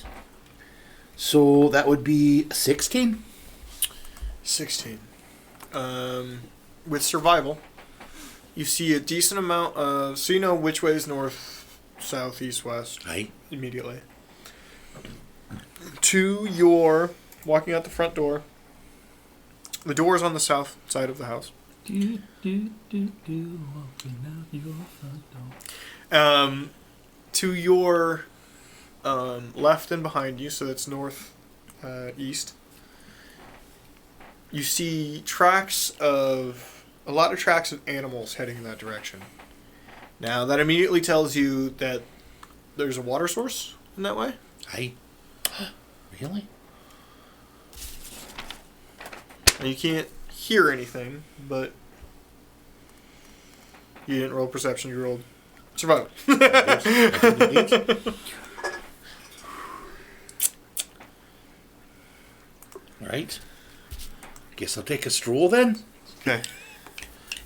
So that would be a 16. 16. With survival, you see a decent amount of... So you know which way is north, south, east, west Aye. immediately. To your... Walking out the front door. The door is on the south side of the house. To your left and behind you, so that's north, east, you see a lot of tracks of animals heading in that direction. Now, that immediately tells you that there's a water source in that way. Aye. Really? And you can't hear anything, but you didn't roll perception, you rolled survival. I did indeed. Right. Guess I'll take a stroll then. Okay.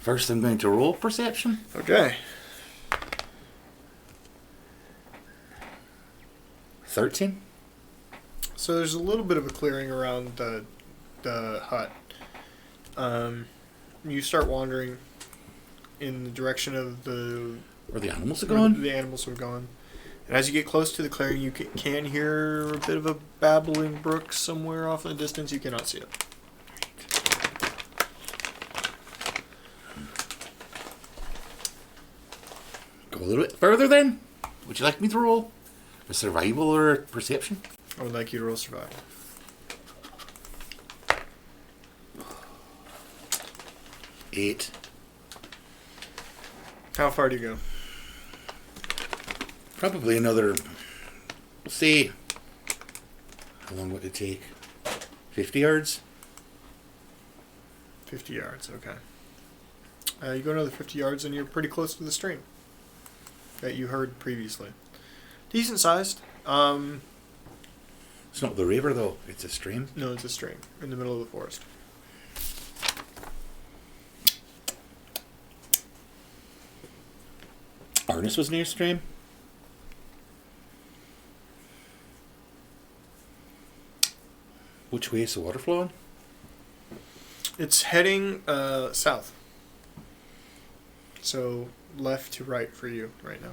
First, I'm going to roll perception. Okay. 13. So there's a little bit of a clearing around the hut. You start wandering in the direction of Where the animals are where going. the animals are going. And as you get close to the clearing, you can hear a bit of a babbling brook somewhere off in the distance. You cannot see it. Go a little bit further then. Would you like me to roll a survival or a perception? I would like you to roll survival. 8. How far do you go? Probably another See, how long would it take? 50 yards? 50 yards, okay. You go another 50 yards and you're pretty close to the stream that you heard previously. Decent sized. It's not the river, though. It's a stream. No, it's a stream in the middle of the forest. Arnis was near stream. Which way is the water flowing? It's heading south. So left to right for you right now.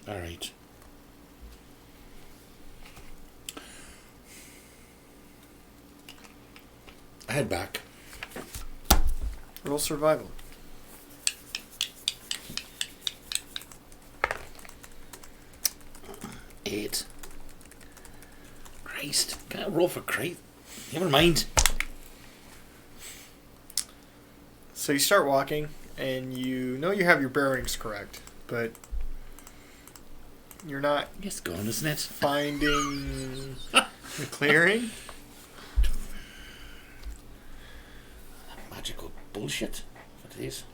All right. I head back. Roll survival. Eight. Christ. Can't roll for Christ. Never mind. So you start walking, and you know you have your bearings correct, but you're not It's gone, isn't it? finding the clearing. Magical bullshit. What it is.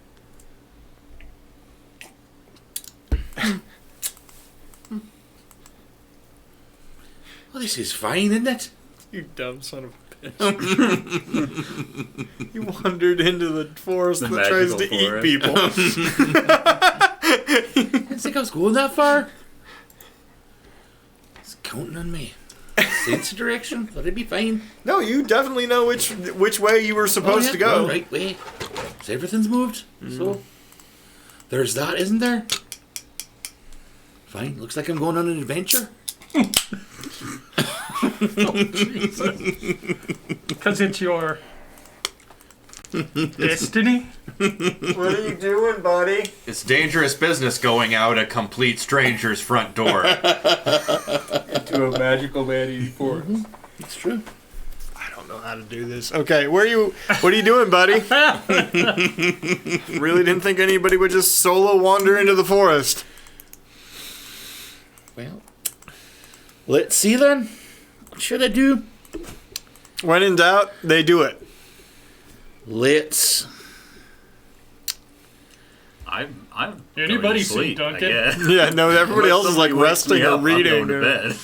Well, this is fine, isn't it? You dumb son of a bitch. You wandered into the forest The that tries to magical eat forest. people. I didn't think I was going that far. It's counting on me. Sense of direction. Let it be fine. No, you definitely know which way you were supposed to go. Right way. So everything's moved. So there's that, isn't there? Fine. Looks like I'm going on an adventure. Because it's your destiny. What are you doing, buddy? It's dangerous business going out a complete stranger's front door. To a magical man forest. It's true. I don't know how to do this. Okay, what are you doing, buddy? Really didn't think anybody would just solo wander into the forest. Well, let's see then. What should I do? When in doubt, they do it. Let's. I'm Anybody going to see sleep, Duncan? I guess. Yeah, no, everybody else is like Somebody wakes resting me or up, I'm reading. going to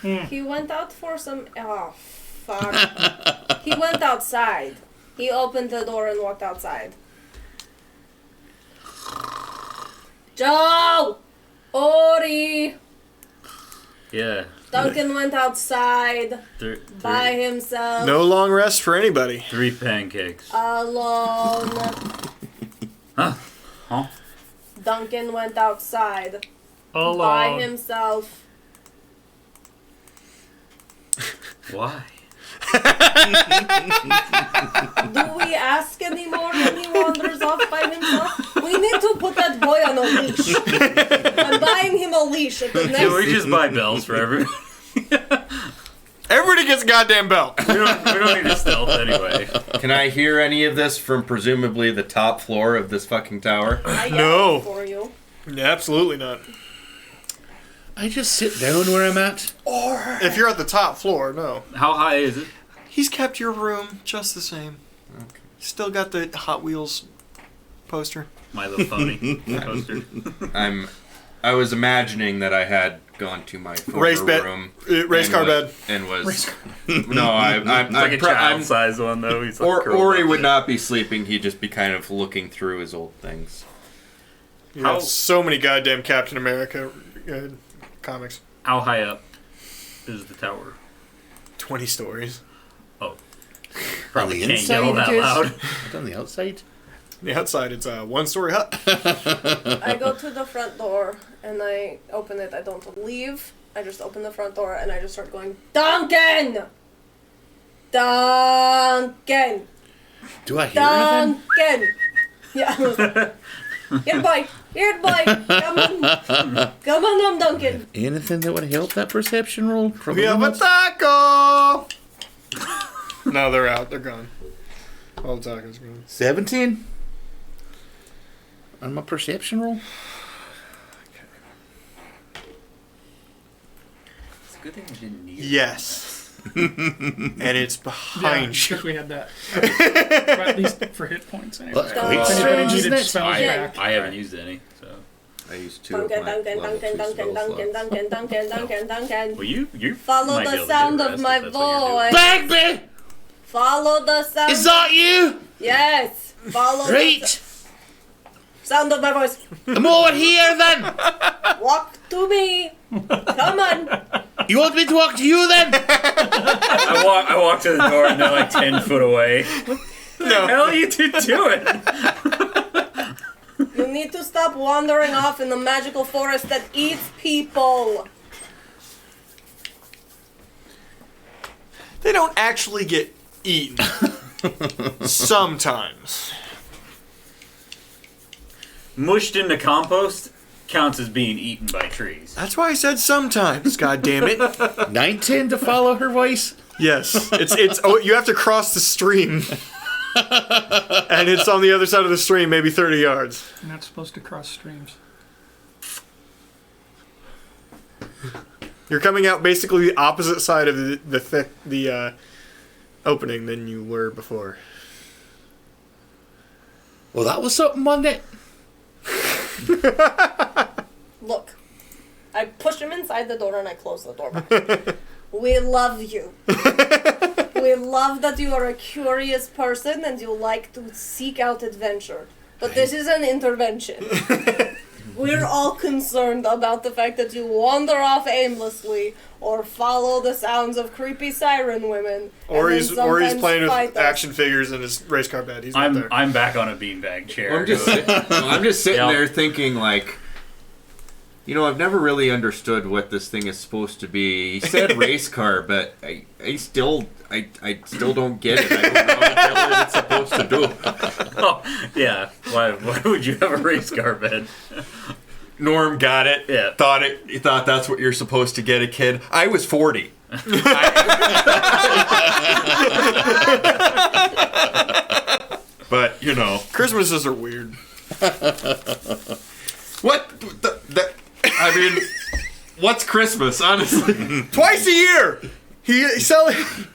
bed. He went out for some. Oh, fuck. He went outside. He opened the door and walked outside. Joe! Ori! Yeah. Duncan went outside by himself. No long rest for anybody. 3 pancakes. Alone. Huh? Huh? Duncan went outside by Alone. himself. Why? Do we ask anymore when he wanders off by himself? We need to put that boy on a leash. I'm buying him a leash at the Can we next. just buy bells for everyone? Everybody gets a goddamn belt. we don't need a stealth anyway. Can I hear any of this from presumably the top floor of this fucking tower? I No. yelled for you. Absolutely not. I just sit down where I'm at. If you're at the top floor, no. How high is it? He's kept your room just the same. Okay. Still got the Hot Wheels poster. My Little Pony poster. I was imagining that I had gone to my former Race bed. room. Race and car was- bed. And was... No, I'm It's like a I'm child-sized one, though. He's like curled Ori up. would not be sleeping. He'd just be kind of looking through his old things. You How- have so many goddamn Captain America comics. How high up is the tower? 20 stories. Probably On the can't yell that inside it is? loud. Not on the outside. The outside, it's a one-story hut. I go to the front door and I open it. I don't leave. I just open the front door and I just start going, Duncan! Duncan! Do I hear anything? Duncan! Yeah. I was like, here, boy! Here, boy! Come on! Come on, Duncan! Anything that would help that perception roll? From We have a taco! No, they're out. They're gone. All the tacos are gone. 17 on my perception roll. Good thing we didn't need it. Yes. And it's behind you. because we had that. Or at least for hit points, anyway. That's great. If anybody Strange, needed isn't it? spells back. I haven't used any, so. I used two of Duncan, my Duncan, level Duncan, 2 Duncan, spell Duncan, slots. Duncan, Duncan, Duncan, Duncan. Well, you Follow might be the able to sound get of rest my if that's what you're voice. Bagby! Follow the sound. Is that you? Yes. Follow Right. the sound of my voice. I'm over here then. Walk to me. Come on. You want me to walk to you then? I walk to the door and they're like 10 foot away. What the hell you two doing? You need to stop wandering off in the magical forest that eats people. They don't actually get eaten. Sometimes. Mushed into compost counts as being eaten by trees. That's why I said sometimes, god damn it. 19 to follow her voice. Yes. It's you have to cross the stream. And it's on the other side of the stream, maybe 30 yards. You're not supposed to cross streams. You're coming out basically the opposite side of the opening than you were before. Well, that was something, wasn't it? Look, I push him inside the door and I close the door behind him. We love you. We love that you are a curious person and you like to seek out adventure. But this is an intervention. We're all concerned about the fact that you wander off aimlessly or follow the sounds of creepy siren women. Or and he's then sometimes playing fight with us. action figures in his race car bed. He's not there. I'm back on a beanbag chair. I'm just sitting Yeah. there thinking like, you know, I've never really understood what this thing is supposed to be. He said race car, but I still don't get it. I don't know what the hell it's supposed to do. Oh, yeah. Why would you have a race car bed? Norm got it. Yeah. He thought that's what you're supposed to get a kid. I was 40. But, you know. Christmases are weird. What? I mean, what's Christmas, honestly? Twice a year! He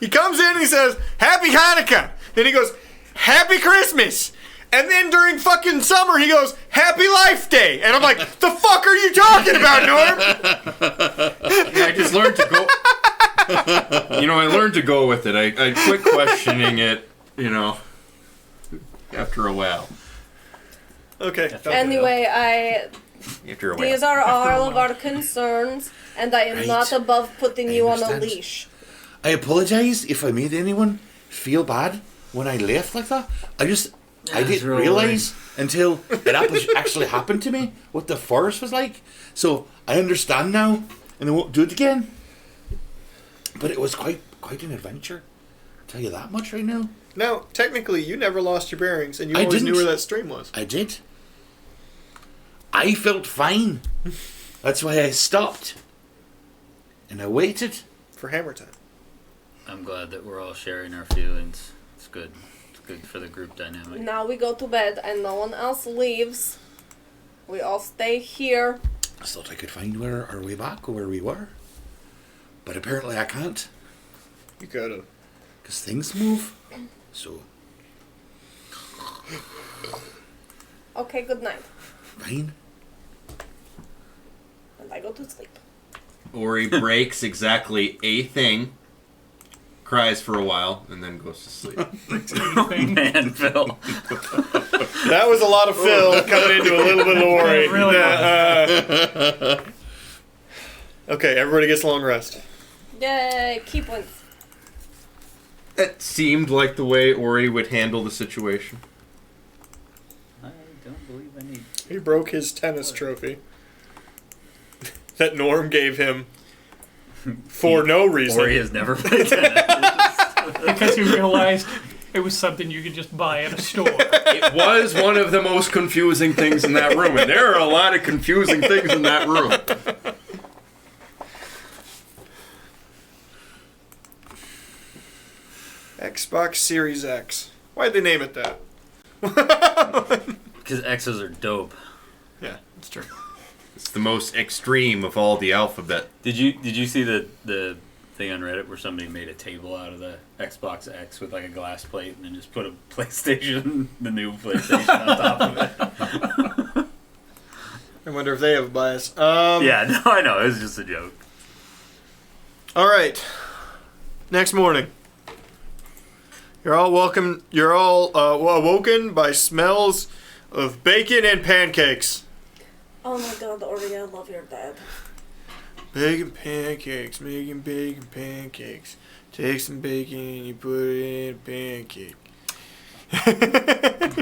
comes in and he says, Happy Hanukkah! Then he goes, Happy Christmas! And then during fucking summer he goes, Happy Life Day! And I'm like, the fuck are you talking about, Norm? I just learned to go. I learned to go with it. I quit questioning it, after a while. Okay. Anyway, After a while. these are all of our concerns, and I am Right. not above putting you on a understand. leash. I apologise if I made anyone feel bad when I left like that. I didn't realise until it actually happened to me what the forest was like. So I understand now, and I won't do it again. But it was quite an adventure. I'll tell you that much right now. Now, technically, you never lost your bearings, and you I always knew didn't. where that stream was. I did. I felt fine. That's why I stopped. And I waited. For hammer time. I'm glad that we're all sharing our feelings. It's good. It's good for the group dynamic. Now we go to bed, and no one else leaves. We all stay here. I thought I could find our way back or where we were. But apparently I can't. You could've. Because things move. So, Okay, good night. fine. And I go to sleep. Ori breaks exactly a thing, cries for a while, and then goes to sleep. Man, Phil. That was a lot of Phil coming into a little bit of Ori. It really Okay, everybody gets a long rest. Yay, keep one. It seemed like the way Ori would handle the situation. I don't believe I need. He broke his tennis trophy that Norm gave him for no reason. Ori has never played tennis. Because you realized it was something you could just buy at a store. It was one of the most confusing things in that room, and there are a lot of confusing things in that room. Xbox Series X. Why'd they name it that? Because X's are dope. Yeah, that's true. It's the most extreme of all the alphabet. Did you see the thing on Reddit where somebody made a table out of the Xbox X with like a glass plate and then just put a PlayStation, the new PlayStation, on top of it? I wonder if they have a bias. Yeah, no, I know. It was just a joke. All right. Next morning. You're all welcome. You're all awoken by smells of bacon and pancakes. Oh my god, Ori, I love your dad. Bacon pancakes, making bacon pancakes. Take some bacon and you put it in a pancake.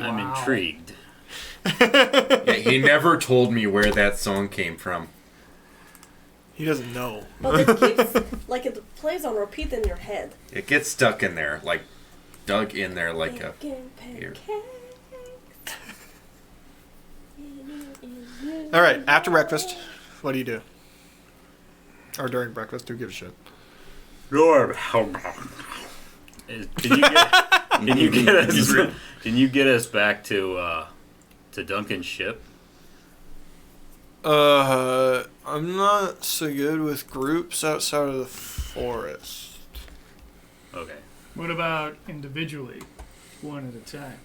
I'm intrigued. Yeah, he never told me where that song came from. He doesn't know. But it keeps, like, it plays on repeat in your head. It gets stuck in there, like dug in there like a. Bacon Here. pancakes. All right, after breakfast, what do you do? Or during breakfast, who gives a shit? Can you get us back to Duncan's ship? I'm not so good with groups outside of the forest. Okay. What about individually, one at a time?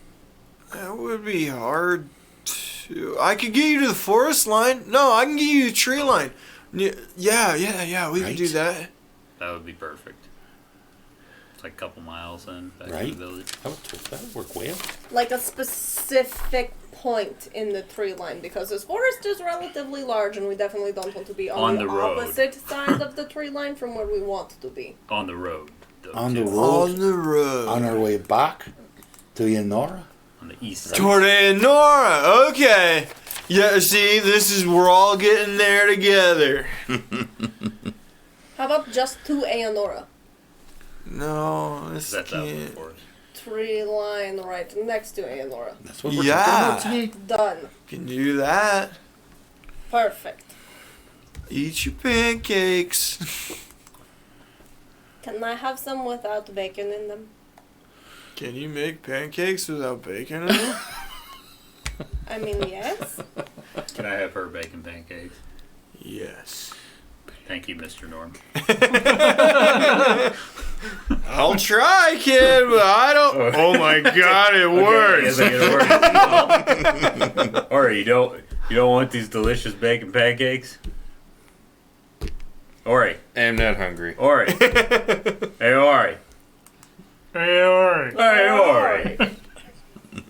That would be hard to... I could get you to the forest line. No, I can get you to the tree line. Yeah, we can do that. That would be perfect. It's like a couple miles in back to Right. the village. That would work well. Like a specific point in the tree line, because this forest is relatively large and we definitely don't want to be on the road. opposite side of the tree line from where we want to be. On the road. though, On the too. road. On the road. On our way back to Yenora. On the east side. Toward Nora. Okay. Yeah, see, we're all getting there together. How about just to Aonora? No, this That's out in the can't. forest. Tree line right next to Aonora. That's what we're Yeah. talking about today. Done. Can do that. Perfect. Eat your pancakes. Can I have some without bacon in them? Can you make pancakes without bacon in them? I mean, yes. Can I have her bacon pancakes? Yes. Thank you, Mr. Norm. I'll try, kid, but I don't. Oh my god, it works. Or you don't want these delicious bacon pancakes? Ori. I'm not hungry. Ori. Hey, Ori. Hey, alright. Hey, Ori.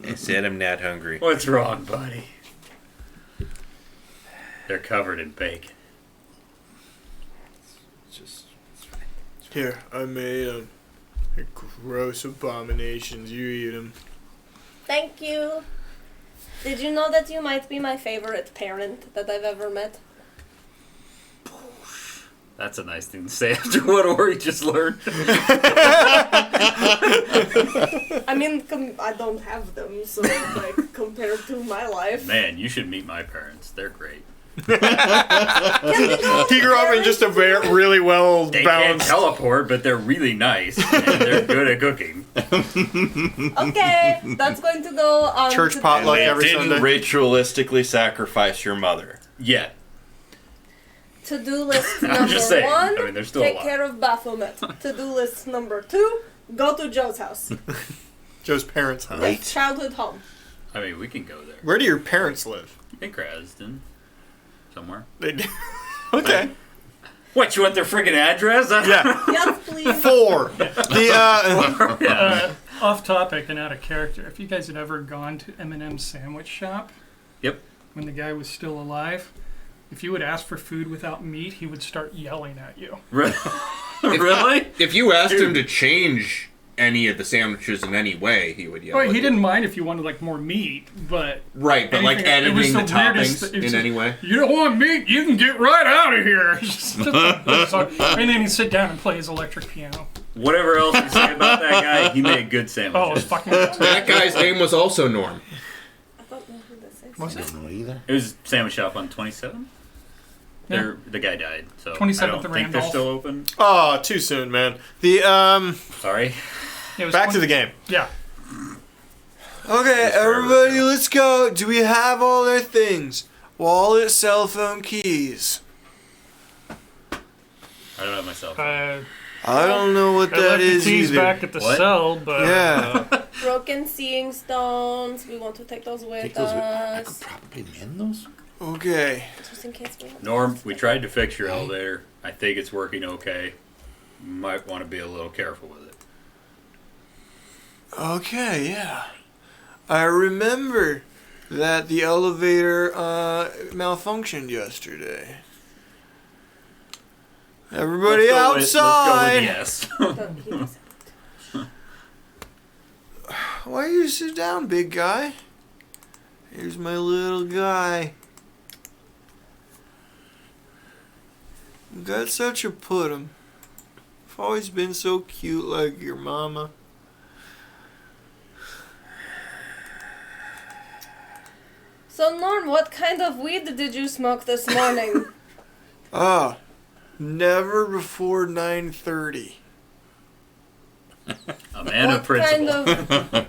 I said I'm not hungry. What's wrong, buddy? They're covered in bacon. Here, I made them. They're gross abominations. You eat them. Thank you. Did you know that you might be my favorite parent that I've ever met? That's a nice thing to say after what Ori just learned. I mean, I don't have them, so like compared to my life. Man, you should meet my parents. They're great. Can we go He grew up in just a really well They can't balanced. teleport, but they're really nice. And they're good at cooking. Okay, that's going to go on Church to potluck They every didn't Sunday. ritualistically sacrifice your mother. Yeah. To-do list I'm number just saying. 1, I mean, they're still take alive. care of Baphomet. To-do list number 2, go to Joe's house. Joe's parents' house. Right. Childhood home. I mean, we can go there. Where do your parents live? In Krasden. Somewhere. They do. Okay. What, you want their friggin' address? Yeah. Yes, please. 4. The Yeah. Off topic and out of character. If you guys had ever gone to M&M's sandwich shop, Yep. when the guy was still alive, if you would ask for food without meat, he would start yelling at you. Really? If you asked him to change any of the sandwiches in any way, he would yell. Well, at he you. didn't mind if you wanted like more meat, but Right, but like anything- it was editing the the weirdest- toppings it was in any way. you don't want meat, you can get right out of here. And then he'd sit down and play his electric piano. Whatever else you say about that guy, he made good Oh, it was sandwiches. fucking. That guy's name was also Norm. I don't know who this is. Was I it? don't know either. It was sandwich shop on 27. Yeah. The guy died, so 27th I don't and think they're Randolph. still open. Oh, too soon, man. The Sorry. It was back to the game. Yeah. Okay, everybody, let's go. Do we have all their things? wallet, cell phone, keys. I don't have my cell phone. I don't know what I that left the is keys either. back at the What? cell, but Yeah. Broken seeing stones. We want to take those with Take those with, I us. could probably mend those. Okay. Just in case we have Norm, we tried to fix your elevator. I think it's working okay. Might want to be a little careful with it. Okay, yeah. I remember that the elevator malfunctioned yesterday. Everybody outside. Yes. Don't keep us out. Why you sit down, big guy? Here's my little guy. You got such a putum. I've always been so cute like your mama. So, Norm, what kind of weed did you smoke this morning? Never before 9:30. A man of What principle. kind of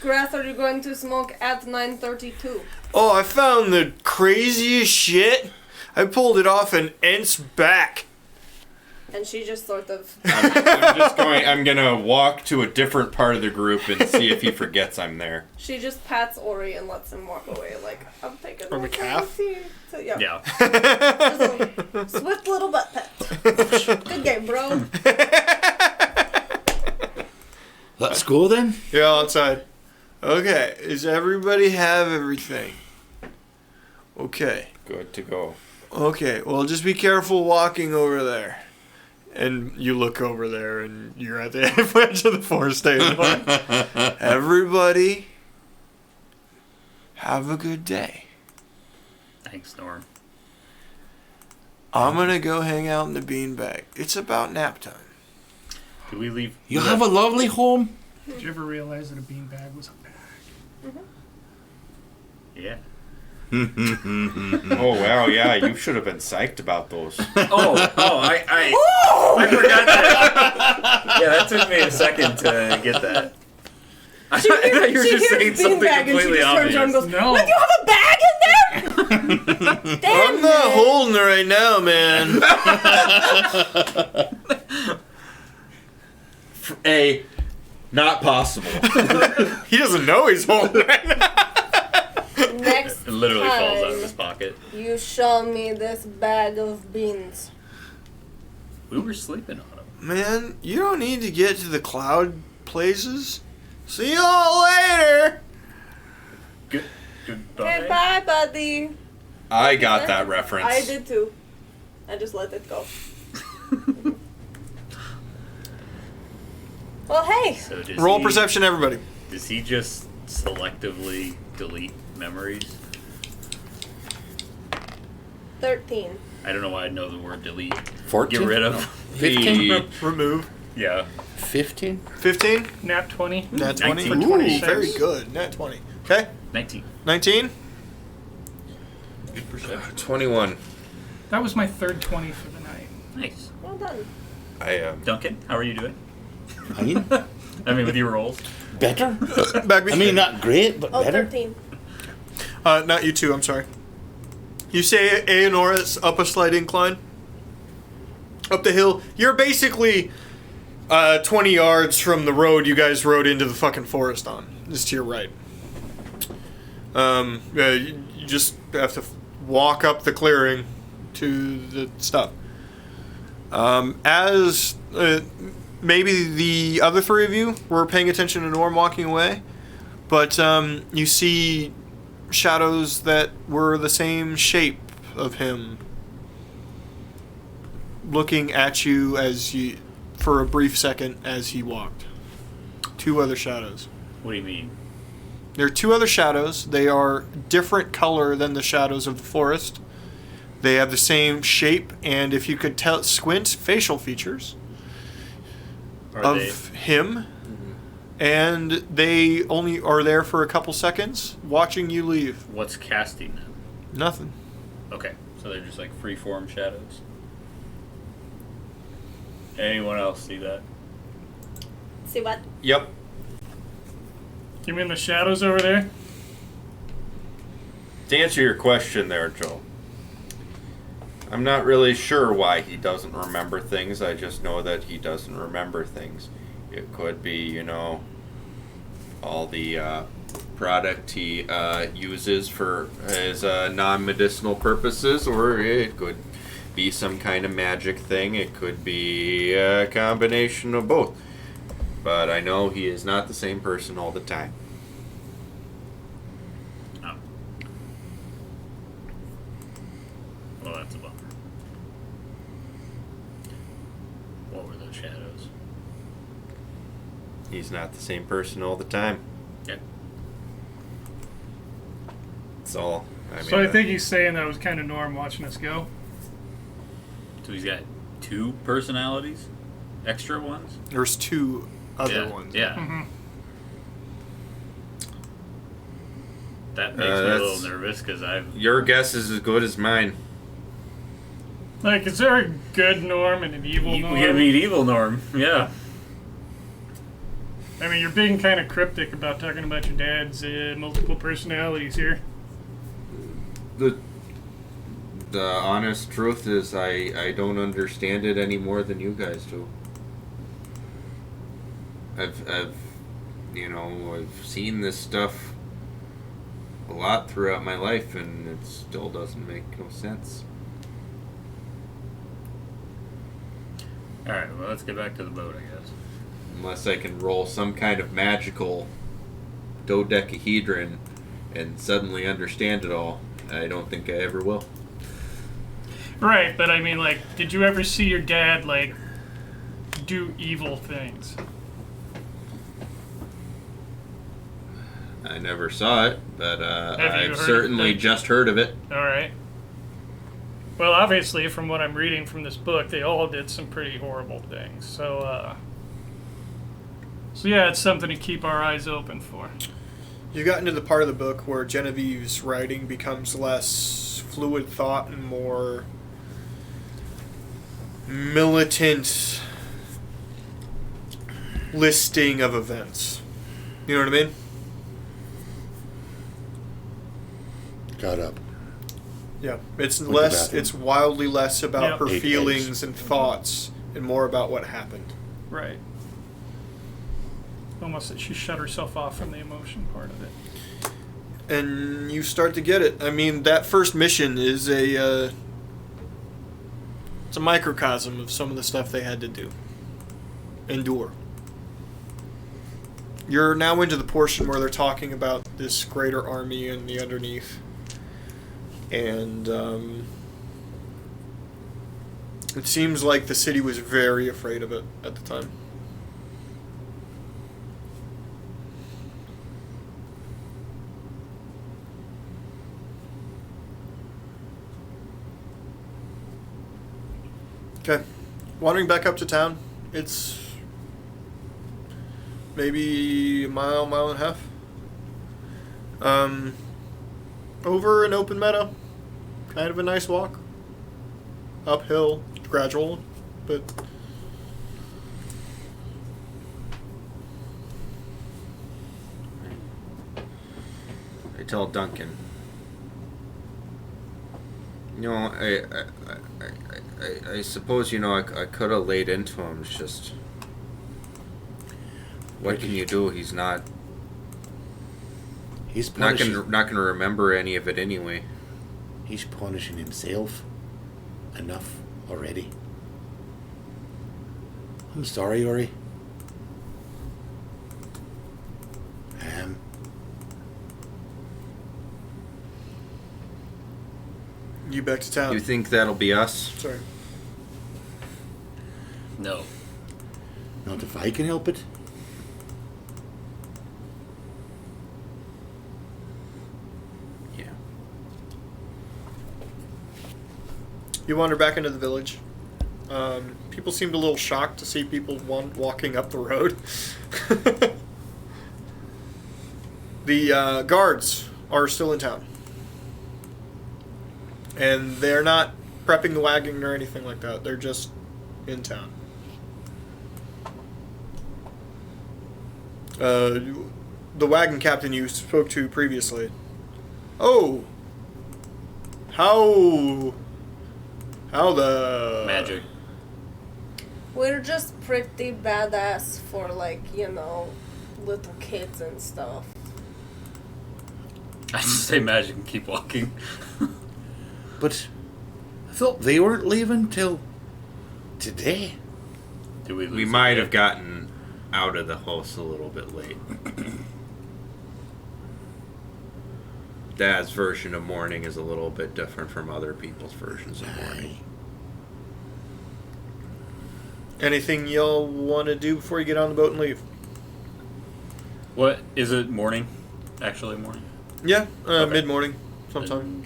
grass are you going to smoke at 9:32? Oh, I found the craziest shit. I pulled it off an Ent's back. And she just sort of... I'm gonna walk to a different part of the group and see if he forgets I'm there. She just pats Ori and lets him walk away. Like, I'm taking From my the calf? time. So, yeah. Yeah. Just a swift little butt pat. Good game, bro. Let's go then. Yeah, outside. Okay, does everybody have everything? Okay. Good to go. Okay, well, just be careful walking over there. And you look over there, and you're at the edge of the forest anymore. Everybody, have a good day. Thanks, Norm. I'm gonna go hang out in the beanbag. It's about nap time. Do we leave? You have a lovely home. did you ever realize that a beanbag was a bag? Yeah. Oh wow, yeah, you should have been psyched about those. I forgot that. Yeah, that took me a second to get that. I thought you were just saying something completely turns around and obvious. goes, No. "What, you have a bag in there?" Damn, I'm not man. holding it right now, man. Not possible. He doesn't know he's holding it right now. Next It literally falls out of time, his pocket. you show me this bag of beans. We were sleeping on him. Man, you don't need to get to the cloud places. See y'all later. Goodbye. Goodbye, buddy. I got that reference. I did too. I just let it go. Well, hey. So does Roll he, perception, everybody. Does he just selectively delete memories? 13. I don't know why I know the word delete. 14? Get rid of. 15? Remove. Yeah. 15? 15. Nat 20. Nat 20. 19. Ooh, 26. very good. Nat 20. Okay. 19. 19. Good perception. 21. That was my third 20 for the night. Nice. Well done. I Duncan, how are you doing? I mean, I mean, with your rolls. better. Bagby. I mean, not great, but Oh, better. 13. Not you two, I'm sorry. You say Aenora's up a slight incline. Up the hill. You're basically 20 yards from the road you guys rode into the fucking forest on. Just to your right. You just have to walk up the clearing to the stuff. As maybe the other three of you were paying attention to Norm walking away, but you see shadows that were the same shape of him looking at you as you for a brief second as he walked. Two other shadows. What do you mean? There are two other shadows. They are different color than the shadows of the forest. They have the same shape, and if you could tell, squint, facial features of him. And they only are there for a couple seconds, watching you leave. What's casting them? Nothing. Okay, so they're just like free-form shadows. Anyone else see that? See what? Yep. You mean the shadows over there? To answer your question there, Joe, I'm not really sure why he doesn't remember things. I just know that he doesn't remember things. It could be, you know, all the product he uses for his non-medicinal purposes, or it could be some kind of magic thing. It could be a combination of both. But I know he is not the same person all the time. Oh. Well, that's a bummer. What were those shadows? He's not the same person all the time. Yeah. That's all. So I think he's saying that was kind of Norm watching us go. So he's got 2 personalities? Extra ones? There's 2 other ones. Yeah. Mm-hmm. That makes me a little nervous because Your guess is as good as mine. Like, is there a good Norm and an evil Norm? We have an evil Norm, yeah. I mean, you're being kind of cryptic about talking about your dad's multiple personalities here. The honest truth is I don't understand it any more than you guys do. I've seen this stuff a lot throughout my life, and it still doesn't make no sense. Alright, well, let's get back to the boat, I guess. Unless I can roll some kind of magical dodecahedron and suddenly understand it all, I don't think I ever will. Right, but I mean, like, did you ever see your dad, like, do evil things? I never saw it, but Have you I've heard certainly of it? just heard of it. Alright. Well, obviously, from what I'm reading from this book, they all did some pretty horrible things. So yeah, it's something to keep our eyes open for. You got into the part of the book where Genevieve's writing becomes less fluid thought and more militant listing of events. You know what I mean? Got up. Yeah. It's Went to less. bathroom. It's wildly less about Yep. her Ate feelings eggs. and thoughts, and more about what happened. Right. Almost that she shut herself off from the emotion part of it. And you start to get it. I mean, that first mission is it's a microcosm of some of the stuff they had to do. Endure. You're now into the portion where they're talking about this greater army and the underneath. And it seems like the city was very afraid of it at the time. Okay. Wandering back up to town, it's maybe a mile and a half. Over an open meadow. Kind of a nice walk. Uphill, gradual, but I tell Duncan. You know, I suppose, you know, I could have laid into him. It's just, what can you do? He's not He's not punishing, gonna remember any of it anyway. he's punishing himself enough already. I'm sorry, Ori. you back to town. You think that'll be us? Sorry. No. Not if I can help it. Yeah. You wander back into the village. People seemed a little shocked to see people walking up the road. The guards are still in town. And they're not prepping the wagon or anything like that. They're just in town. The wagon captain you spoke to previously. Oh, How the Magic. We're just pretty badass for, like, you know, little kids and stuff. I just say magic and keep walking. But I thought they weren't leaving till today. Do we lose We it might yet? have gotten out of the house a little bit late. Dad's version of morning is a little bit different from other people's versions of morning. anything y'all want to do before you get on the boat and leave? What is it? Morning? Actually, morning. Yeah, Okay. mid-morning, sometime.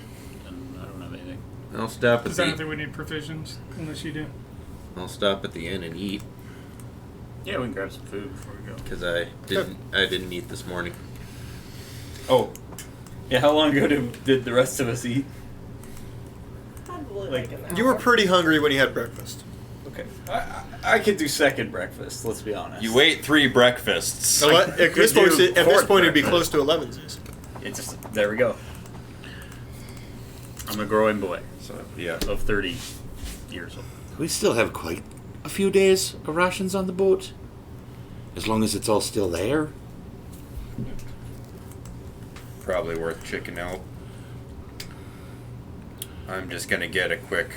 And I don't have anything. I'll stop at Because I don't the think we need provisions unless you do. I'll stop at the inn and eat Yeah, we can grab some food before we go. because I didn't eat this morning. Oh. Yeah, how long ago did the rest of us eat? Probably Like, like an hour. You were pretty hungry when you had breakfast. Okay. I could do second breakfast, let's be honest. You ate 3 breakfasts. So at this could point, do at this fourth point it'd be breakfast. close to 11's. It's just, there we go. I'm a growing boy So yeah. of 30 years old. We still have quite a few days of rations on the boat. As long as it's all still there. Probably worth checking out. I'm just gonna get a quick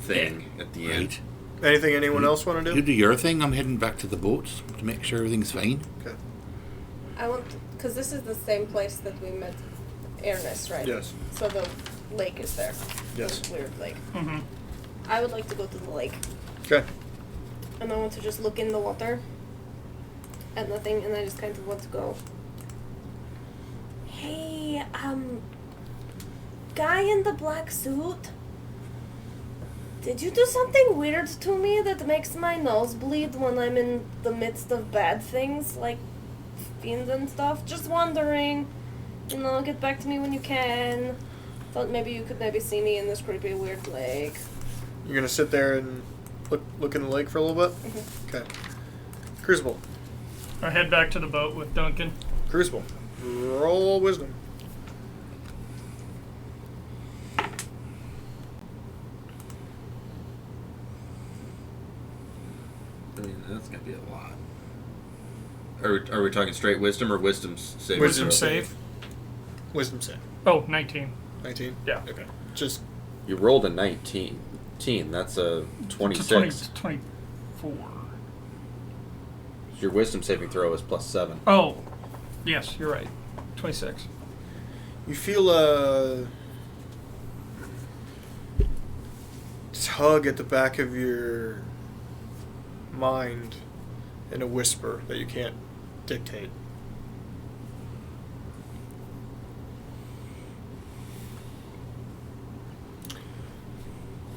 thing at the end. Right. Anything anyone else want to You do? do your thing. I'm heading back to the boat to make sure everything's fine. Okay. I want, because this is the same place that we met Ernest, right? Yes. So the lake is there. Yes. The weird lake. Mm-hmm. I would like to go to the lake, Okay. and I want to just look in the water at nothing, and I just kind of want to go. Hey, guy in the black suit. Did you do something weird to me that makes my nose bleed when I'm in the midst of bad things, like fiends and stuff? Just wondering. You know, get back to me when you can. Thought maybe you could maybe see me in this creepy weird lake. You're gonna sit there and look in the lake for a little bit. Okay. Crucible. I head back to the boat with Duncan. Crucible. Roll wisdom. I mean, that's gonna be a lot. Are we talking straight wisdom or wisdom save? Wisdom save. Wisdom save. Oh, 19. 19. Yeah. Okay. Just You rolled a 19. That's a 26. 24. Your wisdom saving throw is +7. Oh, yes, you're right. 26. you feel a tug at the back of your mind in a whisper that you can't dictate.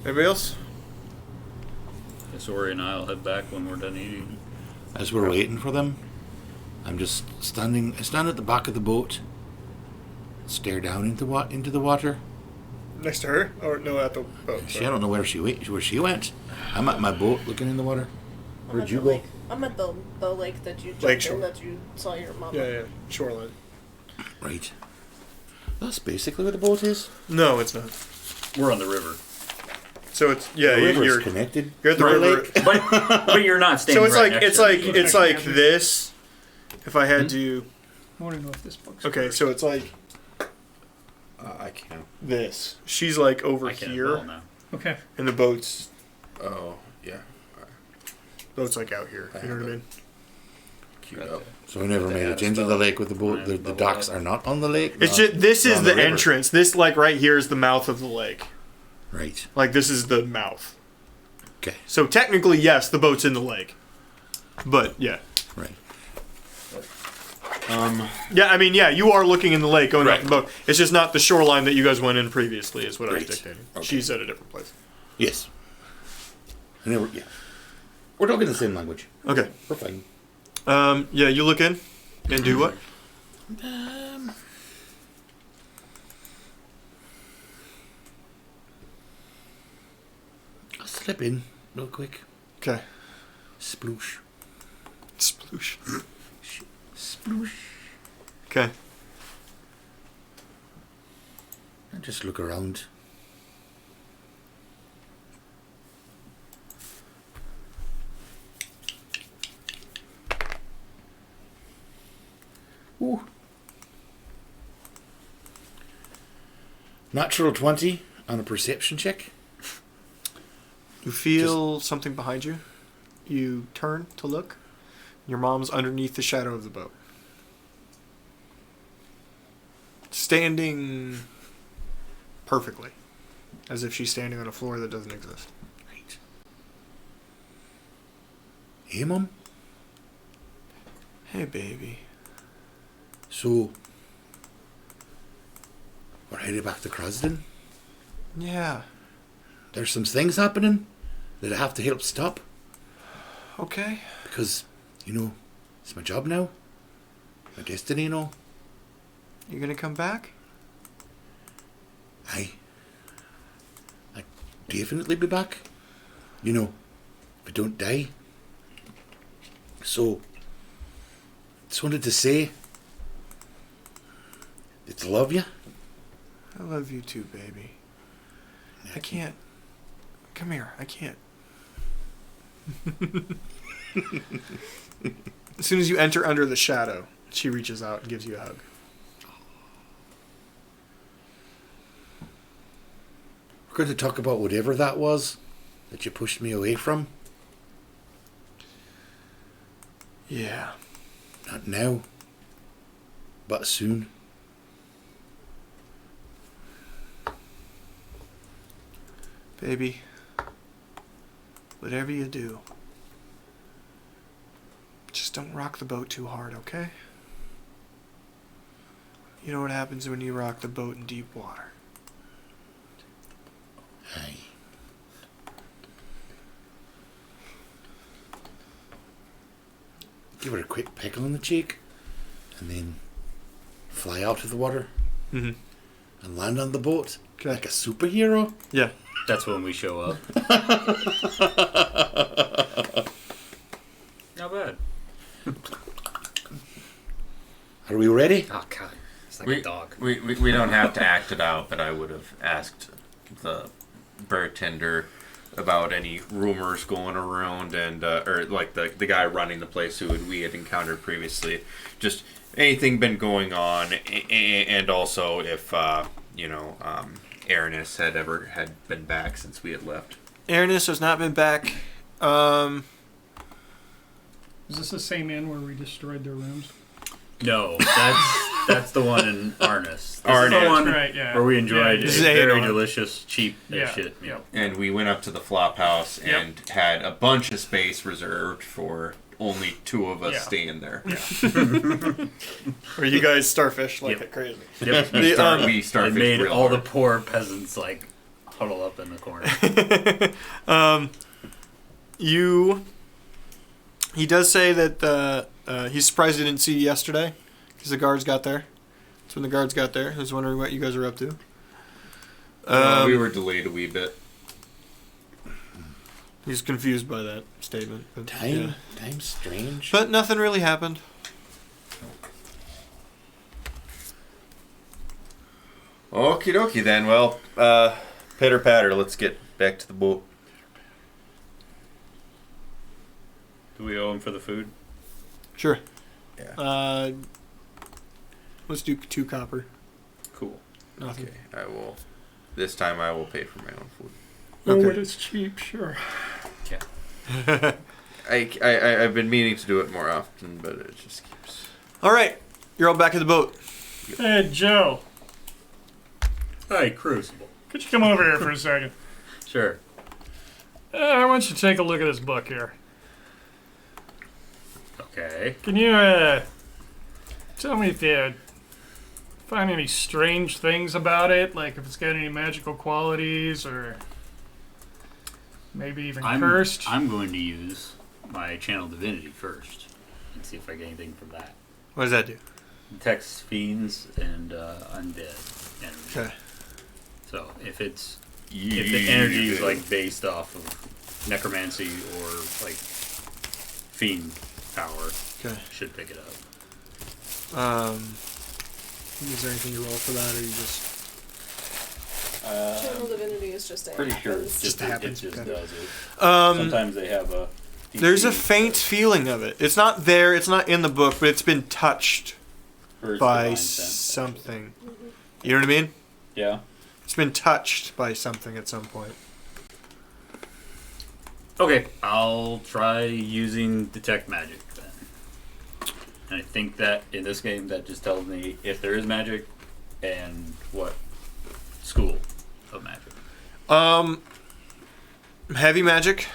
Anybody else? Guess Ori and I'll head back when we're done eating. As we're waiting for them, I'm just standing. I stand at the back of the boat, stare down into the water. Next to her? Or no, at the boat. I don't know where she went. I'm at my boat looking in the water. I'm Where'd at you the go? lake. I'm at the lake that you jumped Lakeshore. in, that you saw your mama. Yeah, shoreline. Right. That's basically where the boat is. No, it's not. We're on the river. So it's yeah, the river's you're connected. you're at the to river. lake. But you're not staying So it's right like next it's to like it. it's like this. If I had to, I want to know if this book's okay, so it's like I can't. this. She's like over I can't here, tell now. Okay. and the boat's Oh, yeah. like out here. You know what I mean? Queued up. So we never They made had it a into the spell. lake with the boat. Right, The bubble docks up. are not on the lake. It's not- just this not is on the river. entrance. This like right here is the mouth of the lake. Right. Like this is the mouth. Okay. So technically, yes, the boat's in the lake. But yeah, Right. yeah. I mean, yeah, you are looking in the lake going out Right. the boat. It's just not the shoreline that you guys went in previously. Is what I was Right. dictating. Okay. She's at a different place. Yes. And then yeah. We're talking the same language. Okay. We're fine. Yeah, you look in and do what? I'll slip in real quick. Okay. Sploosh. Sploosh. Sploosh. Okay. And Just look around. Ooh. Natural 20 on a perception check. You feel something behind you. You turn to look. Your mom's underneath the shadow of the boat. Standing perfectly. As if she's standing on a floor that doesn't exist. Right. Hey, Mum. Hey, baby. So, we're headed back to Krasden. Yeah. There's some things happening that I have to help stop. Okay. Because, you know, it's my job now. My destiny, you know. You gonna come back? I definitely be back. You know, if I don't die. So, just wanted to say that I love you. I love you too, baby. I can't. Come here. I can't. As soon as you enter under the shadow, she reaches out and gives you a hug. We're going to talk about whatever that was that you pushed me away from. Yeah. Not now, but soon. Baby, whatever you do, just don't rock the boat too hard, okay? You know what happens when you rock the boat in deep water. Aye. Give her a quick peck on the cheek, and then fly out of the water Mm-hmm. and land on the boat Okay. like a superhero. Yeah. That's when we show up. Not bad. Are we ready? Oh god, it's like We, a dog. we don't have to act it out, but I would have asked the bartender about any rumors going around and or like the guy running the place we had encountered previously. Just anything been going on, and also if Aranis had been back since we had left. Aranis has not been back. Is this the same inn where we destroyed their rooms? No, that's the one in Arnis. This is the Arnis. one Right, yeah. where we enjoyed Yeah, This a is very A&R. delicious, cheap as Yeah. shit meal. And we went up to the flop house and had a bunch of space reserved for only two of us Yeah. staying there. Where you guys starfish like Yep. crazy. Yep. The, We It started made real all hard. the poor peasants like huddle up in the corner. He does say that he's surprised he didn't see you yesterday because the guards got there. That's when the guards got there. He was wondering what you guys are up to. We were delayed a wee bit. He's confused by that statement. But, yeah. Time's strange. But nothing really happened. Okie dokie then. Well, pitter patter. Let's get back to the boat. Do we owe him for the food? Sure. Yeah. Let's do 2 copper. Cool. Nothing. Okay, I will. This time I will pay for my own food. Oh, Okay. but it's cheap, sure. I've been meaning to do it more often, but it just keeps. All right. You're all back at the boat. Hey, Joe, Hi, Crucible. could you come over here for a second? Sure. I want you to take a look at this book here. Okay. Can you tell me if you find any strange things about it? Like if it's got any magical qualities or maybe even cursed? I'm going to use my channel divinity first and see if I get anything from that. What does that do? Detects fiends and undead energy. Okay. So if the energy is like based off of necromancy or like fiend power, Okay. should pick it up. Is there anything you roll for that, or you just? Channel divinity is just a Pretty sure happens. it's Just just, happens, it just okay. does it. Um, Sometimes they have a. there's a DC faint feeling of it. It's not there. It's not in the book, but it's been touched for its by divine sense, something. You know what I mean? Yeah. It's been touched by something at some point. Okay, I'll try using detect magic then. And I think that in this game that just tells me if there is magic and what school of magic. Heavy magic.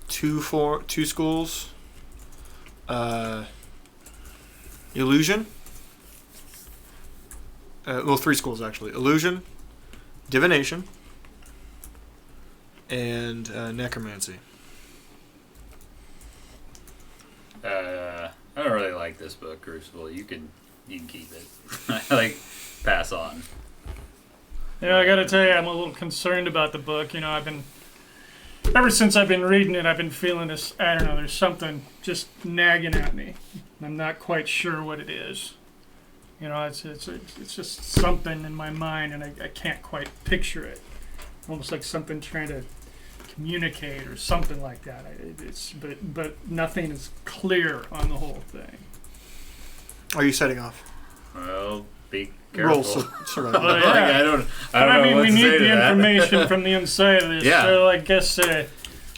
Two schools. Illusion. Well, 3 schools actually. Illusion, divination, and necromancy. I don't really like this book, Crucible. You can keep it. I pass on. Yeah, I gotta tell you, I'm a little concerned about the book. You know, ever since I've been reading it, I've been feeling this, I don't know, there's something just nagging at me. I'm not quite sure what it is. You know, it's just something in my mind, and I can't quite picture it. Almost like something trying to communicate or something like that. But nothing is clear on the whole thing. Are you setting off? Well, be careful. Roll survival. Well, yeah. I don't But I know mean, what we to say need to the that. information from the inside of this. Yeah. So I guess,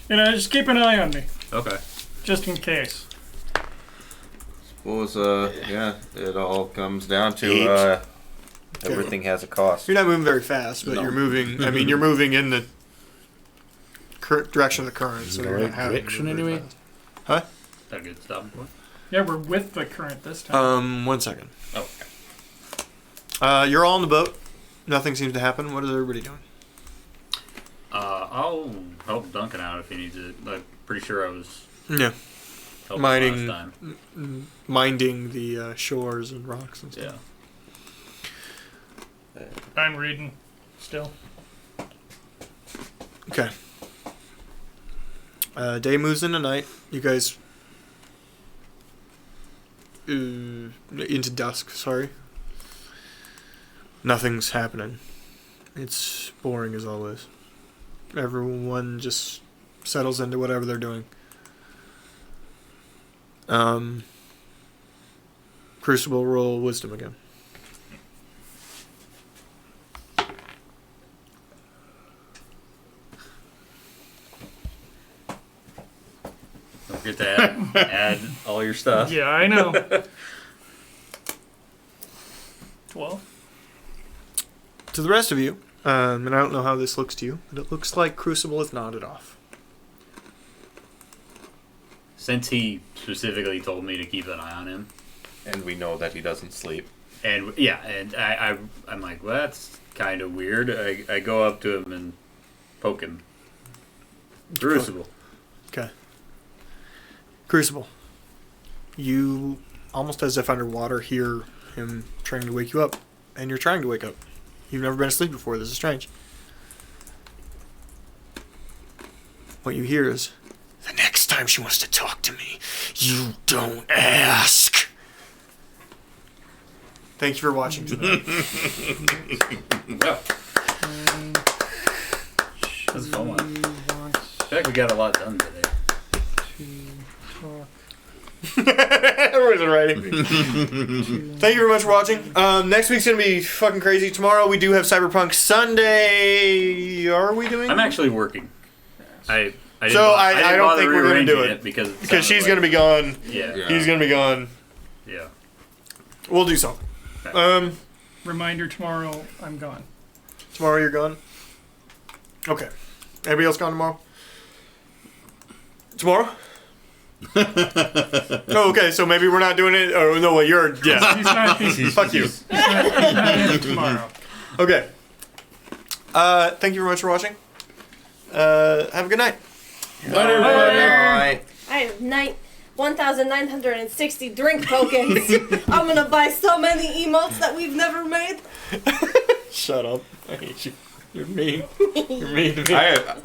just keep an eye on me, Okay. just in case. Suppose, it all comes down to everything has a cost. You're not moving very fast, but No. you're moving. I mean, you're moving in the direction of the current, so The you're right not having to direction move very anyway? fast. Is that a good stopping point? Yeah, we're with the current this time. 1 second. Oh, okay. You're all on the boat. Nothing seems to happen. What is everybody doing? I'll help Duncan out if he needs it. I'm pretty sure I was Yeah, helping Mining. last time. minding the shores and rocks and stuff. Yeah. I'm reading still. Okay. Day moves into night. You guys into dusk. Sorry. Nothing's happening. It's boring as always. Everyone just settles into whatever they're doing. Crucible, roll wisdom again. Don't forget to add all your stuff. Yeah, I know. 12. To the rest of you, and I don't know how this looks to you, but it looks like Crucible is nodded off. Since he specifically told me to keep an eye on him, And we know that he doesn't sleep. and I'm like, well, that's kind of weird. I go up to him and poke him. Crucible. Okay. Crucible. You, almost as if underwater, hear him trying to wake you up, and you're trying to wake up. You've never been asleep before. This is strange. What you hear is, the next time she wants to talk to me, you don't ask. Thank you for watching tonight. Yeah. That's a fun one. I feel like we got a lot done today. Everyone's writing. Thank you very much for watching. Next week's gonna be fucking crazy. Tomorrow we do have Cyberpunk Sunday. Are we doing? I'm actually working. I didn't So bo- I didn't don't bother think we're gonna do rearranging it. because Because she's gonna be gone. Yeah. Yeah. He's gonna be gone. Yeah. We'll do something. Okay. Reminder, tomorrow I'm gone. Tomorrow you're gone. Okay. Anybody else gone tomorrow? Tomorrow? Oh, okay. So maybe we're not doing it. Oh no, well you're yeah. He's not, he's Fuck you. not in tomorrow. Okay. Thank you very much for watching. Have a good night. I have 1,960 drink tokens. I'm gonna buy so many emotes that we've never made. Shut up. I hate you. You're mean. You're mean to me.